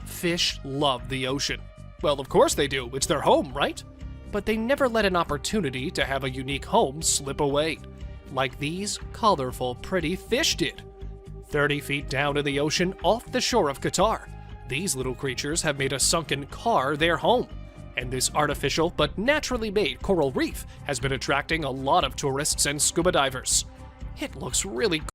Fish love the ocean. Well, of course they do, it's their home, right? But they never let an opportunity to have a unique home slip away, like these colorful, pretty fish did. 30 feet down in the ocean off the shore of Qatar, these little creatures have made a sunken car their home, and this artificial but naturally made coral reef has been attracting a lot of tourists and scuba divers. It looks really cool.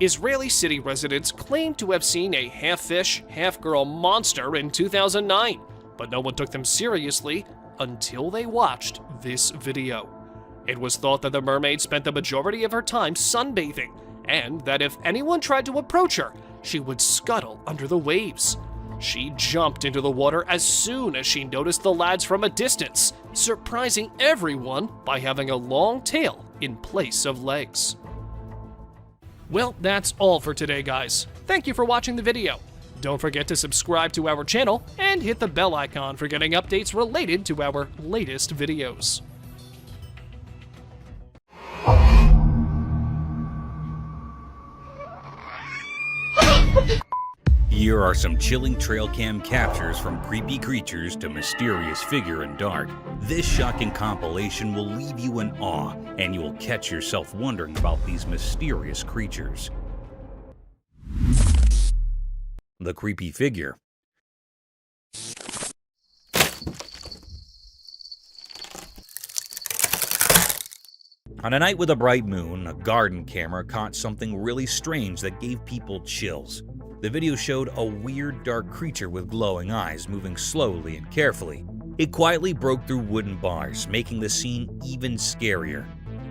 Israeli city residents claim to have seen a half-fish, half-girl monster in 2009, but no one took them seriously until they watched this video. It was thought that the mermaid spent the majority of her time sunbathing, and that if anyone tried to approach her, she would scuttle under the waves. She jumped into the water as soon as she noticed the lads from a distance, surprising everyone by having a long tail in place of legs. Well, that's all for today, guys. Thank you for watching the video. Don't forget to subscribe to our channel and hit the bell icon for getting updates related to our latest videos. Here are some chilling trail cam captures from creepy creatures to mysterious figure in dark. This shocking compilation will leave you in awe, and you will catch yourself wondering about these mysterious creatures. The creepy figure. On a night with a bright moon, a garden camera caught something really strange that gave people chills. The video showed a weird dark creature with glowing eyes moving slowly and carefully. It quietly broke through wooden bars, making the scene even scarier.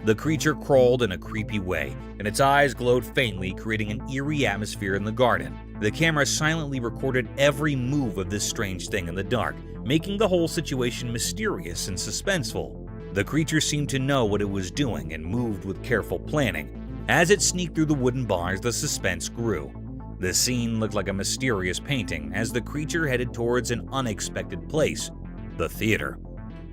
The creature crawled in a creepy way, and its eyes glowed faintly, creating an eerie atmosphere in the garden. The camera silently recorded every move of this strange thing in the dark, making the whole situation mysterious and suspenseful. The creature seemed to know what it was doing and moved with careful planning. As it sneaked through the wooden bars, the suspense grew. The scene looked like a mysterious painting as the creature headed towards an unexpected place, the theater.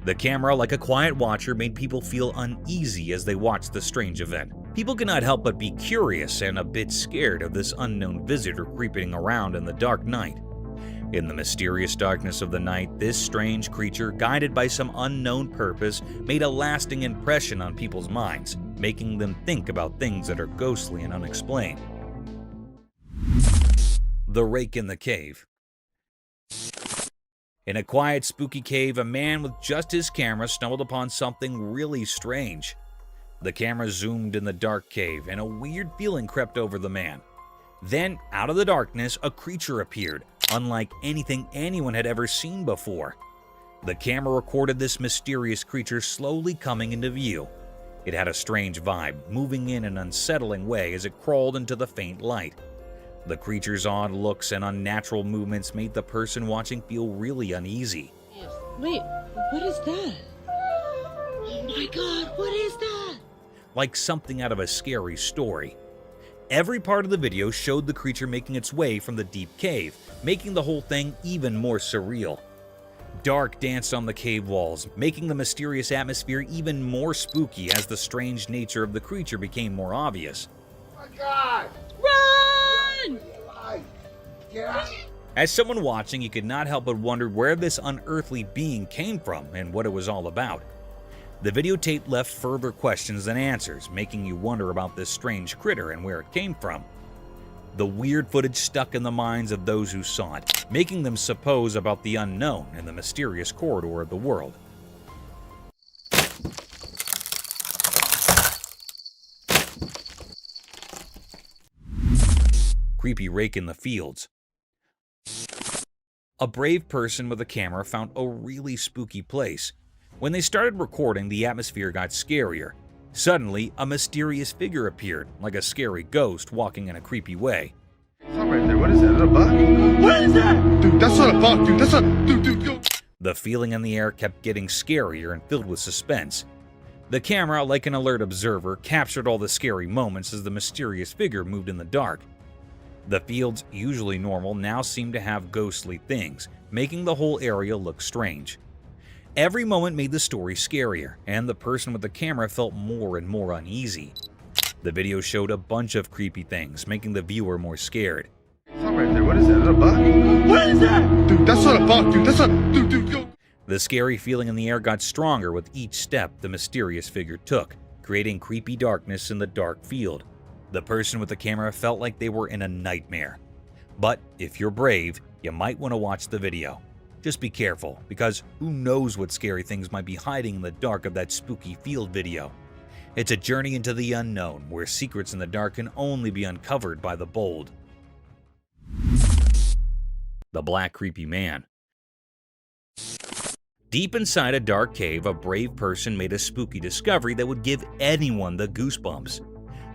The camera, like a quiet watcher, made people feel uneasy as they watched the strange event. People could not help but be curious and a bit scared of this unknown visitor creeping around in the dark night. In the mysterious darkness of the night, this strange creature, guided by some unknown purpose, made a lasting impression on people's minds, making them think about things that are ghostly and unexplained. The rake in the cave. In a quiet, spooky cave, a man with just his camera stumbled upon something really strange. The camera zoomed in the dark cave, and a weird feeling crept over the man. Then, out of the darkness, a creature appeared, unlike anything anyone had ever seen before. The camera recorded this mysterious creature slowly coming into view. It had a strange vibe, moving in an unsettling way as it crawled into the faint light. The creature's odd looks and unnatural movements made the person watching feel really uneasy. Wait, what is that? Oh my god, what is that? Like something out of a scary story. Every part of the video showed the creature making its way from the deep cave, making the whole thing even more surreal. Dark danced on the cave walls, making the mysterious atmosphere even more spooky as the strange nature of the creature became more obvious. Oh my God! Run! Get out! As someone watching, you could not help but wonder where this unearthly being came from and what it was all about. The videotape left further questions than answers, making you wonder about this strange critter and where it came from. The weird footage stuck in the minds of those who saw it, making them suppose about the unknown in the mysterious corridor of the world. Creepy rake in the fields. A brave person with a camera found a really spooky place. When they started recording, the atmosphere got scarier. Suddenly, a mysterious figure appeared, like a scary ghost walking in a creepy way. Something right there. What is that? Is that a bug? What is that? Dude, that's not a bug, dude. That's a... Dude, go. The feeling in the air kept getting scarier and filled with suspense. The camera, like an alert observer, captured all the scary moments as the mysterious figure moved in the dark. The fields, usually normal, now seemed to have ghostly things, making the whole area look strange. Every moment made the story scarier, and the person with the camera felt more and more uneasy. The video showed a bunch of creepy things, making the viewer more scared. Something right there. What is that? Is that a bug? What is that? Dude, that's not a bug, dude. That's a... Dude, go. The scary feeling in the air got stronger with each step the mysterious figure took, creating creepy darkness in the dark field. The person with the camera felt like they were in a nightmare. But if you're brave, you might want to watch the video. Just be careful, because who knows what scary things might be hiding in the dark of that spooky field video. It's a journey into the unknown, where secrets in the dark can only be uncovered by the bold. The Black Creepy Man. Deep inside a dark cave, a brave person made a spooky discovery that would give anyone the goosebumps.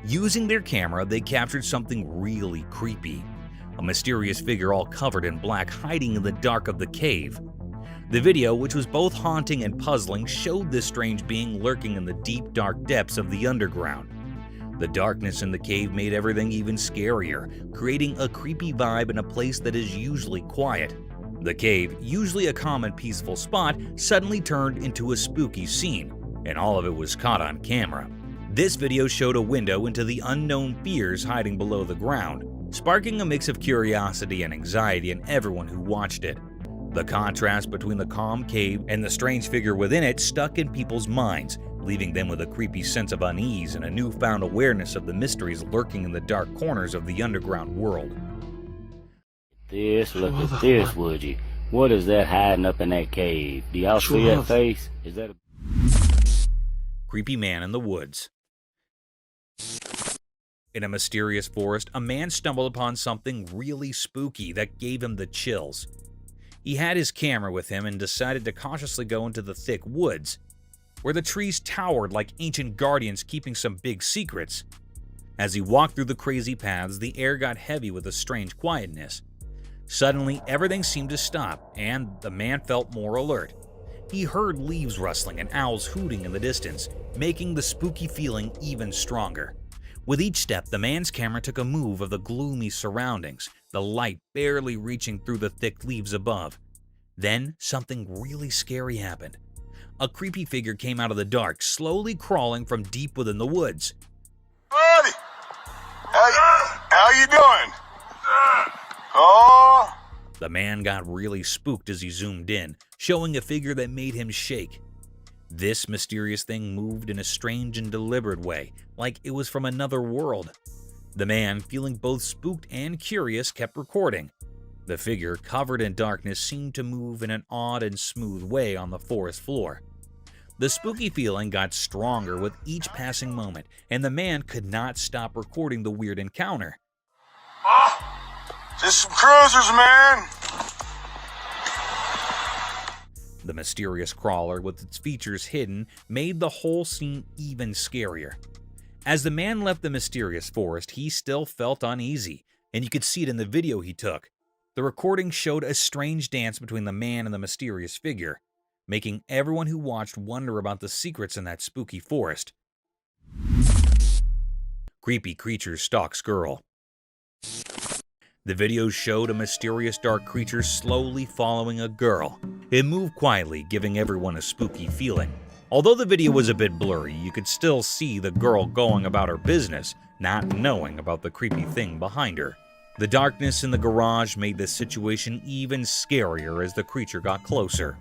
Using their camera, they captured something really creepy. A mysterious figure all covered in black hiding in the dark of the cave. The video, which was both haunting and puzzling, showed this strange being lurking in the deep, dark depths of the underground. The darkness in the cave made everything even scarier, creating a creepy vibe in a place that is usually quiet. The cave, usually a calm and peaceful spot, suddenly turned into a spooky scene, and all of it was caught on camera. This video showed a window into the unknown fears hiding below the ground, sparking a mix of curiosity and anxiety in everyone who watched it. The contrast between the calm cave and the strange figure within it stuck in people's minds, leaving them with a creepy sense of unease and a newfound awareness of the mysteries lurking in the dark corners of the underground world. Look at this, would you? What is that hiding up in that cave? Do y'all see that face? Is that a creepy man in the woods? In a mysterious forest, a man stumbled upon something really spooky that gave him the chills. He had his camera with him and decided to cautiously go into the thick woods, where the trees towered like ancient guardians keeping some big secrets. As he walked through the crazy paths, the air got heavy with a strange quietness. Suddenly, everything seemed to stop, and the man felt more alert. He heard leaves rustling and owls hooting in the distance, making the spooky feeling even stronger. With each step, the man's camera took a move of the gloomy surroundings, the light barely reaching through the thick leaves above. Then, something really scary happened. A creepy figure came out of the dark, slowly crawling from deep within the woods. Buddy! How you doing? Oh! The man got really spooked as he zoomed in, showing a figure that made him shake. This mysterious thing moved in a strange and deliberate way, like it was from another world. The man, feeling both spooked and curious, kept recording. The figure, covered in darkness, seemed to move in an odd and smooth way on the forest floor. The spooky feeling got stronger with each passing moment, and the man could not stop recording the weird encounter. Just some cruisers, man. The mysterious crawler, with its features hidden, made the whole scene even scarier. As the man left the mysterious forest, he still felt uneasy, and you could see it in the video he took. The recording showed a strange dance between the man and the mysterious figure, making everyone who watched wonder about the secrets in that spooky forest. Creepy creatures stalk squirrel. The video showed a mysterious dark creature slowly following a girl. It moved quietly, giving everyone a spooky feeling. Although the video was a bit blurry, you could still see the girl going about her business, not knowing about the creepy thing behind her. The darkness in the garage made the situation even scarier as the creature got closer.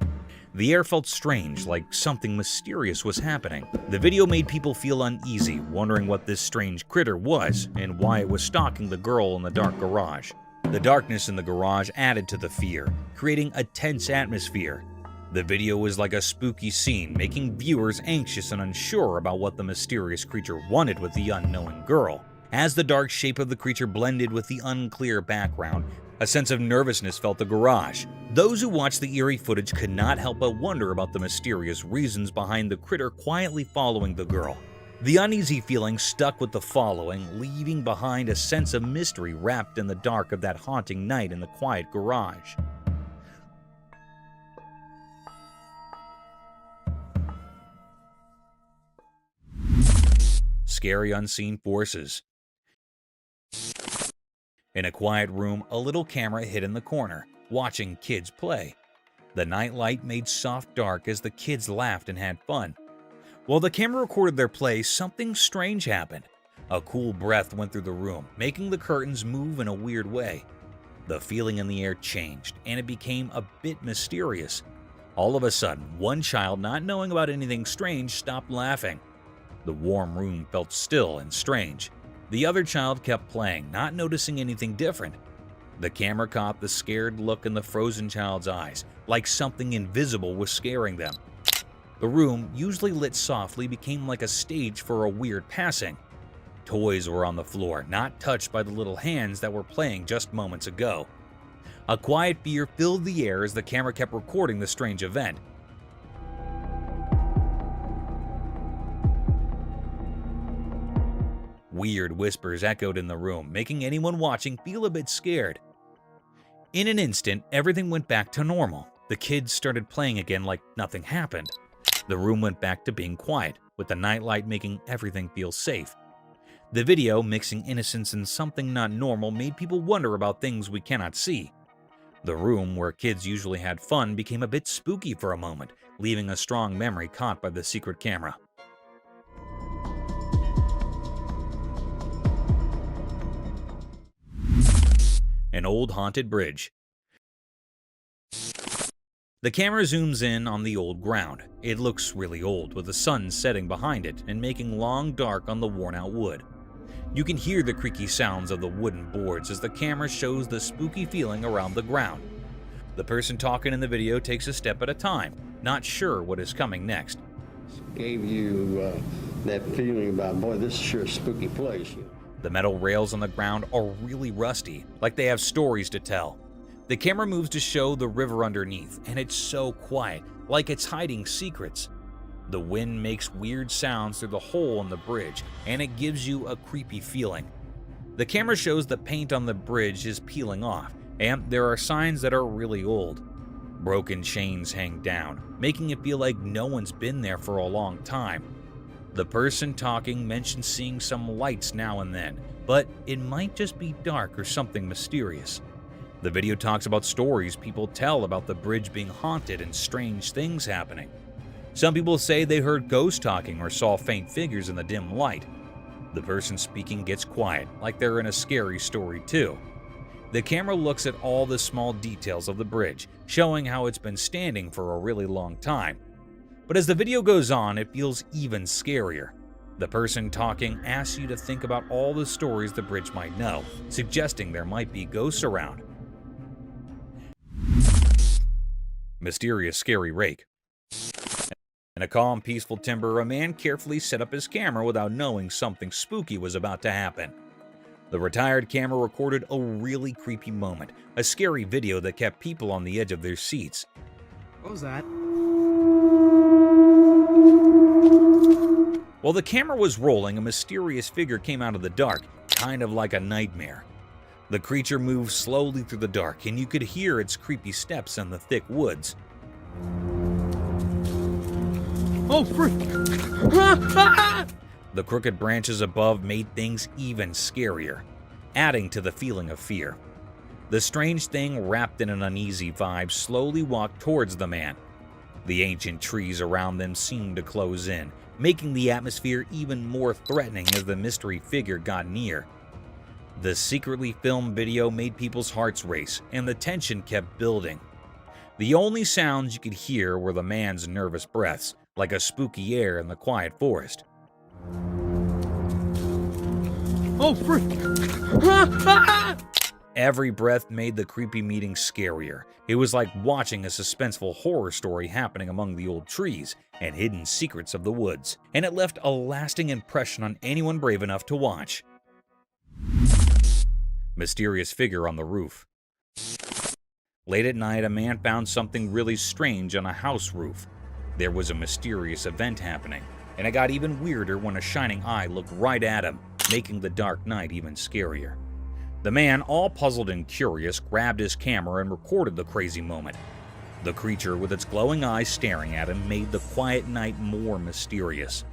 The air felt strange, like something mysterious was happening. The video made people feel uneasy, wondering what this strange critter was and why it was stalking the girl in the dark garage. The darkness in the garage added to the fear, creating a tense atmosphere. The video was like a spooky scene, making viewers anxious and unsure about what the mysterious creature wanted with the unknown girl. As the dark shape of the creature blended with the unclear background, a sense of nervousness felt the garage. Those who watched the eerie footage could not help but wonder about the mysterious reasons behind the critter quietly following the girl. The uneasy feeling stuck with the following, leaving behind a sense of mystery wrapped in the dark of that haunting night in the quiet garage. Scary unseen forces. In a quiet room, a little camera hid in the corner, watching kids play. The nightlight made soft dark as the kids laughed and had fun. While the camera recorded their play, something strange happened. A cool breath went through the room, making the curtains move in a weird way. The feeling in the air changed, and it became a bit mysterious. All of a sudden, one child, not knowing about anything strange, stopped laughing. The warm room felt still and strange. The other child kept playing, not noticing anything different. The camera caught the scared look in the frozen child's eyes, like something invisible was scaring them. The room, usually lit softly, became like a stage for a weird passing. Toys were on the floor, not touched by the little hands that were playing just moments ago. A quiet fear filled the air as the camera kept recording the strange event. Weird whispers echoed in the room, making anyone watching feel a bit scared. In an instant, everything went back to normal. The kids started playing again like nothing happened. The room went back to being quiet, with the nightlight making everything feel safe. The video, mixing innocence and something not normal, made people wonder about things we cannot see. The room where kids usually had fun became a bit spooky for a moment, leaving a strong memory caught by the secret camera. An old haunted bridge. The camera zooms in on the old ground. It looks really old, with the sun setting behind it and making long dark on the worn-out wood. You can hear the creaky sounds of the wooden boards as the camera shows the spooky feeling around the ground. The person talking in the video takes a step at a time, not sure what is coming next. Gave you that feeling about, boy, this is sure a spooky place. The metal rails on the ground are really rusty, like they have stories to tell. The camera moves to show the river underneath, and it's so quiet, like it's hiding secrets. The wind makes weird sounds through the hole in the bridge, and it gives you a creepy feeling. The camera shows the paint on the bridge is peeling off, and there are signs that are really old. Broken chains hang down, making it feel like no one's been there for a long time. The person talking mentions seeing some lights now and then, but it might just be dark or something mysterious. The video talks about stories people tell about the bridge being haunted and strange things happening. Some people say they heard ghosts talking or saw faint figures in the dim light. The person speaking gets quiet, like they're in a scary story too. The camera looks at all the small details of the bridge, showing how it's been standing for a really long time. But as the video goes on, it feels even scarier. The person talking asks you to think about all the stories the bridge might know, suggesting there might be ghosts around. Mysterious scary rake. In a calm, peaceful timber, a man carefully set up his camera without knowing something spooky was about to happen. The retired camera recorded a really creepy moment, a scary video that kept people on the edge of their seats. What was that? While the camera was rolling, a mysterious figure came out of the dark, kind of like a nightmare. The creature moved slowly through the dark, and you could hear its creepy steps in the thick woods. Oh, frick! The crooked branches above made things even scarier, adding to the feeling of fear. The strange thing, wrapped in an uneasy vibe, slowly walked towards the man. The ancient trees around them seemed to close in, making the atmosphere even more threatening as the mystery figure got near. The secretly filmed video made people's hearts race, and the tension kept building. The only sounds you could hear were the man's nervous breaths, like a spooky air in the quiet forest. Oh, frick! Every breath made the creepy meeting scarier. It was like watching a suspenseful horror story happening among the old trees and hidden secrets of the woods, and it left a lasting impression on anyone brave enough to watch. Mysterious figure on the roof. Late at night, a man found something really strange on a house roof. There was a mysterious event happening, and it got even weirder when a shining eye looked right at him, making the dark night even scarier. The man, all puzzled and curious, grabbed his camera and recorded the crazy moment. The creature, with its glowing eyes staring at him, made the quiet night more mysterious.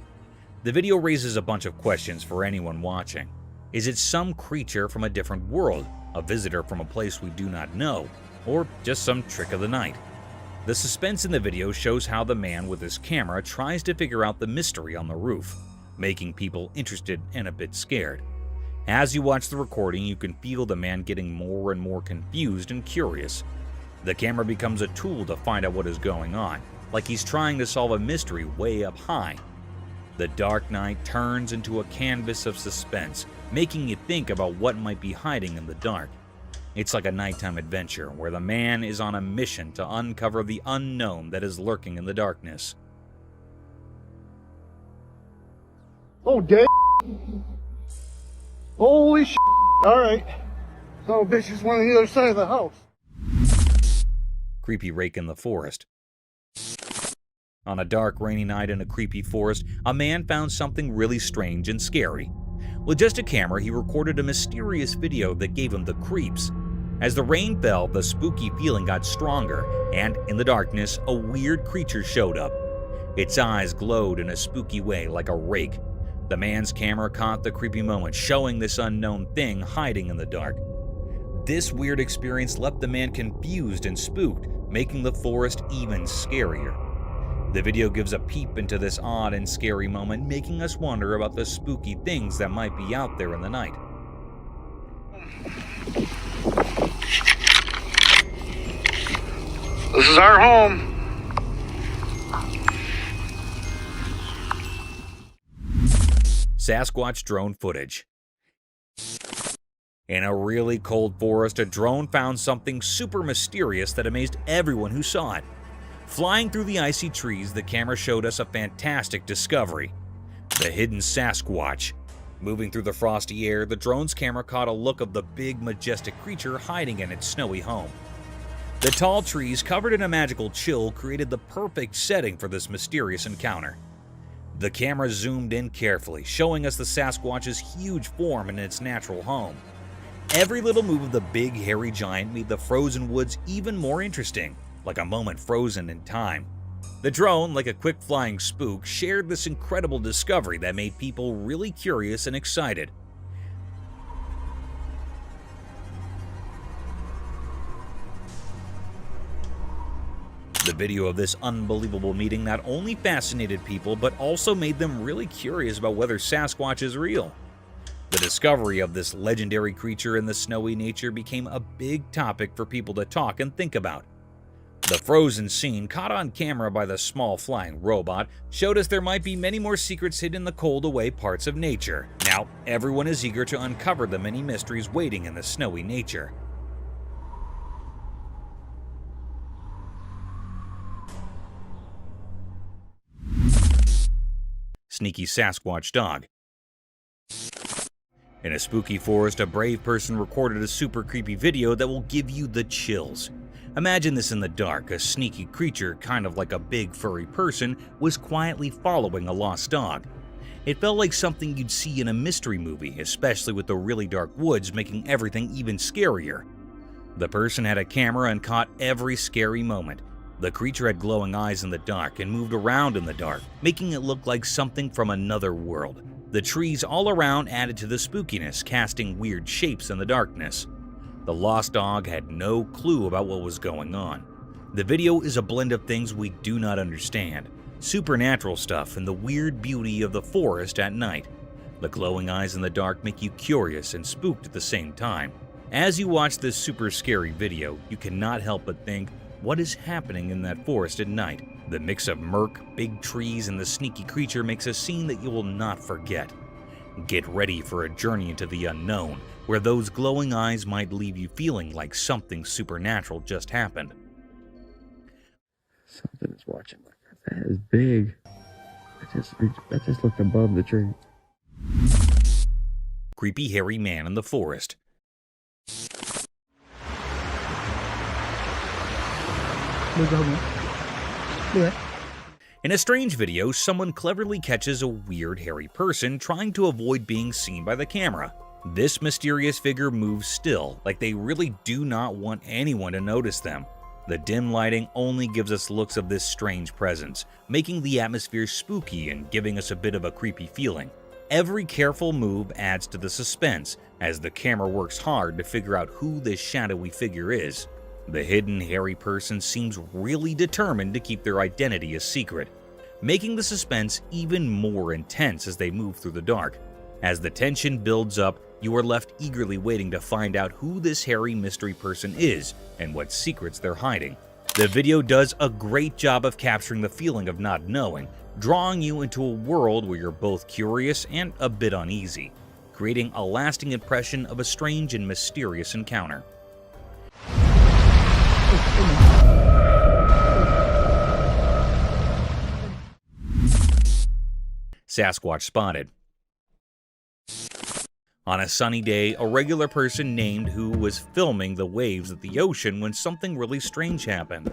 The video raises a bunch of questions for anyone watching. Is it some creature from a different world, a visitor from a place we do not know, or just some trick of the night? The suspense in the video shows how the man with his camera tries to figure out the mystery on the roof, making people interested and a bit scared. As you watch the recording, you can feel the man getting more and more confused and curious. The camera becomes a tool to find out what is going on, like he's trying to solve a mystery way up high. The dark night turns into a canvas of suspense, making you think about what might be hiding in the dark. It's like a nighttime adventure where the man is on a mission to uncover the unknown that is lurking in the darkness. Oh, damn. Holy shit. Alright. So, bitch is one on the other side of the house. Creepy rake in the forest. On a dark, rainy night in a creepy forest, a man found something really strange and scary. With just a camera, he recorded a mysterious video that gave him the creeps. As the rain fell, the spooky feeling got stronger, and in the darkness, a weird creature showed up. Its eyes glowed in a spooky way like a rake. The man's camera caught the creepy moment, showing this unknown thing hiding in the dark. This weird experience left the man confused and spooked, making the forest even scarier. The video gives a peep into this odd and scary moment, making us wonder about the spooky things that might be out there in the night. This is our home. Sasquatch drone footage. In a really cold forest, a drone found something super mysterious that amazed everyone who saw it. Flying through the icy trees, the camera showed us a fantastic discovery: the hidden Sasquatch. Moving through the frosty air, the drone's camera caught a look of the big, majestic creature hiding in its snowy home. The tall trees, covered in a magical chill, created the perfect setting for this mysterious encounter. The camera zoomed in carefully, showing us the Sasquatch's huge form in its natural home. Every little move of the big, hairy giant made the frozen woods even more interesting, like a moment frozen in time. The drone, like a quick flying spook, shared this incredible discovery that made people really curious and excited. The video of this unbelievable meeting not only fascinated people, but also made them really curious about whether Sasquatch is real. The discovery of this legendary creature in the snowy nature became a big topic for people to talk and think about. The frozen scene, caught on camera by the small flying robot, showed us there might be many more secrets hidden in the cold away parts of nature. Now, everyone is eager to uncover the many mysteries waiting in the snowy nature. Sneaky Sasquatch dog. In a spooky forest, a brave person recorded a super creepy video that will give you the chills. Imagine this in the dark: a sneaky creature, kind of like a big furry person, was quietly following a lost dog. It felt like something you'd see in a mystery movie, especially with the really dark woods making everything even scarier. The person had a camera and caught every scary moment. The creature had glowing eyes in the dark and moved around in the dark, making it look like something from another world. The trees all around added to the spookiness, casting weird shapes in the darkness. The lost dog had no clue about what was going on. The video is a blend of things we do not understand: supernatural stuff and the weird beauty of the forest at night. The glowing eyes in the dark make you curious and spooked at the same time. As you watch this super scary video, you cannot help but think, what is happening in that forest at night? The mix of murk, big trees, and the sneaky creature makes a scene that you will not forget. Get ready for a journey into the unknown, where those glowing eyes might leave you feeling like something supernatural just happened. Something is watching like that. That is big. I just looked above the tree. Creepy hairy man in the forest. In a strange video, someone cleverly catches a weird hairy person trying to avoid being seen by the camera. This mysterious figure moves still, like they really do not want anyone to notice them. The dim lighting only gives us looks of this strange presence, making the atmosphere spooky and giving us a bit of a creepy feeling. Every careful move adds to the suspense, as the camera works hard to figure out who this shadowy figure is. The hidden hairy person seems really determined to keep their identity a secret, making the suspense even more intense as they move through the dark. As the tension builds up, you are left eagerly waiting to find out who this hairy mystery person is and what secrets they're hiding. The video does a great job of capturing the feeling of not knowing, drawing you into a world where you're both curious and a bit uneasy, creating a lasting impression of a strange and mysterious encounter. Sasquatch spotted. On a sunny day, a regular person named who was filming the waves at the ocean when something really strange happened.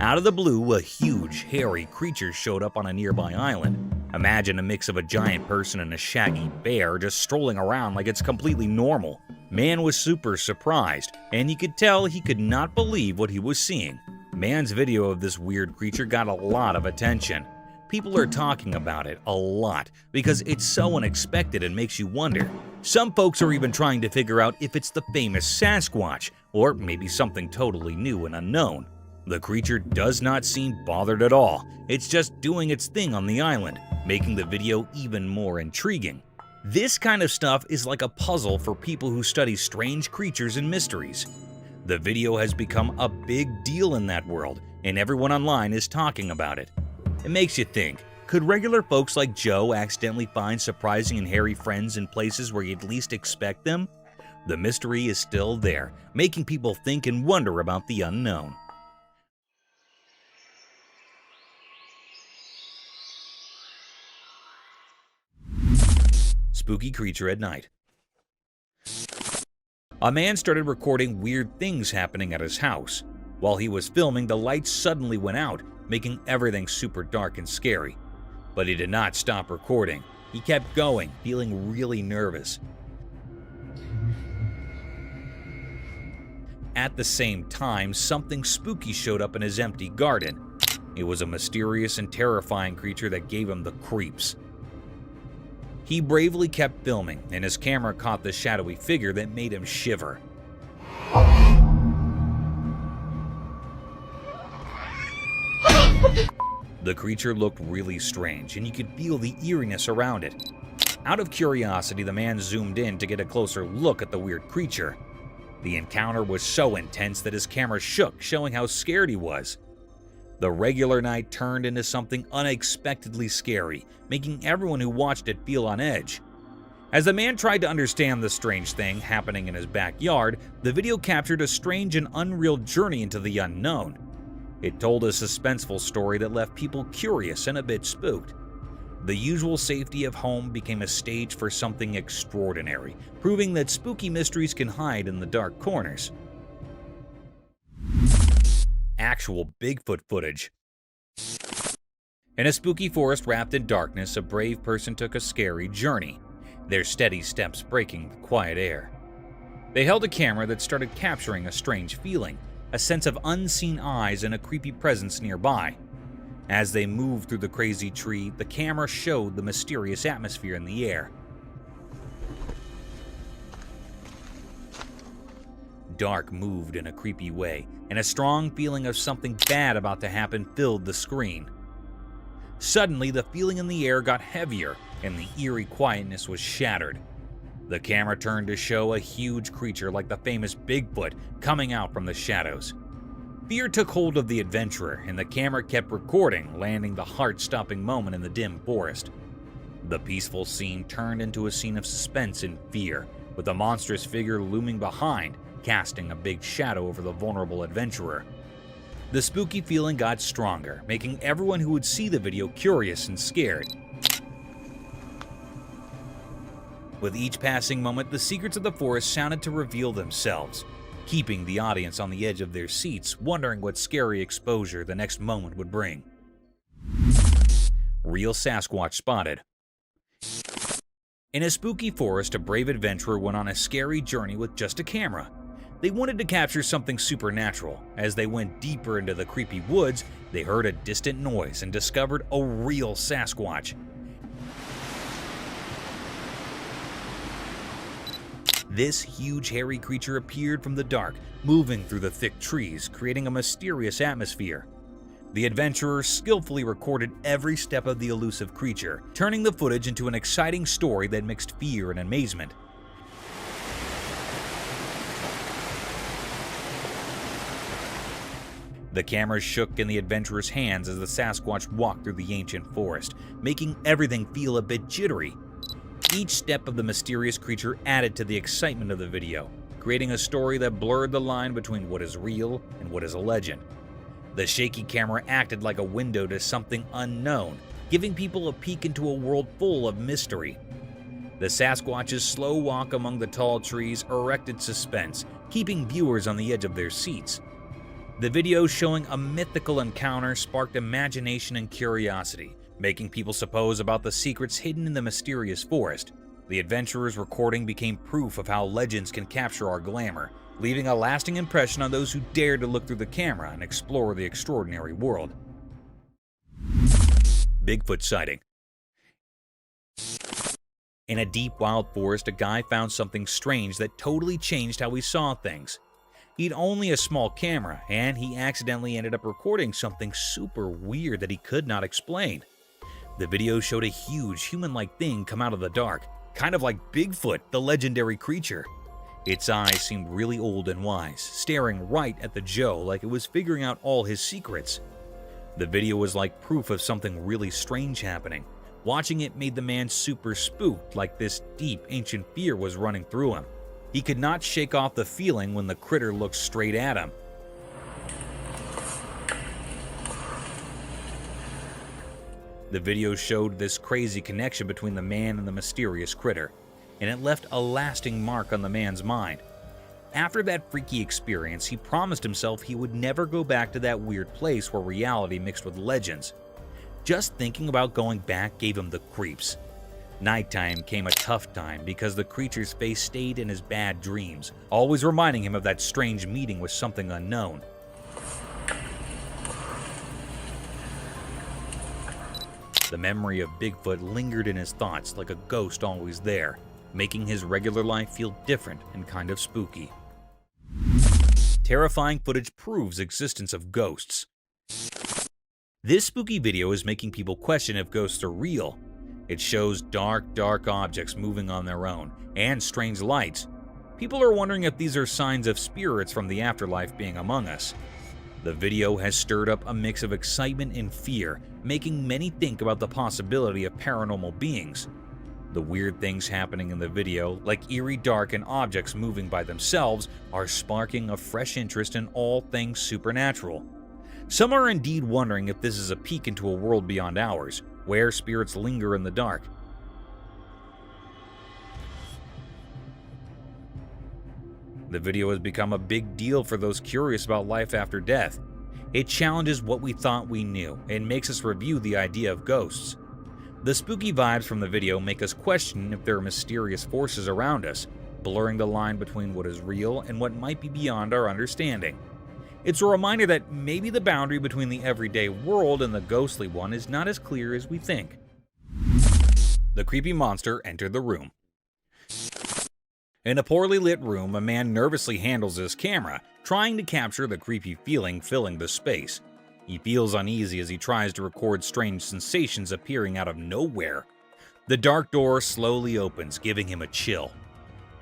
Out of the blue, a huge, hairy creature showed up on a nearby island. Imagine a mix of a giant person and a shaggy bear just strolling around like it's completely normal. Man was super surprised, and you could tell he could not believe what he was seeing. Man's video of this weird creature got a lot of attention. People are talking about it a lot because it's so unexpected and makes you wonder. Some folks are even trying to figure out if it's the famous Sasquatch, or maybe something totally new and unknown. The creature does not seem bothered at all. It's just doing its thing on the island, making the video even more intriguing. This kind of stuff is like a puzzle for people who study strange creatures and mysteries. The video has become a big deal in that world, and everyone online is talking about it. It makes you think, could regular folks like Joe accidentally find surprising and hairy friends in places where you'd least expect them? The mystery is still there, making people think and wonder about the unknown. Spooky creature at night. A man started recording weird things happening at his house. While he was filming, the lights suddenly went out, making everything super dark and scary. But he did not stop recording. He kept going, feeling really nervous. At the same time, something spooky showed up in his empty garden. It was a mysterious and terrifying creature that gave him the creeps. He bravely kept filming, and his camera caught the shadowy figure that made him shiver. The creature looked really strange, and you could feel the eeriness around it. Out of curiosity, the man zoomed in to get a closer look at the weird creature. The encounter was so intense that his camera shook, showing how scared he was. The regular night turned into something unexpectedly scary, making everyone who watched it feel on edge. As the man tried to understand the strange thing happening in his backyard, the video captured a strange and unreal journey into the unknown. It told a suspenseful story that left people curious and a bit spooked. The usual safety of home became a stage for something extraordinary, proving that spooky mysteries can hide in the dark corners. Actual Bigfoot footage. In a spooky forest wrapped in darkness, a brave person took a scary journey, their steady steps breaking the quiet air. They held a camera that started capturing a strange feeling, a sense of unseen eyes and a creepy presence nearby. As they moved through the crazy tree, the camera showed the mysterious atmosphere in the air. Dark moved in a creepy way, and a strong feeling of something bad about to happen filled the screen. Suddenly, the feeling in the air got heavier, and the eerie quietness was shattered. The camera turned to show a huge creature like the famous Bigfoot coming out from the shadows. Fear took hold of the adventurer, and the camera kept recording, landing the heart-stopping moment in the dim forest. The peaceful scene turned into a scene of suspense and fear, with a monstrous figure looming behind, casting a big shadow over the vulnerable adventurer. The spooky feeling got stronger, making everyone who would see the video curious and scared. With each passing moment, the secrets of the forest sounded to reveal themselves, keeping the audience on the edge of their seats, wondering what scary exposure the next moment would bring. Real Sasquatch spotted. In a spooky forest, a brave adventurer went on a scary journey with just a camera. They wanted to capture something supernatural. As they went deeper into the creepy woods, they heard a distant noise and discovered a real Sasquatch. This huge hairy creature appeared from the dark, moving through the thick trees, creating a mysterious atmosphere. The adventurer skillfully recorded every step of the elusive creature, turning the footage into an exciting story that mixed fear and amazement. The camera shook in the adventurer's hands as the Sasquatch walked through the ancient forest, making everything feel a bit jittery. Each step of the mysterious creature added to the excitement of the video, creating a story that blurred the line between what is real and what is a legend. The shaky camera acted like a window to something unknown, giving people a peek into a world full of mystery. The Sasquatch's slow walk among the tall trees erected suspense, keeping viewers on the edge of their seats. The video showing a mythical encounter sparked imagination and curiosity, making people suppose about the secrets hidden in the mysterious forest. The adventurer's recording became proof of how legends can capture our glamour, leaving a lasting impression on those who dared to look through the camera and explore the extraordinary world. Bigfoot sighting. In a deep wild forest, a guy found something strange that totally changed how he saw things. He'd only a small camera, and he accidentally ended up recording something super weird that he could not explain. The video showed a huge human-like thing come out of the dark, kind of like Bigfoot, the legendary creature. Its eyes seemed really old and wise, staring right at the Joe like it was figuring out all his secrets. The video was like proof of something really strange happening. Watching it made the man super spooked, like this deep, ancient fear was running through him. He could not shake off the feeling when the critter looked straight at him. The video showed this crazy connection between the man and the mysterious critter, and it left a lasting mark on the man's mind. After that freaky experience, he promised himself he would never go back to that weird place where reality mixed with legends. Just thinking about going back gave him the creeps. Nighttime came a tough time because the creature's face stayed in his bad dreams, always reminding him of that strange meeting with something unknown. The memory of Bigfoot lingered in his thoughts like a ghost always there, making his regular life feel different and kind of spooky. Terrifying footage proves existence of ghosts. This spooky video is making people question if ghosts are real. It shows dark objects moving on their own, and strange lights. People are wondering if these are signs of spirits from the afterlife being among us. The video has stirred up a mix of excitement and fear, making many think about the possibility of paranormal beings. The weird things happening in the video, like eerie dark and objects moving by themselves, are sparking a fresh interest in all things supernatural. Some are indeed wondering if this is a peek into a world beyond ours, where spirits linger in the dark. The video has become a big deal for those curious about life after death. It challenges what we thought we knew and makes us review the idea of ghosts. The spooky vibes from the video make us question if there are mysterious forces around us, blurring the line between what is real and what might be beyond our understanding. It's a reminder that maybe the boundary between the everyday world and the ghostly one is not as clear as we think. The creepy monster entered the room. In a poorly lit room, a man nervously handles his camera, trying to capture the creepy feeling filling the space. He feels uneasy as he tries to record strange sensations appearing out of nowhere. The dark door slowly opens, giving him a chill.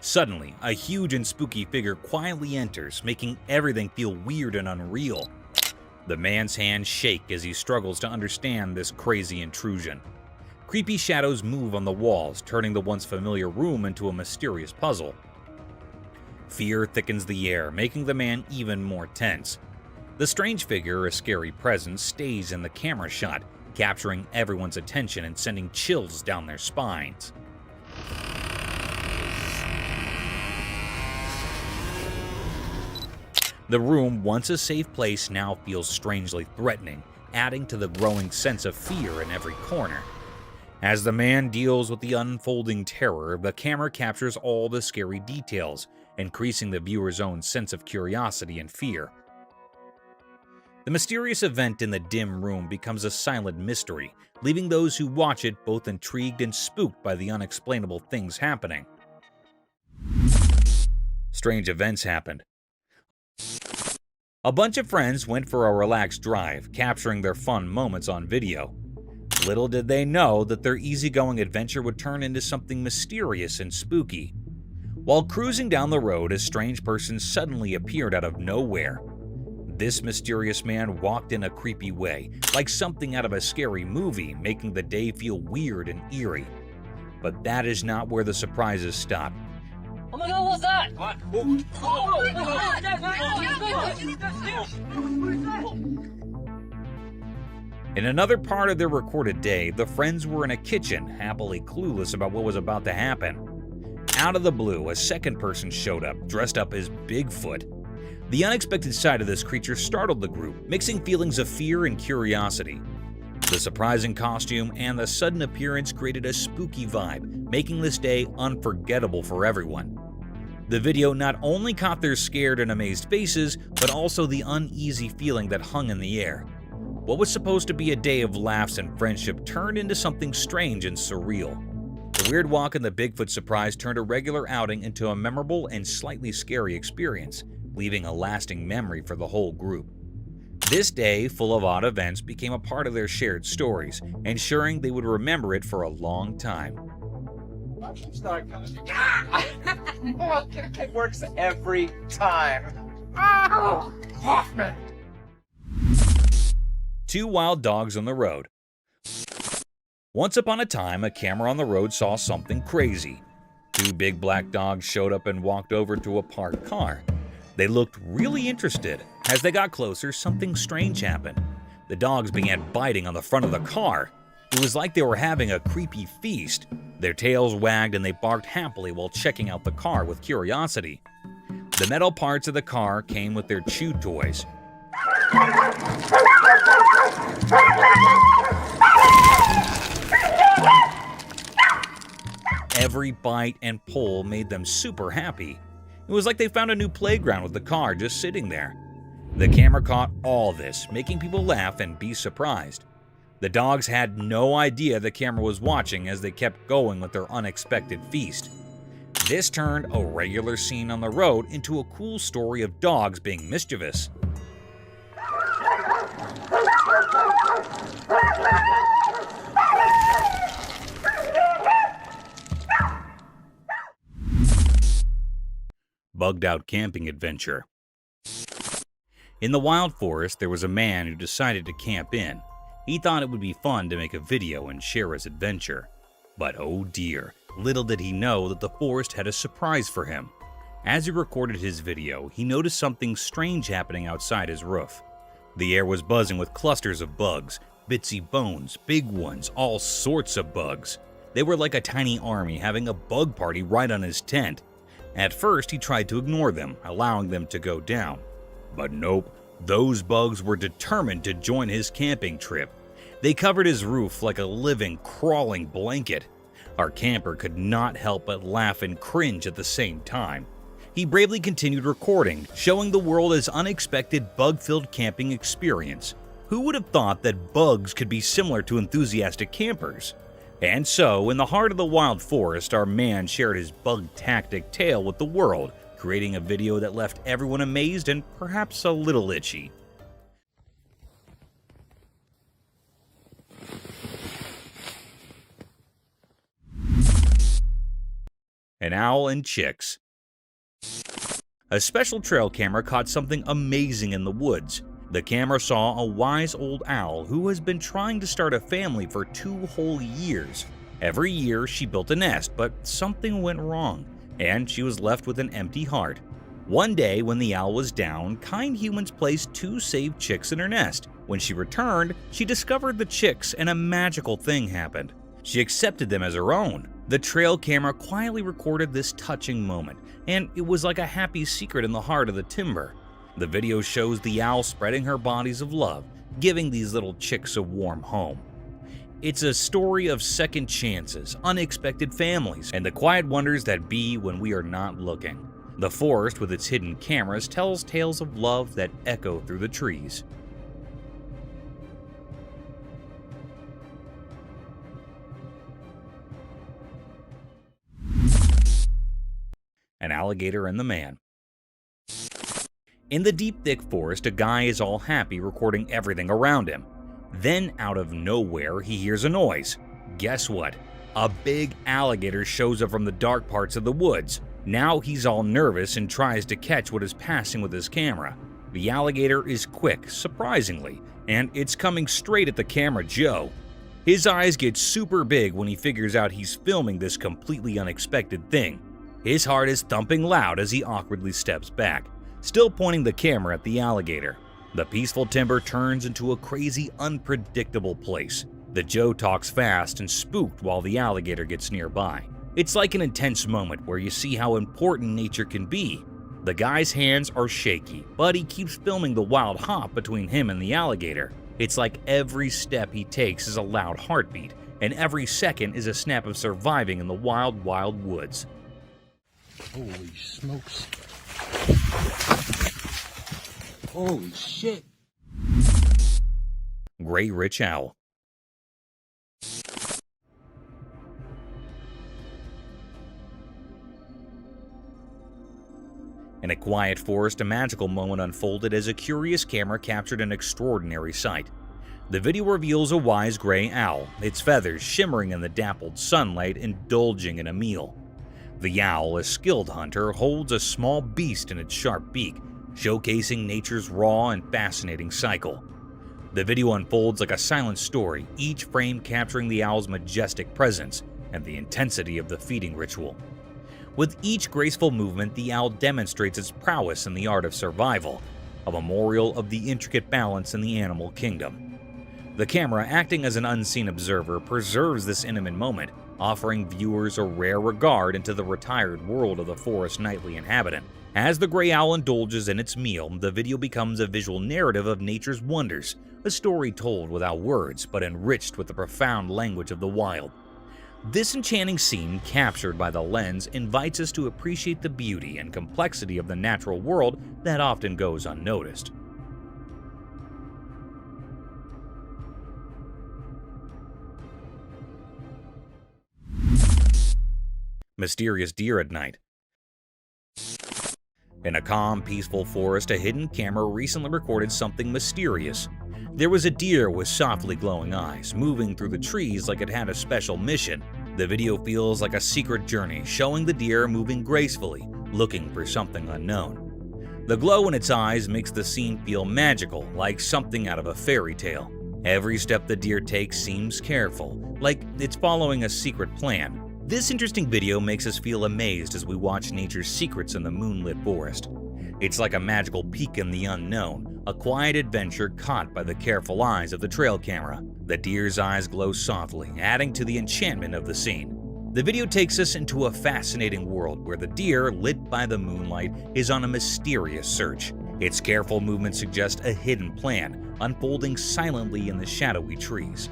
Suddenly, a huge and spooky figure quietly enters, making everything feel weird and unreal. The man's hands shake as he struggles to understand this crazy intrusion. Creepy shadows move on the walls, turning the once familiar room into a mysterious puzzle. Fear thickens the air, making the man even more tense. The strange figure, a scary presence, stays in the camera shot, capturing everyone's attention and sending chills down their spines. The room, once a safe place, now feels strangely threatening, adding to the growing sense of fear in every corner. As the man deals with the unfolding terror, the camera captures all the scary details, increasing the viewer's own sense of curiosity and fear. The mysterious event in the dim room becomes a silent mystery, leaving those who watch it both intrigued and spooked by the unexplainable things happening. Strange events happened. A bunch of friends went for a relaxed drive, capturing their fun moments on video. Little did they know that their easygoing adventure would turn into something mysterious and spooky. While cruising down the road, a strange person suddenly appeared out of nowhere. This mysterious man walked in a creepy way, like something out of a scary movie, making the day feel weird and eerie. But that is not where the surprises stop. Oh my god, what's that? What? In another part of their recorded day, the friends were in a kitchen, happily clueless about what was about to happen. Out of the blue, a second person showed up, dressed up as Bigfoot. The unexpected sight of this creature startled the group, mixing feelings of fear and curiosity. The surprising costume and the sudden appearance created a spooky vibe, making this day unforgettable for everyone. The video not only caught their scared and amazed faces, but also the uneasy feeling that hung in the air. What was supposed to be a day of laughs and friendship turned into something strange and surreal. The weird walk and the Bigfoot surprise turned a regular outing into a memorable and slightly scary experience, leaving a lasting memory for the whole group. This day, full of odd events, became a part of their shared stories, ensuring they would remember it for a long time. It works every time. Two wild dogs on the road. Once upon a time, a camera on the road saw something crazy. Two big black dogs showed up and walked over to a parked car. They looked really interested. As they got closer, something strange happened. The dogs began biting on the front of the car. It was like they were having a creepy feast. Their tails wagged and they barked happily while checking out the car with curiosity. The metal parts of the car came with their chew toys. Every bite and pull made them super happy. It was like they found a new playground with the car just sitting there. The camera caught all this, making people laugh and be surprised. The dogs had no idea the camera was watching as they kept going with their unexpected feast. This turned a regular scene on the road into a cool story of dogs being mischievous. Bugged out camping adventure. In the wild forest, there was a man who decided to camp in. He thought it would be fun to make a video and share his adventure. But oh dear, little did he know that the forest had a surprise for him. As he recorded his video, he noticed something strange happening outside his roof. The air was buzzing with clusters of bugs, bitsy bones, big ones, all sorts of bugs. They were like a tiny army having a bug party right on his tent. At first, he tried to ignore them, allowing them to go down. But nope, those bugs were determined to join his camping trip. They covered his roof like a living, crawling blanket. Our camper could not help but laugh and cringe at the same time. He bravely continued recording, showing the world his unexpected bug-filled camping experience. Who would have thought that bugs could be similar to enthusiastic campers? And so, in the heart of the wild forest, our man shared his bug-tactic tale with the world, creating a video that left everyone amazed and perhaps a little itchy. An owl and chicks. A special trail camera caught something amazing in the woods. The camera saw a wise old owl who has been trying to start a family for 2 whole years. Every year she built a nest, but something went wrong, and she was left with an empty heart. One day when the owl was down, kind humans placed 2 saved chicks in her nest. When she returned, she discovered the chicks and a magical thing happened. She accepted them as her own. The trail camera quietly recorded this touching moment, and it was like a happy secret in the heart of the timber. The video shows the owl spreading her bodies of love, giving these little chicks a warm home. It's a story of second chances, unexpected families, and the quiet wonders that be when we are not looking. The forest with its hidden cameras tells tales of love that echo through the trees. An alligator and the man. In the deep, thick forest, a guy is all happy recording everything around him. Then, out of nowhere, he hears a noise. Guess what? A big alligator shows up from the dark parts of the woods. Now he's all nervous and tries to catch what is passing with his camera. The alligator is quick, surprisingly, and it's coming straight at the camera Joe. His eyes get super big when he figures out he's filming this completely unexpected thing. His heart is thumping loud as he awkwardly steps back, still pointing the camera at the alligator. The peaceful timber turns into a crazy, unpredictable place. The Joe talks fast and spooked while the alligator gets nearby. It's like an intense moment where you see how important nature can be. The guy's hands are shaky, but he keeps filming the wild hop between him and the alligator. It's like every step he takes is a loud heartbeat, and every second is a snap of surviving in the wild, wild woods. Holy smokes. Holy shit. gray rich owl. In a quiet forest, a magical moment unfolded as a curious camera captured an extraordinary sight. The video reveals a wise gray owl, its feathers shimmering in the dappled sunlight, indulging in a meal. The owl, a skilled hunter, holds a small beast in its sharp beak, showcasing nature's raw and fascinating cycle. The video unfolds like a silent story, each frame capturing the owl's majestic presence and the intensity of the feeding ritual. With each graceful movement, the owl demonstrates its prowess in the art of survival, a memorial of the intricate balance in the animal kingdom. The camera, acting as an unseen observer, preserves this intimate moment, offering viewers a rare regard into the retired world of the forest's nightly inhabitant. As the gray owl indulges in its meal, the video becomes a visual narrative of nature's wonders, a story told without words but enriched with the profound language of the wild. This enchanting scene, captured by the lens, invites us to appreciate the beauty and complexity of the natural world that often goes unnoticed. Mysterious deer at night. In a calm, peaceful forest, a hidden camera recently recorded something mysterious. There was a deer with softly glowing eyes, moving through the trees like it had a special mission. The video feels like a secret journey, showing the deer moving gracefully, looking for something unknown. The glow in its eyes makes the scene feel magical, like something out of a fairy tale. Every step the deer takes seems careful, like it's following a secret plan. This interesting video makes us feel amazed as we watch nature's secrets in the moonlit forest. It's like a magical peek in the unknown, a quiet adventure caught by the careful eyes of the trail camera. The deer's eyes glow softly, adding to the enchantment of the scene. The video takes us into a fascinating world where the deer, lit by the moonlight, is on a mysterious search. Its careful movements suggest a hidden plan, unfolding silently in the shadowy trees.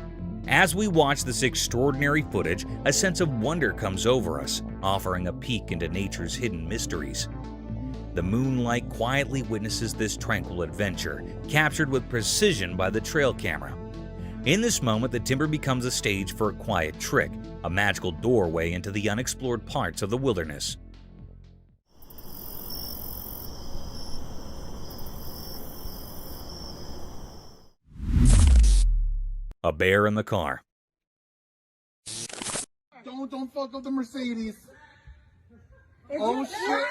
As we watch this extraordinary footage, a sense of wonder comes over us, offering a peek into nature's hidden mysteries. The moonlight quietly witnesses this tranquil adventure, captured with precision by the trail camera. In this moment, the timber becomes a stage for a quiet trick, a magical doorway into the unexplored parts of the wilderness. A bear in the car. Don't fuck up the Mercedes. Oh shit.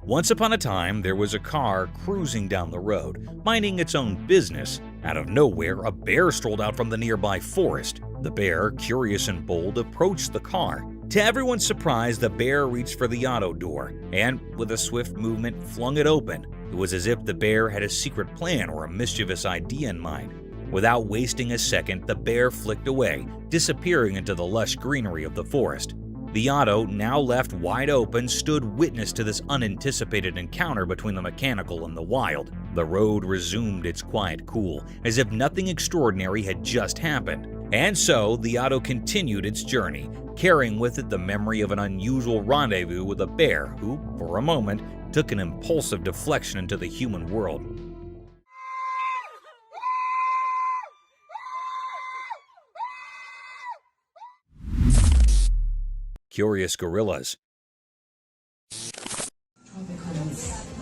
Once upon a time, there was a car cruising down the road, minding its own business. Out of nowhere, a bear strolled out from the nearby forest. The bear, curious and bold, approached the car. To everyone's surprise, the bear reached for the auto door and, with a swift movement, flung it open. It was as if the bear had a secret plan or a mischievous idea in mind. Without wasting a second, the bear flicked away, disappearing into the lush greenery of the forest. The auto, now left wide open, stood witness to this unanticipated encounter between the mechanical and the wild. The road resumed its quiet cool, as if nothing extraordinary had just happened. And so, the auto continued its journey, carrying with it the memory of an unusual rendezvous with a bear who, for a moment, took an impulsive deflection into the human world. Curious gorillas.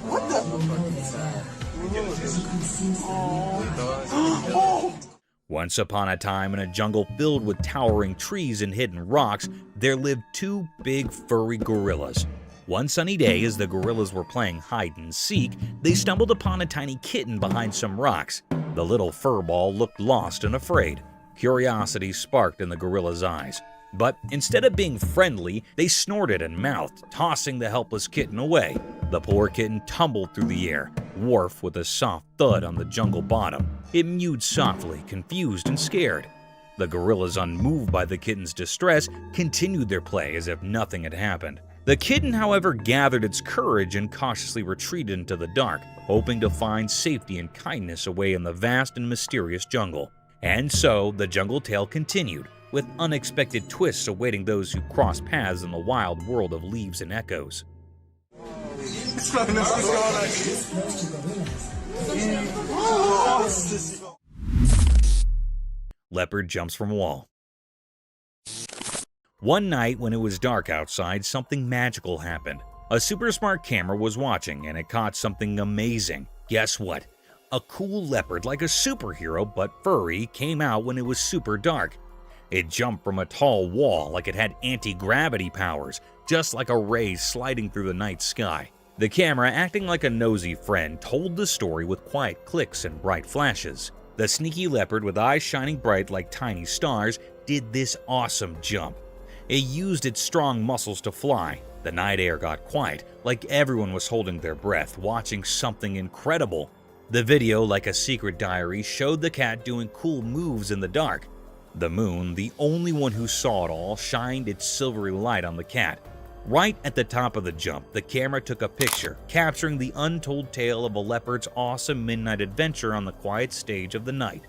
What the? Once upon a time, in a jungle filled with towering trees and hidden rocks, there lived two big furry gorillas. One sunny day, as the gorillas were playing hide and seek, they stumbled upon a tiny kitten behind some rocks. The little furball looked lost and afraid. Curiosity sparked in the gorilla's eyes. But instead of being friendly, they snorted and mouthed, tossing the helpless kitten away. The poor kitten tumbled through the air, wharfed with a soft thud on the jungle bottom. It mewed softly, confused and scared. The gorillas, unmoved by the kitten's distress, continued their play as if nothing had happened. The kitten, however, gathered its courage and cautiously retreated into the dark, hoping to find safety and kindness away in the vast and mysterious jungle. And so, the jungle tale continued, with unexpected twists awaiting those who cross paths in the wild world of leaves and echoes. Leopard jumps from wall. One night when it was dark outside, something magical happened. A super smart camera was watching and it caught something amazing. Guess what? A cool leopard like a superhero but furry came out when it was super dark. It jumped from a tall wall like it had anti-gravity powers, just like a ray sliding through the night sky. The camera, acting like a nosy friend, told the story with quiet clicks and bright flashes. The sneaky leopard with eyes shining bright like tiny stars did this awesome jump. It used its strong muscles to fly. The night air got quiet, like everyone was holding their breath, watching something incredible. The video, like a secret diary, showed the cat doing cool moves in the dark. The moon, the only one who saw it all, shined its silvery light on the cat. Right at the top of the jump, the camera took a picture, capturing the untold tale of a leopard's awesome midnight adventure on the quiet stage of the night.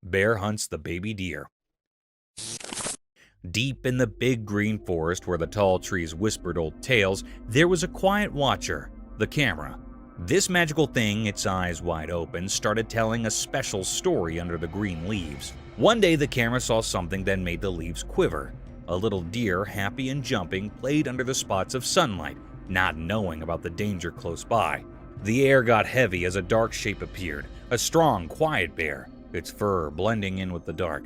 Bear hunts the baby deer. Deep in the big green forest where the tall trees whispered old tales, there was a quiet watcher, the camera. This magical thing, its eyes wide open, started telling a special story under the green leaves. One day the camera saw something that made the leaves quiver. A little deer, happy and jumping, played under the spots of sunlight, not knowing about the danger close by. The air got heavy as a dark shape appeared, a strong, quiet bear, its fur blending in with the dark.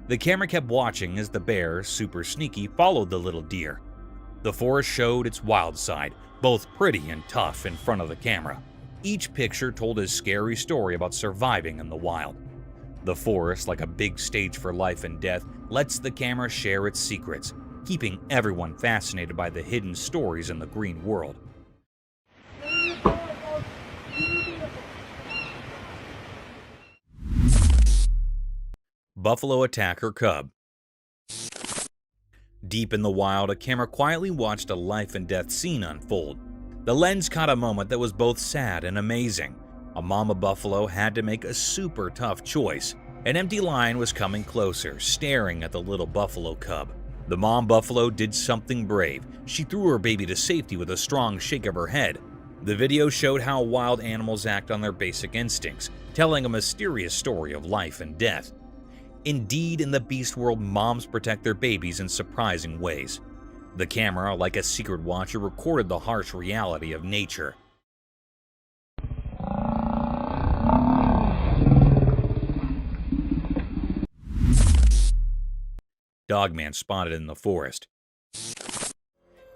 The camera kept watching as the bear, super sneaky, followed the little deer. The forest showed its wild side, both pretty and tough, in front of the camera. Each picture told a scary story about surviving in the wild. The forest, like a big stage for life and death, lets the camera share its secrets, keeping everyone fascinated by the hidden stories in the green world. Buffalo attack her cub. Deep in the wild, a camera quietly watched a life and death scene unfold. The lens caught a moment that was both sad and amazing. A mama buffalo had to make a super tough choice. An empty lion was coming closer, staring at the little buffalo cub. The mom buffalo did something brave. She threw her baby to safety with a strong shake of her head. The video showed how wild animals act on their basic instincts, telling a mysterious story of life and death. Indeed, in the beast world, moms protect their babies in surprising ways. The camera, like a secret watcher, recorded the harsh reality of nature. Dogman spotted in the forest.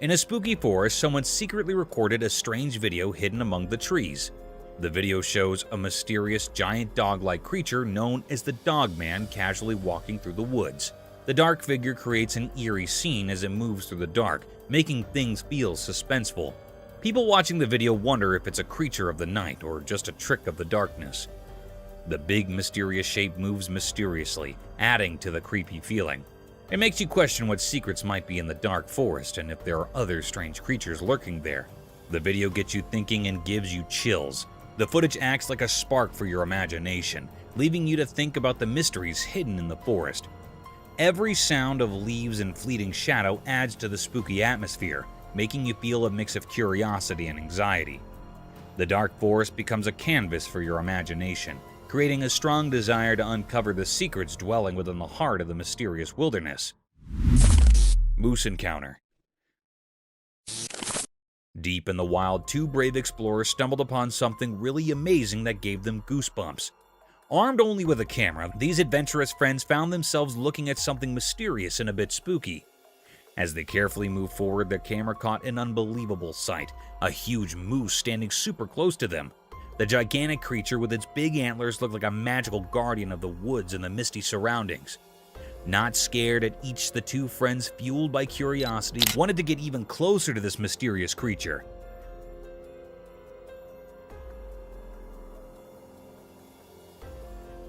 In a spooky forest, someone secretly recorded a strange video hidden among the trees. The video shows a mysterious giant dog-like creature known as the Dogman casually walking through the woods. The dark figure creates an eerie scene as it moves through the dark, making things feel suspenseful. People watching the video wonder if it's a creature of the night or just a trick of the darkness. The big mysterious shape moves mysteriously, adding to the creepy feeling. It makes you question what secrets might be in the dark forest and if there are other strange creatures lurking there. The video gets you thinking and gives you chills. The footage acts like a spark for your imagination, leaving you to think about the mysteries hidden in the forest. Every sound of leaves and fleeting shadow adds to the spooky atmosphere, making you feel a mix of curiosity and anxiety. The dark forest becomes a canvas for your imagination, creating a strong desire to uncover the secrets dwelling within the heart of the mysterious wilderness. Moose encounter. Deep in the wild, two brave explorers stumbled upon something really amazing that gave them goosebumps. Armed only with a camera, these adventurous friends found themselves looking at something mysterious and a bit spooky. As they carefully moved forward, their camera caught an unbelievable sight, a huge moose standing super close to them. The gigantic creature with its big antlers looked like a magical guardian of the woods and the misty surroundings. Not scared at each, the two friends, fueled by curiosity, wanted to get even closer to this mysterious creature.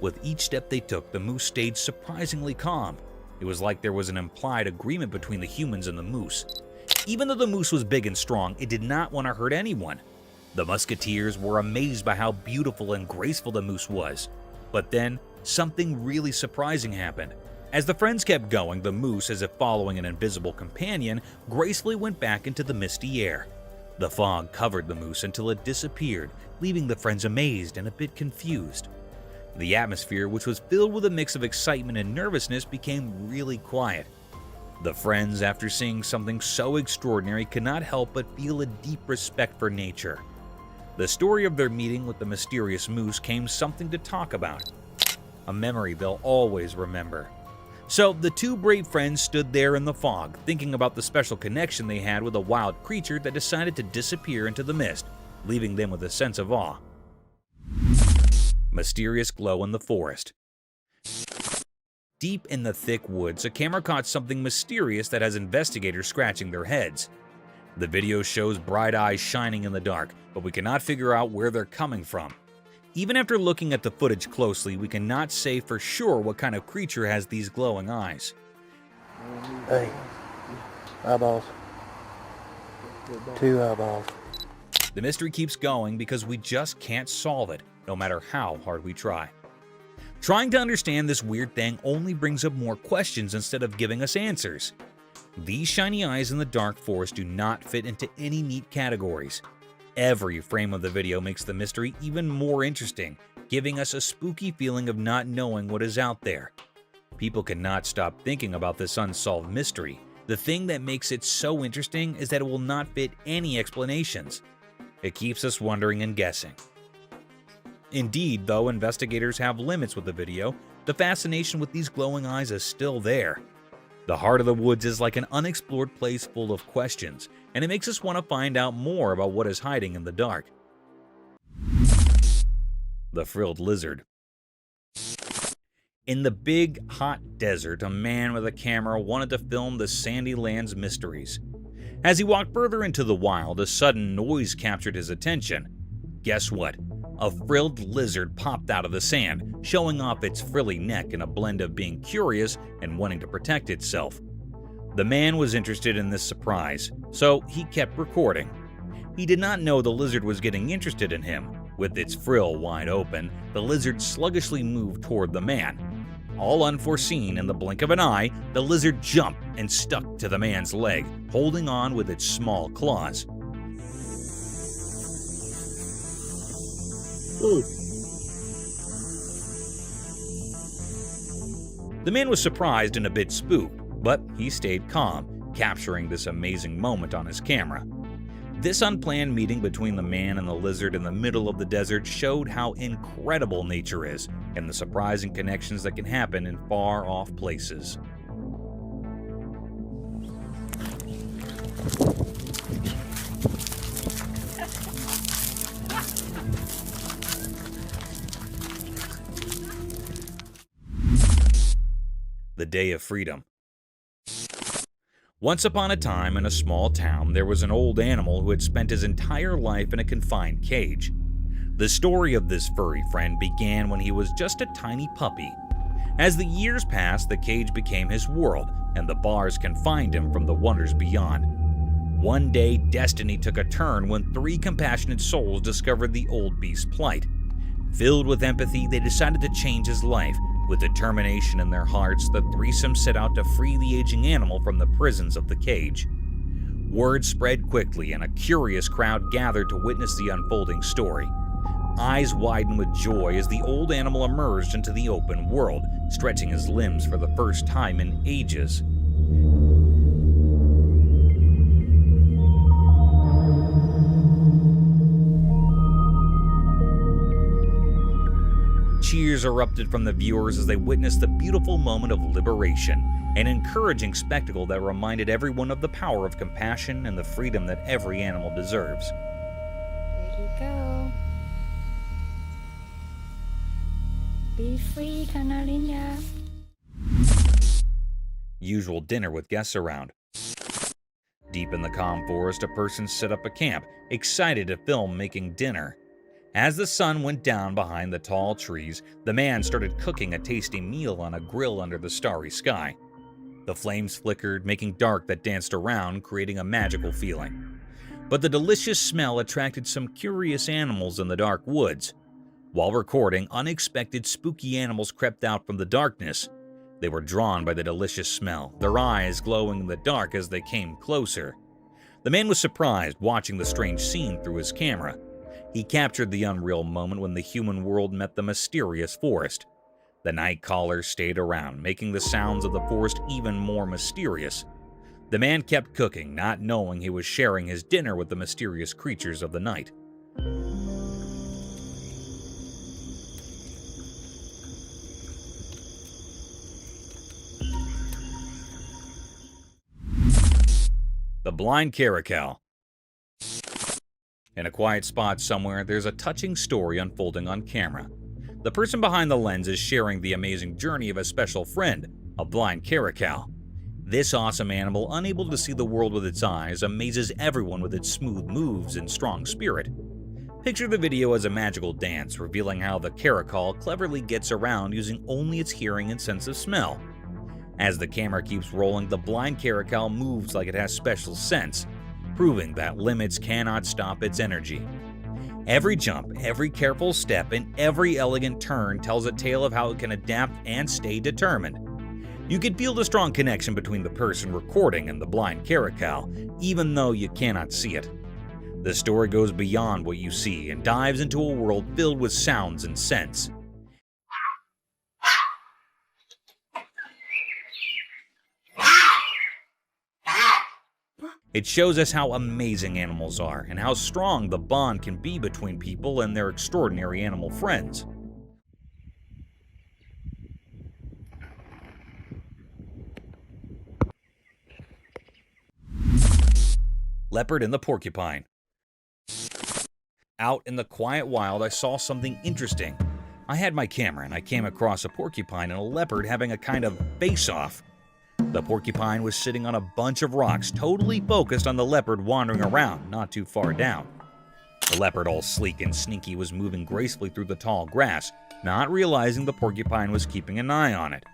With each step they took, the moose stayed surprisingly calm. It was like there was an implied agreement between the humans and the moose. Even though the moose was big and strong, it did not want to hurt anyone. The musketeers were amazed by how beautiful and graceful the moose was. But then, something really surprising happened. As the friends kept going, the moose, as if following an invisible companion, gracefully went back into the misty air. The fog covered the moose until it disappeared, leaving the friends amazed and a bit confused. The atmosphere, which was filled with a mix of excitement and nervousness, became really quiet. The friends, after seeing something so extraordinary, could not help but feel a deep respect for nature. The story of their meeting with the mysterious moose came something to talk about, a memory they'll always remember. So the two brave friends stood there in the fog, thinking about the special connection they had with a wild creature that decided to disappear into the mist, leaving them with a sense of awe. Mysterious glow in the forest. Deep in the thick woods, a camera caught something mysterious that has investigators scratching their heads. The video shows bright eyes shining in the dark, but we cannot figure out where they're coming from. Even after looking at the footage closely, we cannot say for sure what kind of creature has these glowing eyes. Hey, eyeballs. 2 eyeballs. The mystery keeps going because we just can't solve it, no matter how hard we try. Trying to understand this weird thing only brings up more questions instead of giving us answers. These shiny eyes in the dark forest do not fit into any neat categories. Every frame of the video makes the mystery even more interesting, giving us a spooky feeling of not knowing what is out there. People cannot stop thinking about this unsolved mystery. The thing that makes it so interesting is that it will not fit any explanations. It keeps us wondering and guessing. Indeed, though investigators have limits with the video, the fascination with these glowing eyes is still there. The heart of the woods is like an unexplored place full of questions, and it makes us want to find out more about what is hiding in the dark. The frilled lizard. In the big, hot desert, a man with a camera wanted to film the sandy land's mysteries. As he walked further into the wild, a sudden noise captured his attention. Guess what? A frilled lizard popped out of the sand, showing off its frilly neck in a blend of being curious and wanting to protect itself. The man was interested in this surprise, so he kept recording. He did not know the lizard was getting interested in him. With its frill wide open, the lizard sluggishly moved toward the man. All unforeseen, in the blink of an eye, the lizard jumped and stuck to the man's leg, holding on with its small claws. The man was surprised and a bit spooked, but he stayed calm, capturing this amazing moment on his camera. This unplanned meeting between the man and the lizard in the middle of the desert showed how incredible nature is and the surprising connections that can happen in far-off places. The Day of Freedom. Once upon a time in a small town, there was an old animal who had spent his entire life in a confined cage. The story of this furry friend began when he was just a tiny puppy. As the years passed, the cage became his world, and the bars confined him from the wonders beyond. One day, destiny took a turn when 3 compassionate souls discovered the old beast's plight. Filled with empathy, they decided to change his life. With determination in their hearts, the threesome set out to free the aging animal from the prisons of the cage. Word spread quickly, and a curious crowd gathered to witness the unfolding story. Eyes widened with joy as the old animal emerged into the open world, stretching his limbs for the first time in ages. Cheers erupted from the viewers as they witnessed the beautiful moment of liberation, an encouraging spectacle that reminded everyone of the power of compassion and the freedom that every animal deserves. There you go. Be free, Canarinha. Usual dinner with guests around. Deep in the calm forest, a person set up a camp, excited to film making dinner. As the sun went down behind the tall trees, the man started cooking a tasty meal on a grill under the starry sky. The flames flickered, making dark that danced around, creating a magical feeling. But the delicious smell attracted some curious animals in the dark woods. While recording, unexpected spooky animals crept out from the darkness. They were drawn by the delicious smell, their eyes glowing in the dark as they came closer. The man was surprised watching the strange scene through his camera. He captured the unreal moment when the human world met the mysterious forest. The night callers stayed around, making the sounds of the forest even more mysterious. The man kept cooking, not knowing he was sharing his dinner with the mysterious creatures of the night. The blind caracal. In a quiet spot somewhere, there's a touching story unfolding on camera. The person behind the lens is sharing the amazing journey of a special friend, a blind caracal. This awesome animal, unable to see the world with its eyes, amazes everyone with its smooth moves and strong spirit. Picture the video as a magical dance, revealing how the caracal cleverly gets around using only its hearing and sense of smell. As the camera keeps rolling, the blind caracal moves like it has special sense, proving that limits cannot stop its energy. Every jump, every careful step, and every elegant turn tells a tale of how it can adapt and stay determined. You can feel the strong connection between the person recording and the blind caracal, even though you cannot see it. The story goes beyond what you see and dives into a world filled with sounds and scents. It shows us how amazing animals are and how strong the bond can be between people and their extraordinary animal friends. Leopard and the porcupine. Out in the quiet wild, I saw something interesting. I had my camera and I came across a porcupine and a leopard having a kind of face-off. The porcupine was sitting on a bunch of rocks, totally focused on the leopard wandering around, not too far down. The leopard, all sleek and sneaky, was moving gracefully through the tall grass, not realizing the porcupine was keeping an eye on it.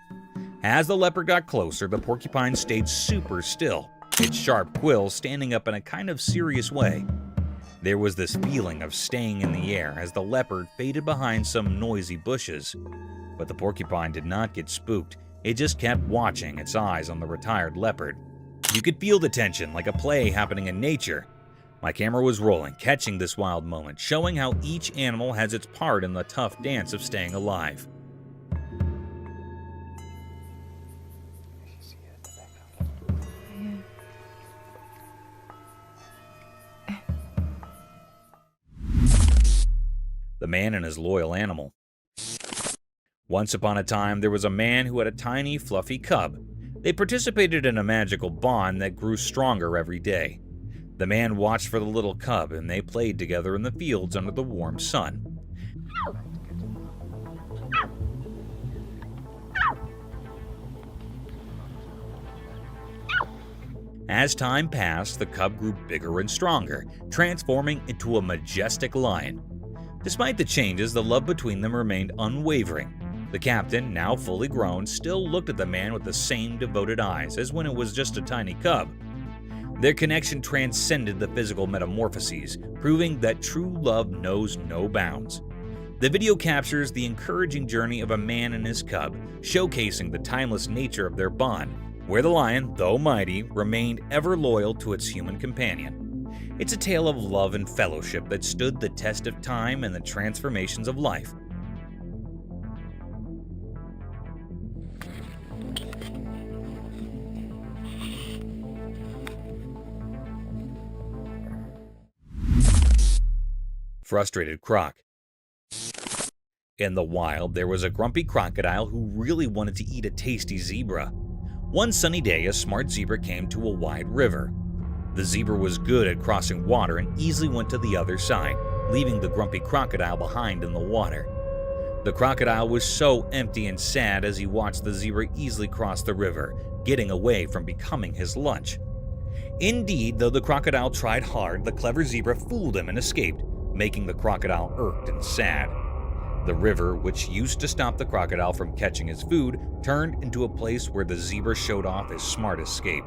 As the leopard got closer, the porcupine stayed super still, its sharp quills standing up in a kind of serious way. There was this feeling of staying in the air as the leopard faded behind some noisy bushes. But the porcupine did not get spooked. It just kept watching, its eyes on the retired leopard. You could feel the tension, like a play happening in nature. My camera was rolling, catching this wild moment, showing how each animal has its part in the tough dance of staying alive. The man and his loyal animal. Once upon a time, there was a man who had a tiny, fluffy cub. They participated in a magical bond that grew stronger every day. The man watched for the little cub, and they played together in the fields under the warm sun. As time passed, the cub grew bigger and stronger, transforming into a majestic lion. Despite the changes, the love between them remained unwavering. The captain, now fully grown, still looked at the man with the same devoted eyes as when it was just a tiny cub. Their connection transcended the physical metamorphoses, proving that true love knows no bounds. The video captures the encouraging journey of a man and his cub, showcasing the timeless nature of their bond, where the lion, though mighty, remained ever loyal to its human companion. It's a tale of love and fellowship that stood the test of time and the transformations of life. Frustrated croc. In the wild, there was a grumpy crocodile who really wanted to eat a tasty zebra. One sunny day, a smart zebra came to a wide river. The zebra was good at crossing water and easily went to the other side, leaving the grumpy crocodile behind in the water. The crocodile was so empty and sad as he watched the zebra easily cross the river, getting away from becoming his lunch. Indeed, though the crocodile tried hard, the clever zebra fooled him and escaped, making the crocodile irked and sad. The river, which used to stop the crocodile from catching his food, turned into a place where the zebra showed off his smart escape.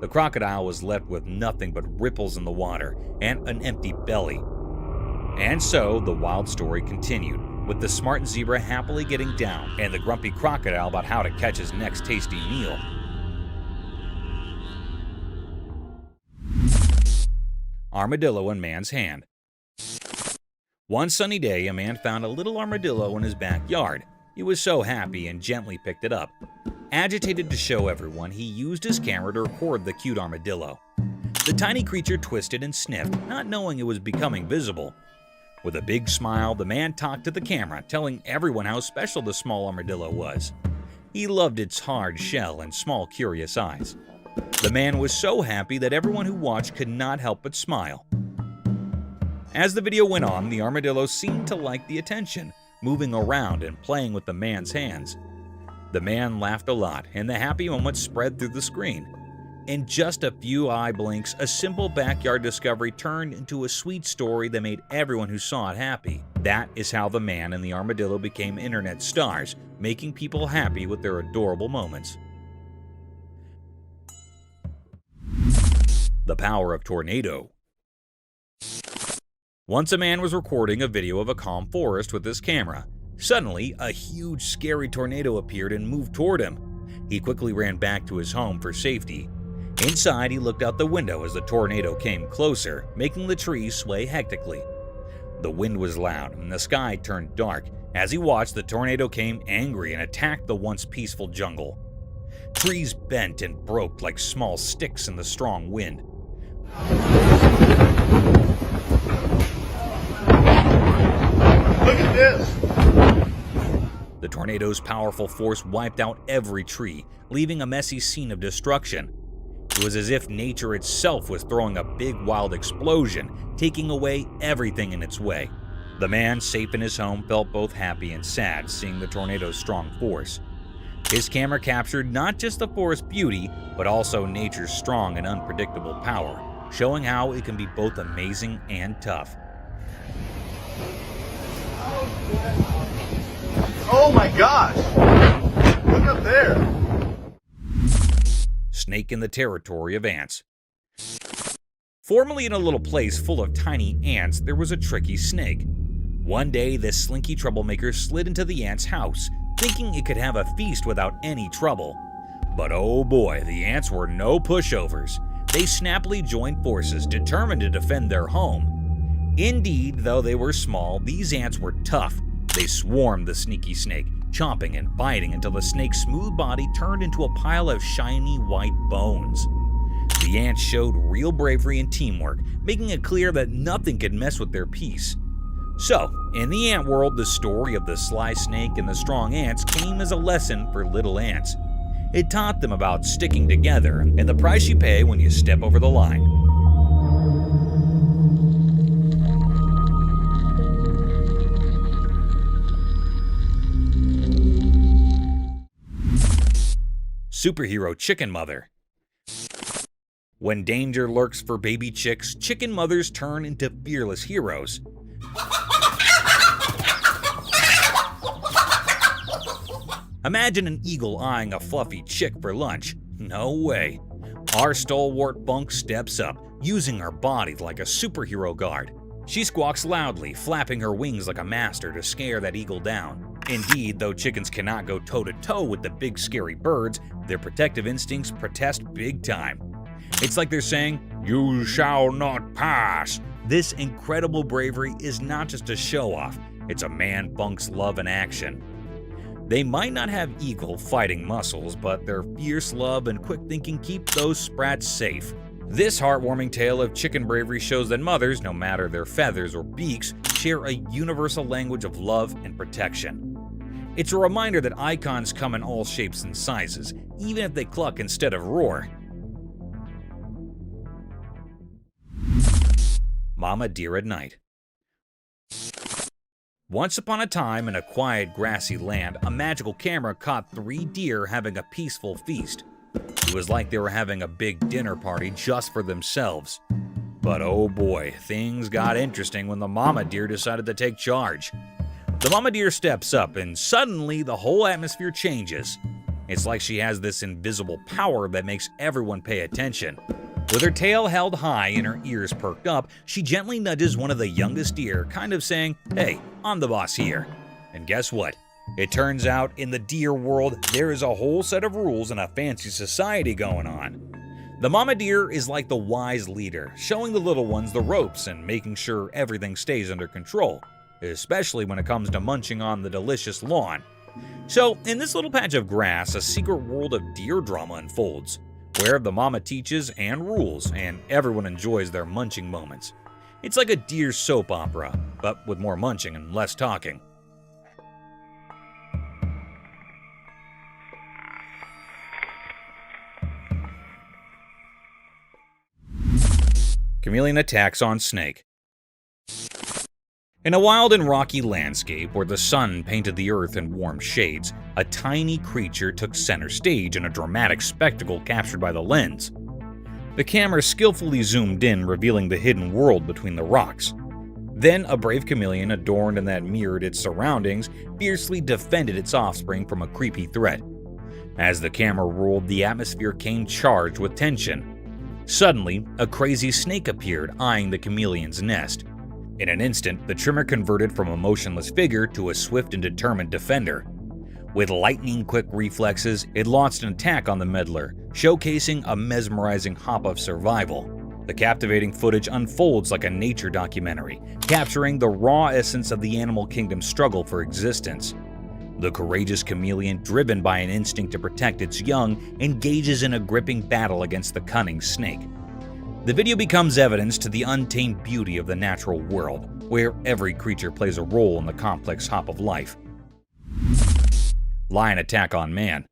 The crocodile was left with nothing but ripples in the water and an empty belly. And so the wild story continued, with the smart zebra happily getting down and the grumpy crocodile about how to catch his next tasty meal. Armadillo in man's hand. One sunny day, a man found a little armadillo in his backyard. He was so happy and gently picked it up. Agitated to show everyone, he used his camera to record the cute armadillo. The tiny creature twisted and sniffed, not knowing it was becoming visible. With a big smile, the man talked to the camera, telling everyone how special the small armadillo was. He loved its hard shell and small, curious eyes. The man was so happy that everyone who watched could not help but smile. As the video went on, the armadillo seemed to like the attention, moving around and playing with the man's hands. The man laughed a lot, and the happy moment spread through the screen. In just a few eye blinks, a simple backyard discovery turned into a sweet story that made everyone who saw it happy. That is how the man and the armadillo became internet stars, making people happy with their adorable moments. The power of tornado. Once a man was recording a video of a calm forest with his camera. Suddenly, a huge, scary tornado appeared and moved toward him. He quickly ran back to his home for safety. Inside, he looked out the window as the tornado came closer, making the trees sway hectically. The wind was loud and the sky turned dark. As he watched, the tornado came angry and attacked the once peaceful jungle. Trees bent and broke like small sticks in the strong wind. Look at this! The tornado's powerful force wiped out every tree, leaving a messy scene of destruction. It was as if nature itself was throwing a big wild explosion, taking away everything in its way. The man, safe in his home, felt both happy and sad seeing the tornado's strong force. His camera captured not just the forest's beauty, but also nature's strong and unpredictable power, showing how it can be both amazing and tough. Oh my gosh! Look up there! Snake in the territory of ants. Formerly in a little place full of tiny ants, there was a tricky snake. One day, this slinky troublemaker slid into the ant's house, thinking it could have a feast without any trouble. But oh boy, the ants were no pushovers. They snappily joined forces, determined to defend their home. Indeed, though they were small, these ants were tough. They swarmed the sneaky snake, chomping and biting until the snake's smooth body turned into a pile of shiny white bones. The ants showed real bravery and teamwork, making it clear that nothing could mess with their peace. So, in the ant world, the story of the sly snake and the strong ants came as a lesson for little ants. It taught them about sticking together and the price you pay when you step over the line. Superhero chicken mother. When danger lurks for baby chicks, chicken mothers turn into fearless heroes. Imagine an eagle eyeing a fluffy chick for lunch. No way. Our stalwart bunk steps up, using her body like a superhero guard. She squawks loudly, flapping her wings like a master to scare that eagle down. Indeed, though chickens cannot go toe-to-toe with the big scary birds, their protective instincts protest big time. It's like they're saying, "You shall not pass." This incredible bravery is not just a show-off, it's a man bunk's love in action. They might not have eagle fighting muscles, but their fierce love and quick thinking keep those sprats safe. This heartwarming tale of chicken bravery shows that mothers, no matter their feathers or beaks, share a universal language of love and protection. It's a reminder that icons come in all shapes and sizes, even if they cluck instead of roar. Mama Deer at Night. Once upon a time, in a quiet, grassy land, a magical camera caught 3 deer having a peaceful feast. It was like they were having a big dinner party just for themselves. But oh boy, things got interesting when the mama deer decided to take charge. The mama deer steps up, and suddenly the whole atmosphere changes. It's like she has this invisible power that makes everyone pay attention. With her tail held high and her ears perked up, she gently nudges one of the youngest deer, kind of saying, "Hey, I'm the boss here." And guess what? It turns out in the deer world, there is a whole set of rules and a fancy society going on. The mama deer is like the wise leader, showing the little ones the ropes and making sure everything stays under control, especially when it comes to munching on the delicious lawn. So, in this little patch of grass, a secret world of deer drama unfolds, where the mama teaches and rules, and everyone enjoys their munching moments. It's like a deer soap opera, but with more munching and less talking. Chameleon attacks on snake. In a wild and rocky landscape where the sun painted the earth in warm shades, a tiny creature took center stage in a dramatic spectacle captured by the lens. The camera skillfully zoomed in, revealing the hidden world between the rocks. Then a brave chameleon adorned and that mirrored its surroundings fiercely defended its offspring from a creepy threat. As the camera rolled, the atmosphere came charged with tension. Suddenly, a crazy snake appeared, eyeing the chameleon's nest. In an instant, the trimmer converted from a motionless figure to a swift and determined defender. With lightning-quick reflexes, it launched an attack on the meddler, showcasing a mesmerizing hop of survival. The captivating footage unfolds like a nature documentary, capturing the raw essence of the animal kingdom's struggle for existence. The courageous chameleon, driven by an instinct to protect its young, engages in a gripping battle against the cunning snake. The video becomes evidence to the untamed beauty of the natural world, where every creature plays a role in the complex hop of life. Lion attack on man.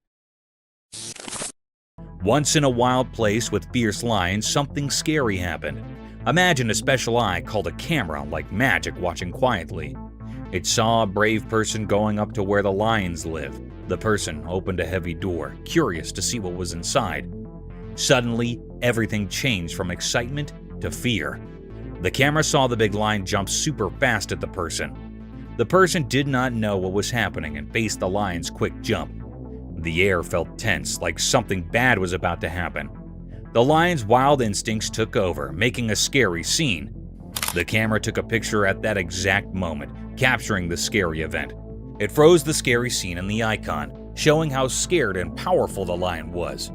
Once in a wild place with fierce lions, something scary happened. Imagine a special eye called a camera, like magic, watching quietly. It saw a brave person going up to where the lions live. The person opened a heavy door, curious to see what was inside. Suddenly, everything changed from excitement to fear. The camera saw the big lion jump super fast at the person. The person did not know what was happening and faced the lion's quick jump. The air felt tense, like something bad was about to happen. The lion's wild instincts took over, making a scary scene. The camera took a picture at that exact moment, capturing the scary event. It froze the scary scene in the icon, showing how scared and powerful the lion was.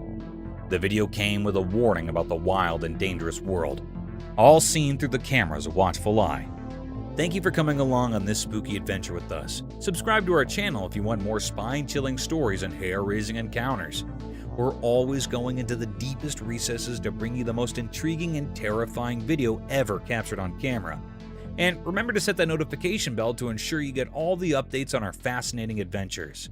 The video came with a warning about the wild and dangerous world, all seen through the camera's watchful eye. Thank you for coming along on this spooky adventure with us. Subscribe to our channel if you want more spine-chilling stories and hair-raising encounters. We're always going into the deepest recesses to bring you the most intriguing and terrifying video ever captured on camera. And remember to set that notification bell to ensure you get all the updates on our fascinating adventures.